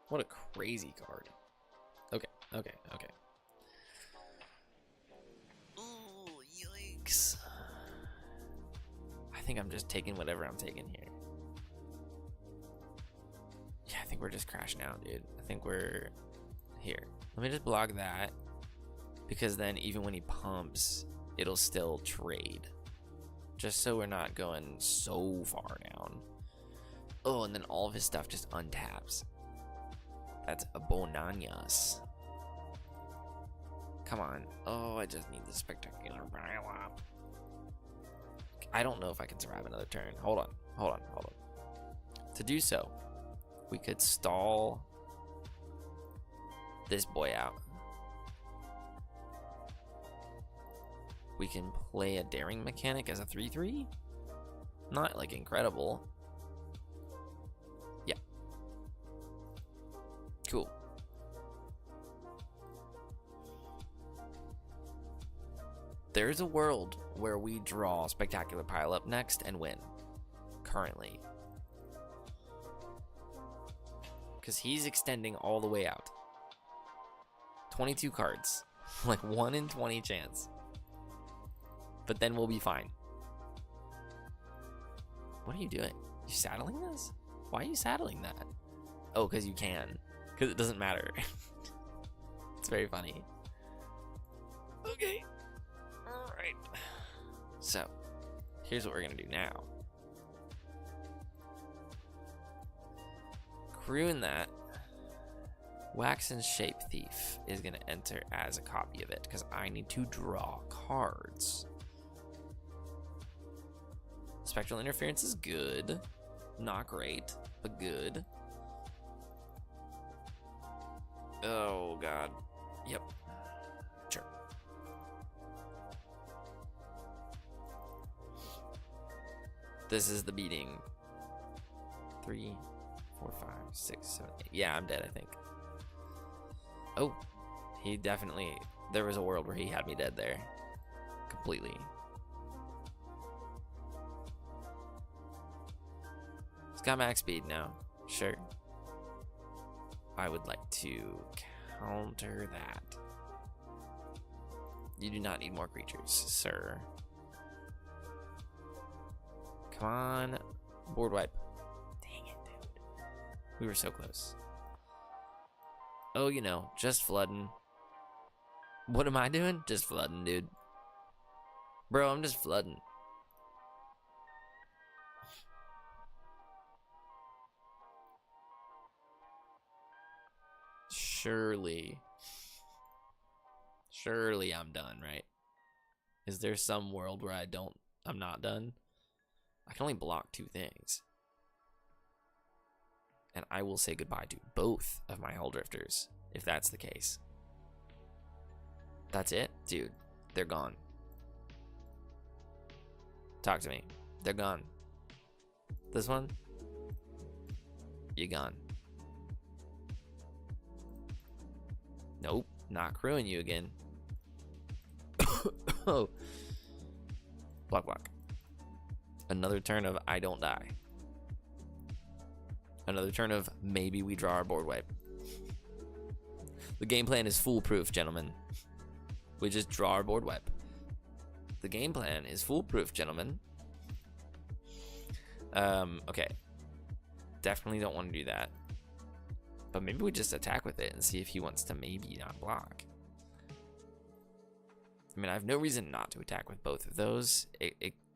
What a crazy card. Okay, okay, okay. Ooh, yikes. I think I'm just taking whatever I'm taking here. Yeah, I think we're just crashing out, dude. I think we're here. Let me just block that, because then even when he pumps, it'll still trade. Just so we're not going so far down. Oh, and then all of his stuff just untaps. That's a bananas. Come on. Oh, I just need the spectacular pile up. I don't know if I can survive another turn. Hold on, hold on, hold on. To do so, we could stall this boy out. We can play a daring mechanic as a 3/3. Not like incredible. Yeah. Cool. There's a world where we draw Spectacular Pile Up next and win. Currently. Because he's extending all the way out. 22 cards. Like 1 in 20 chance. But then we'll be fine. What are you doing? You saddling this? Why are you saddling that? Oh, because you can. Because it doesn't matter. It's very funny. Okay. Alright. So, here's what we're going to do now. Crewing that, Waxen's Shape Thief is going to enter as a copy of it because I need to draw cards. Spectral Interference is good. Not great, but good. Oh, God. Yep. Sure. This is the beating. 3, 4, 5, 6, 7, 8. Yeah, I'm dead, I think. Oh, he definitely... There was a world where he had me dead there. Completely. He's got max speed now. Sure. I would like to counter that. You do not need more creatures, sir. Come on. Board wipe. Dang it, dude. We were so close. Oh, you know, just flooding. What am I doing? Just flooding, dude. Bro, I'm just flooding. Surely I'm done, right? Is there some world where I'm not done? I can only block 2 things. And I will say goodbye to both of my Hull Drifters, if that's the case. That's it? Dude, they're gone. Talk to me. They're gone. This one? You gone. Nope, not crewing you again. Oh. Block, block. Another turn of I don't die. Another turn of maybe we draw our board wipe. The game plan is foolproof, gentlemen. We just draw our board wipe. The game plan is foolproof, gentlemen. Okay. Definitely don't want to do that. But maybe we just attack with it and see if he wants to maybe not block. I mean, I have no reason not to attack with both of those,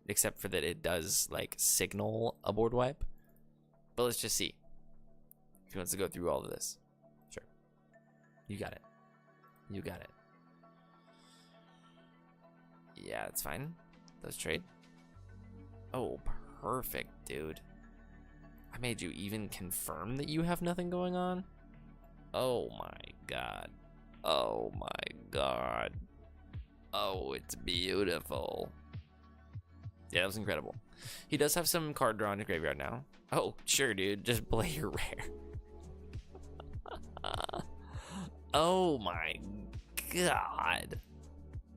except for that it does, like, signal a board wipe. But let's just see if he wants to go through all of this. Sure. You got it. You got it. Yeah, that's fine. Let's trade. Oh, perfect, dude. I made you even confirm that you have nothing going on? Oh my god. Oh my god. Oh, it's beautiful. Yeah, that was incredible. He does have some card draw in his graveyard now. Oh, sure, dude. Just play your rare. Oh my god.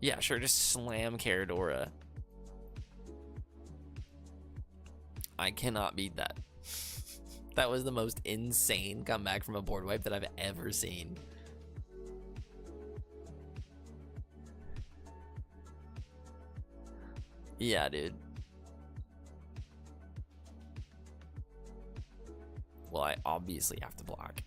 Yeah, sure, just slam Caradora. I cannot beat that. That was the most insane comeback from a board wipe that I've ever seen. Yeah, dude. Well, I obviously have to block.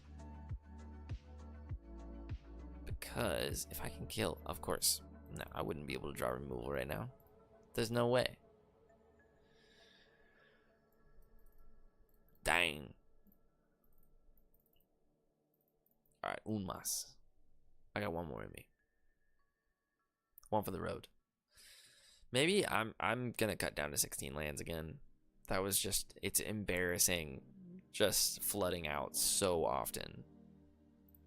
Because if I can kill, of course, no, I wouldn't be able to draw removal right now. There's no way. Dang. Alright, un más. I got one more in me. One for the road. Maybe I'm gonna cut down to 16 lands again. That was just, it's embarrassing just flooding out so often.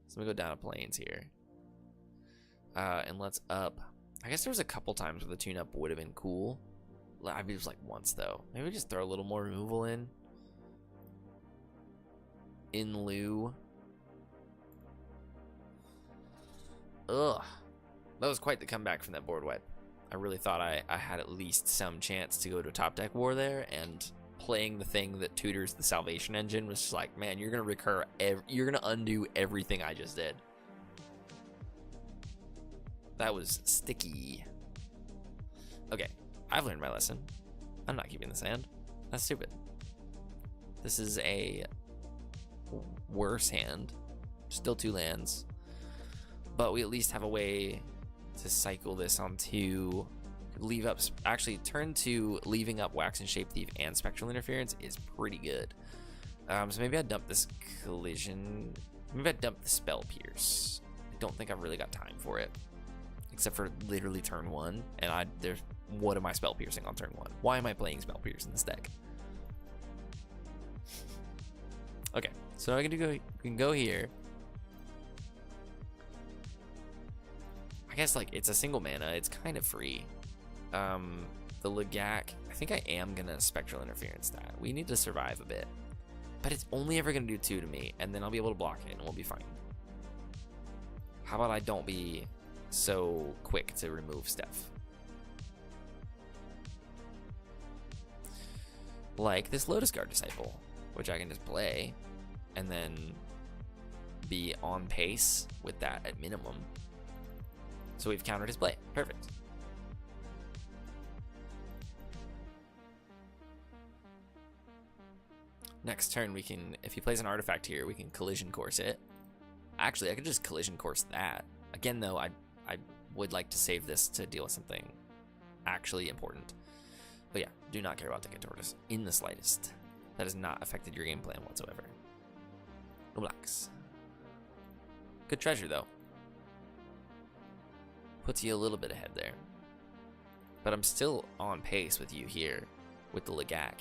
So I'm gonna go down to plains here. And let's up. I guess there was a couple times where the tune-up would have been cool. I mean, it was like once though. Maybe just throw a little more removal in lieu. Ugh, that was quite the comeback from that board wipe. I really thought I had at least some chance to go to a top deck war there, and playing the thing that tutors the salvation engine was just like, man, you're gonna undo everything I just did. That was sticky. Okay, I've learned my lesson. I'm not keeping this hand. That's stupid. This is a worse hand. Still 2 lands. But we at least have a way to cycle this onto leave up. Actually, turn to leaving up Wax and Shape Thief and Spectral Interference is pretty good. So maybe I dump this collision. Maybe I dump the Spell Pierce. I don't think I've really got time for it. Except for literally turn 1, and what am I spell piercing on turn 1? Why am I playing spell pierce in this deck? Okay, so I we can go here. I guess like it's a single mana, it's kind of free. The Legak, I think I am gonna Spectral Interference that. We need to survive a bit, but it's only ever gonna do 2 to me, and then I'll be able to block it, and we'll be fine. How about I don't be so quick to remove stuff? Like this Lotus Guard Disciple, which I can just play and then be on pace with that at minimum. So we've countered his play. Perfect. Next turn we can, if he plays an artifact here, we can collision course it. Actually, I could just collision course that. Again though, I would like to save this to deal with something actually important. But yeah, do not care about Ticket Tortoise in the slightest. That has not affected your game plan whatsoever. No blacks. Good treasure though. Puts you a little bit ahead there. But I'm still on pace with you here with the Legak.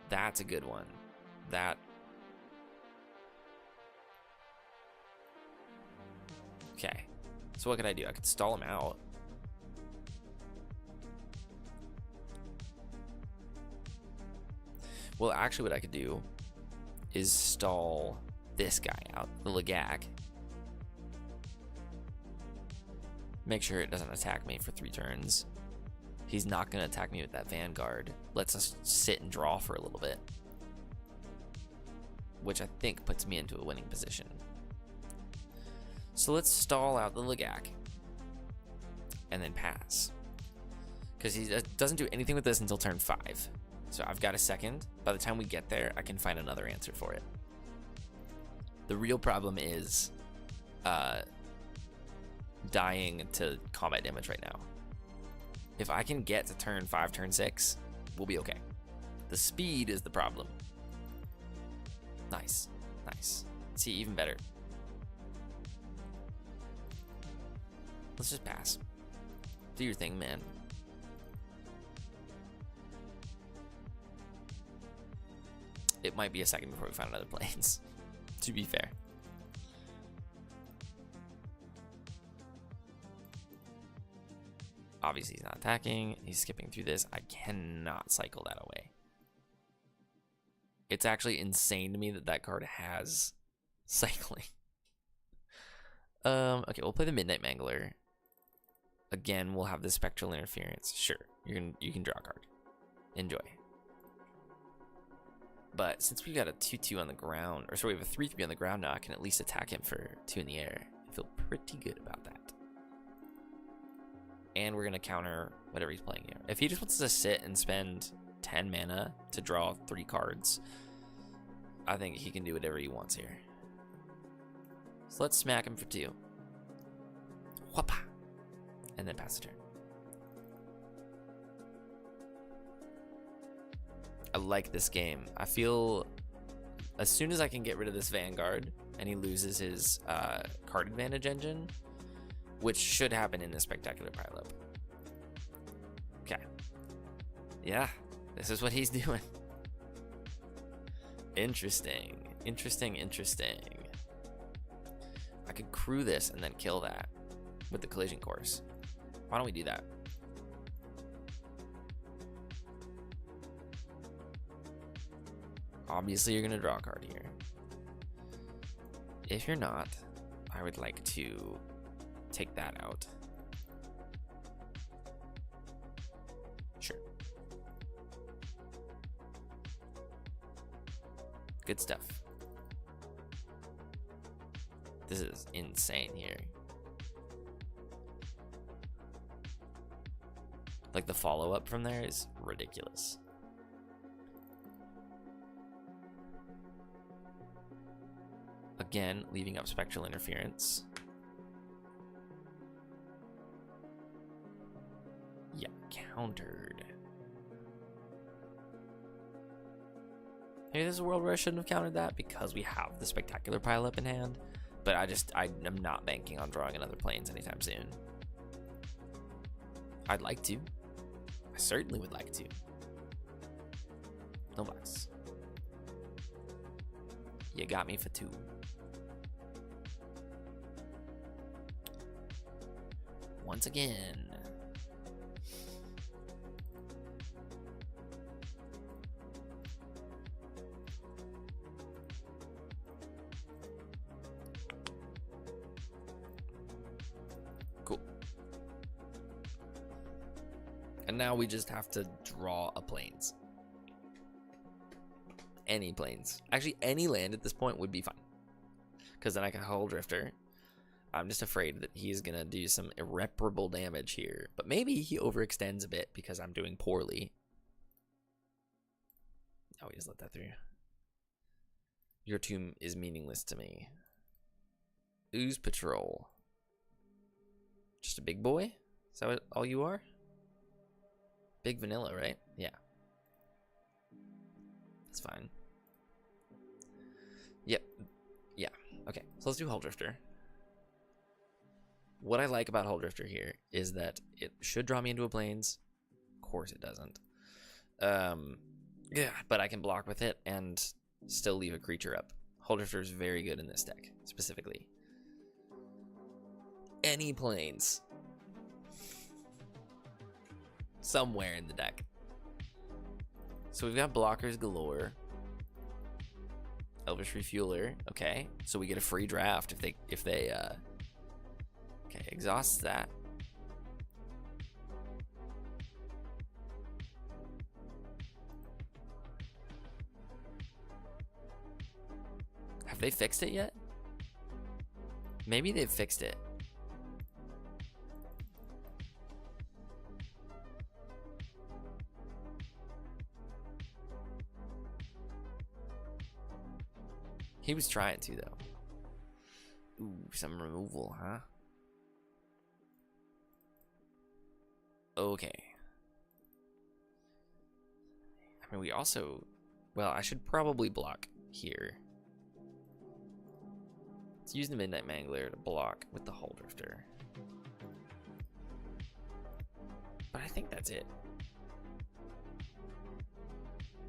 That's a good one. That. Okay. So what could I do? I could stall him out. Well, actually what I could do is stall this guy out, the Legak. Make sure it doesn't attack me for 3 turns. He's not going to attack me with that Vanguard. Lets us sit and draw for a little bit. Which I think puts me into a winning position. So let's stall out the Legak. And then pass. Because he doesn't do anything with this until turn 5. So I've got a second. By the time we get there, I can find another answer for it. The real problem is dying to combat damage right now. If I can get to turn 5, turn 6, we'll be okay. The speed is the problem. Nice. Nice. See, even better. Let's just pass. Do your thing, man. It might be a second before we find another planes, to be fair. Obviously, he's not attacking. He's skipping through this. I cannot cycle that away. It's actually insane to me that that card has cycling. Okay, we'll play the Midnight Mangler. Again, we'll have the spectral interference. Sure, you can draw a card. Enjoy. But since we got a 2/2 on the ground, or sorry, we have a 3/3 on the ground now, I can at least attack him for 2 in the air. I feel pretty good about that. And we're gonna counter whatever he's playing here. If he just wants to sit and spend 10 mana to draw 3 cards, I think he can do whatever he wants here. So let's smack him for 2. Whoppa! And then pass the turn. I like this game. I feel as soon as I can get rid of this Vanguard and he loses his card advantage engine, which should happen in the spectacular pileup. Okay. Yeah, this is what he's doing. Interesting. I could crew this and then kill that with the collision course. Why don't we do that? Obviously, you're going to draw a card here. If you're not, I would like to take that out. Sure. Good stuff. This is insane here. Like, the follow-up from there is ridiculous. Again, leaving up spectral interference. Yeah, countered. Maybe there's a world where I shouldn't have countered that because we have the spectacular pileup in hand. But I'm not banking on drawing another planes anytime soon. I'd like to. I certainly would like to. No blacks. You got me for 2. Once again. Cool. And now we just have to draw a plains. Any plains. Actually, any land at this point would be fine. Because then I can Hull Drifter. I'm just afraid that he's going to do some irreparable damage here. But maybe he overextends a bit because I'm doing poorly. Oh, we just let that through. Your tomb is meaningless to me. Ooze Patrol. Just a big boy? Is that what all you are? Big vanilla, right? Yeah. That's fine. Yep. Yeah. Okay, so let's do Hull Drifter. What I like about Hull Drifter here is that it should draw me into a plains. Of course it doesn't. Yeah, but I can block with it and still leave a creature up. Hull Drifter is very good in this deck, specifically. Any plains. Somewhere in the deck. So we've got blockers galore. Elvish Refueler. Okay, so we get a free draft if they okay, exhausts that. Have they fixed it yet? Maybe they've fixed it. He was trying to, though. Ooh, some removal, huh? Okay. I mean, we also... Well, I should probably block here. Let's use the Midnight Mangler to block with the Hull Drifter. But I think that's it.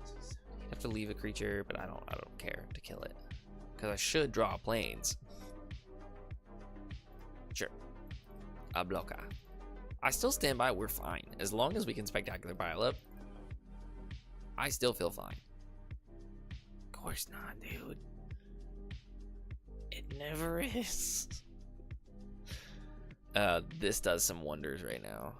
You have to leave a creature, but I don't care to kill it. Because I should draw planes. Sure. A blocker. I still stand by we're fine. As long as we can spectacular pile up, I still feel fine. Of course not, dude. It never is. This does some wonders right now.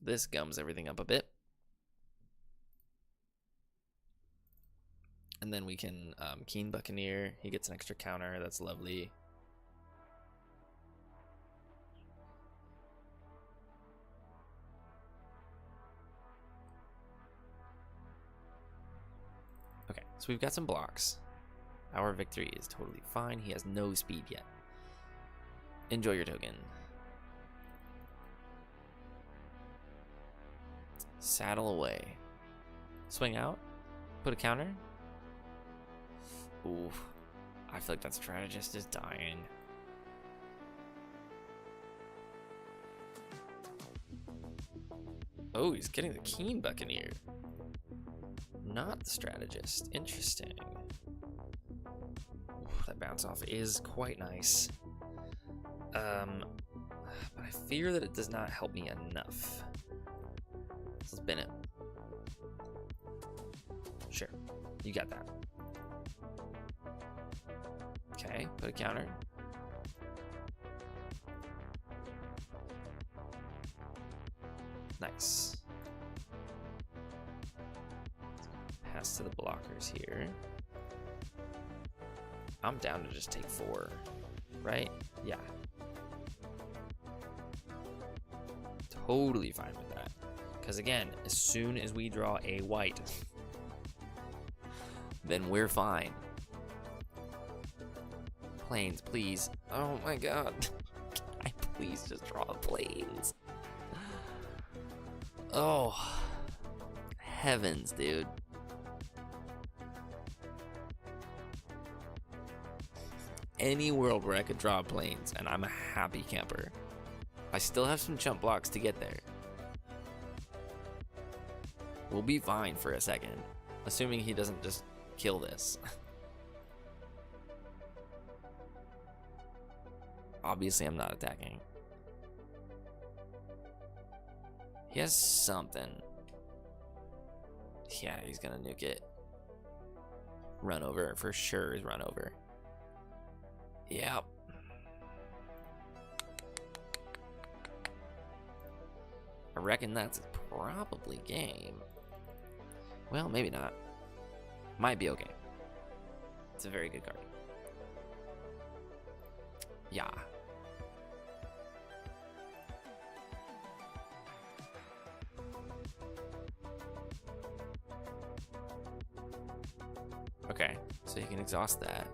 This gums everything up a bit. And then we can Keen Buccaneer. He gets an extra counter. That's lovely. Okay, so we've got some blocks. Our victory is totally fine. He has no speed yet. Enjoy your token. Saddle away. Swing out. Put a counter. Ooh. I feel like that strategist is dying. Oh, he's getting the Keen Buccaneer. Not the strategist. Interesting. Ooh, that bounce off is quite nice. But I fear that it does not help me enough. Let's spin it. Sure, you got that. Okay, put a counter. Nice. Pass to the blockers here. I'm down to just take 4, right? Yeah. Totally fine with that. Because again, as soon as we draw a white, then we're fine. Planes, please. Oh my god. Can I please just draw planes? Oh. Heavens, dude. Any world where I could draw planes, and I'm a happy camper. I still have some chump blocks to get there. We'll be fine for a second, assuming he doesn't just kill this. Obviously, I'm not attacking. He has something. Yeah, he's gonna nuke it. Run over, for sure is run over. Yep. I reckon that's probably game. Well, maybe not. Might be okay. It's a very good card. Yeah. Okay, so you can exhaust that.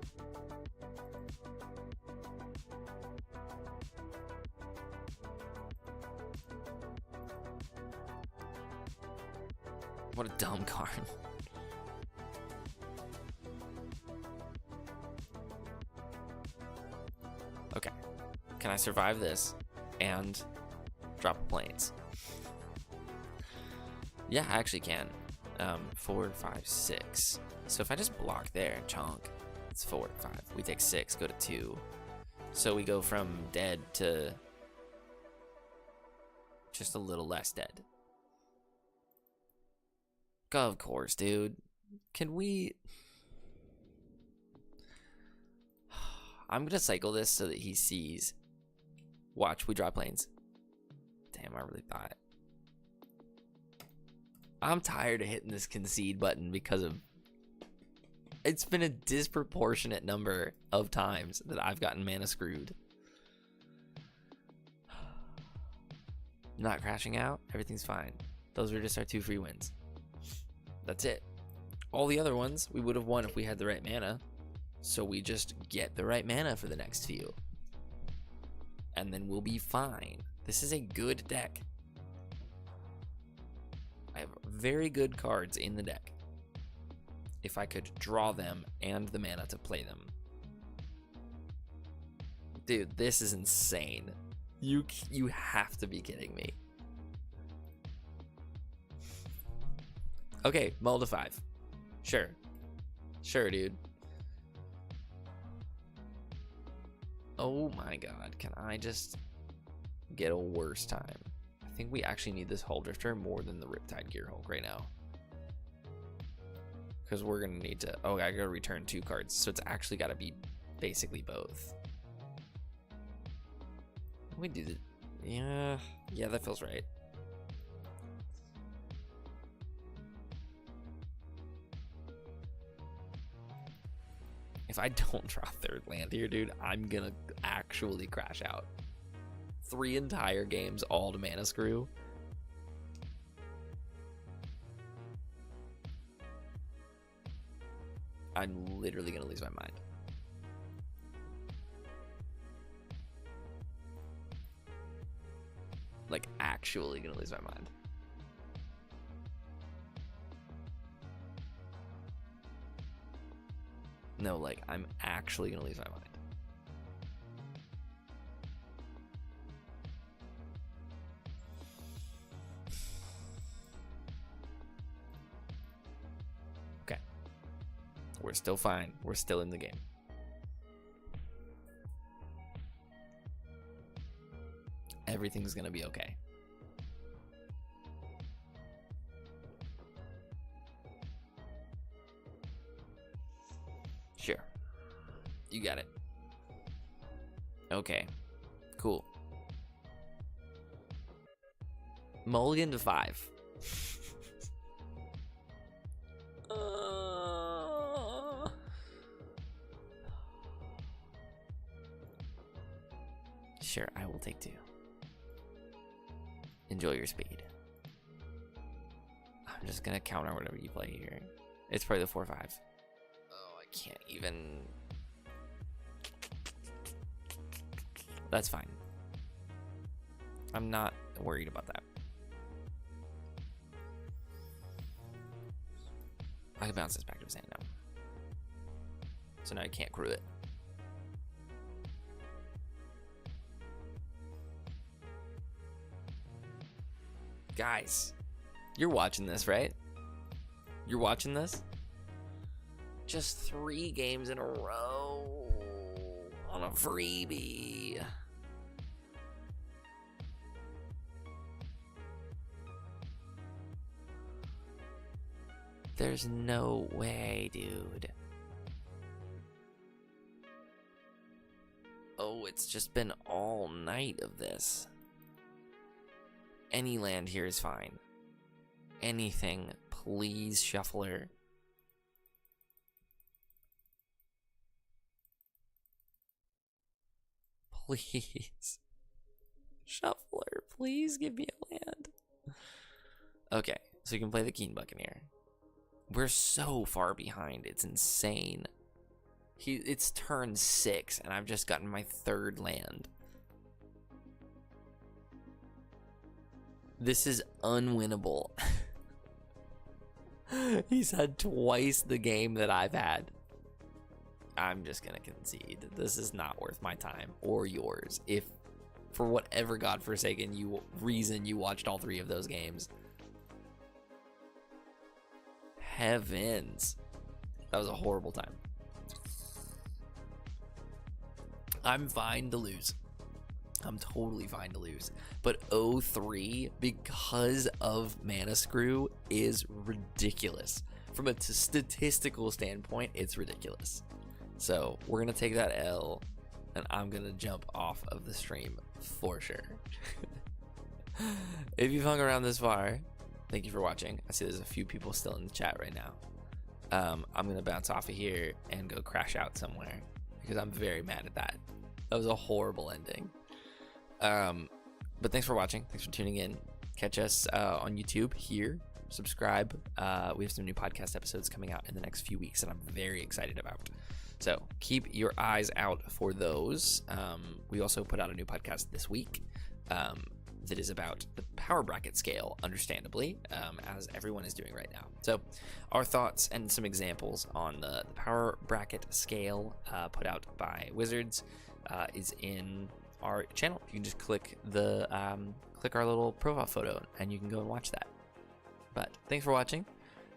What a dumb card. Okay. Can I survive this and drop planes? Yeah, I actually can. 4, 5, 6. So if I just block there and chonk, it's 4, 5. We take 6, go to 2. So we go from dead to just a little less dead. Of course, dude. Can we... I'm gonna cycle this so that he sees. Watch, we draw planes. Damn, I really thought. I'm tired of hitting this concede button because of... It's been a disproportionate number of times that I've gotten mana screwed. Not crashing out, everything's fine. Those are just our 2 free wins. That's it. All the other ones we would have won if we had the right mana. So we just get the right mana for the next few. And then we'll be fine. This is a good deck. I have very good cards in the deck. If I could draw them and the mana to play them. Dude, this is insane. You have to be kidding me. Okay, mull to 5. Sure. Sure, dude. Oh my god, can I just get a worse time? I think we actually need this Hull Drifter more than the Riptide Gearhulk right now. because we're gonna need to. Oh, I gotta return 2 cards, so it's actually gotta be basically both. We do the. Yeah, that feels right. If I don't draw 3rd land here, dude, I'm gonna actually crash out. 3 entire games all to mana screw. I'm literally gonna lose my mind. Like, actually gonna lose my mind. No, like, I'm actually gonna lose my mind. Okay. We're still fine. We're still in the game. Everything's gonna be okay. Sure. You got it. Okay. Cool. Mulligan to 5. Sure, I will take 2. Enjoy your speed. I'm just gonna counter whatever you play here. It's probably the 4-5. Oh, I can't even. That's fine. I'm not worried about that. I can bounce this back to his hand now. So now I can't crew it. Guys, you're watching this, right? You're watching this? Just 3 games in a row on a freebie. There's no way, dude. Oh, it's just been all night of this. Any land here is fine. Anything, please, shuffler. Please. Shuffler, please give me a land. Okay, so you can play the Keen Buccaneer. We're so far behind, it's insane. It's turn 6, and I've just gotten my 3rd land. This is unwinnable. He's had twice the game that I've had. I'm just gonna concede. This is not worth my time or yours. If, for whatever godforsaken reason you watched all 3 of those games. Heavens. That was a horrible time. I'm fine to lose. I'm totally fine to lose. But 0-3, because of mana screw, is ridiculous. From a statistical standpoint, it's ridiculous. So we're going to take that L, and I'm going to jump off of the stream for sure. If you've hung around this far, thank you for watching. I see there's a few people still in the chat right now. I'm going to bounce off of here and go crash out somewhere because I'm very mad at that. That was a horrible ending. But thanks for watching. Thanks for tuning in. Catch us on YouTube here. Subscribe. We have some new podcast episodes coming out in the next few weeks that I'm very excited about. So keep your eyes out for those. We also put out a new podcast this week that is about the power bracket scale, understandably, as everyone is doing right now. So our thoughts and some examples on the power bracket scale put out by Wizards is in our channel. You can just click our little profile photo and you can go and watch that. But thanks for watching,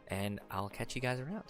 and I'll catch you guys around.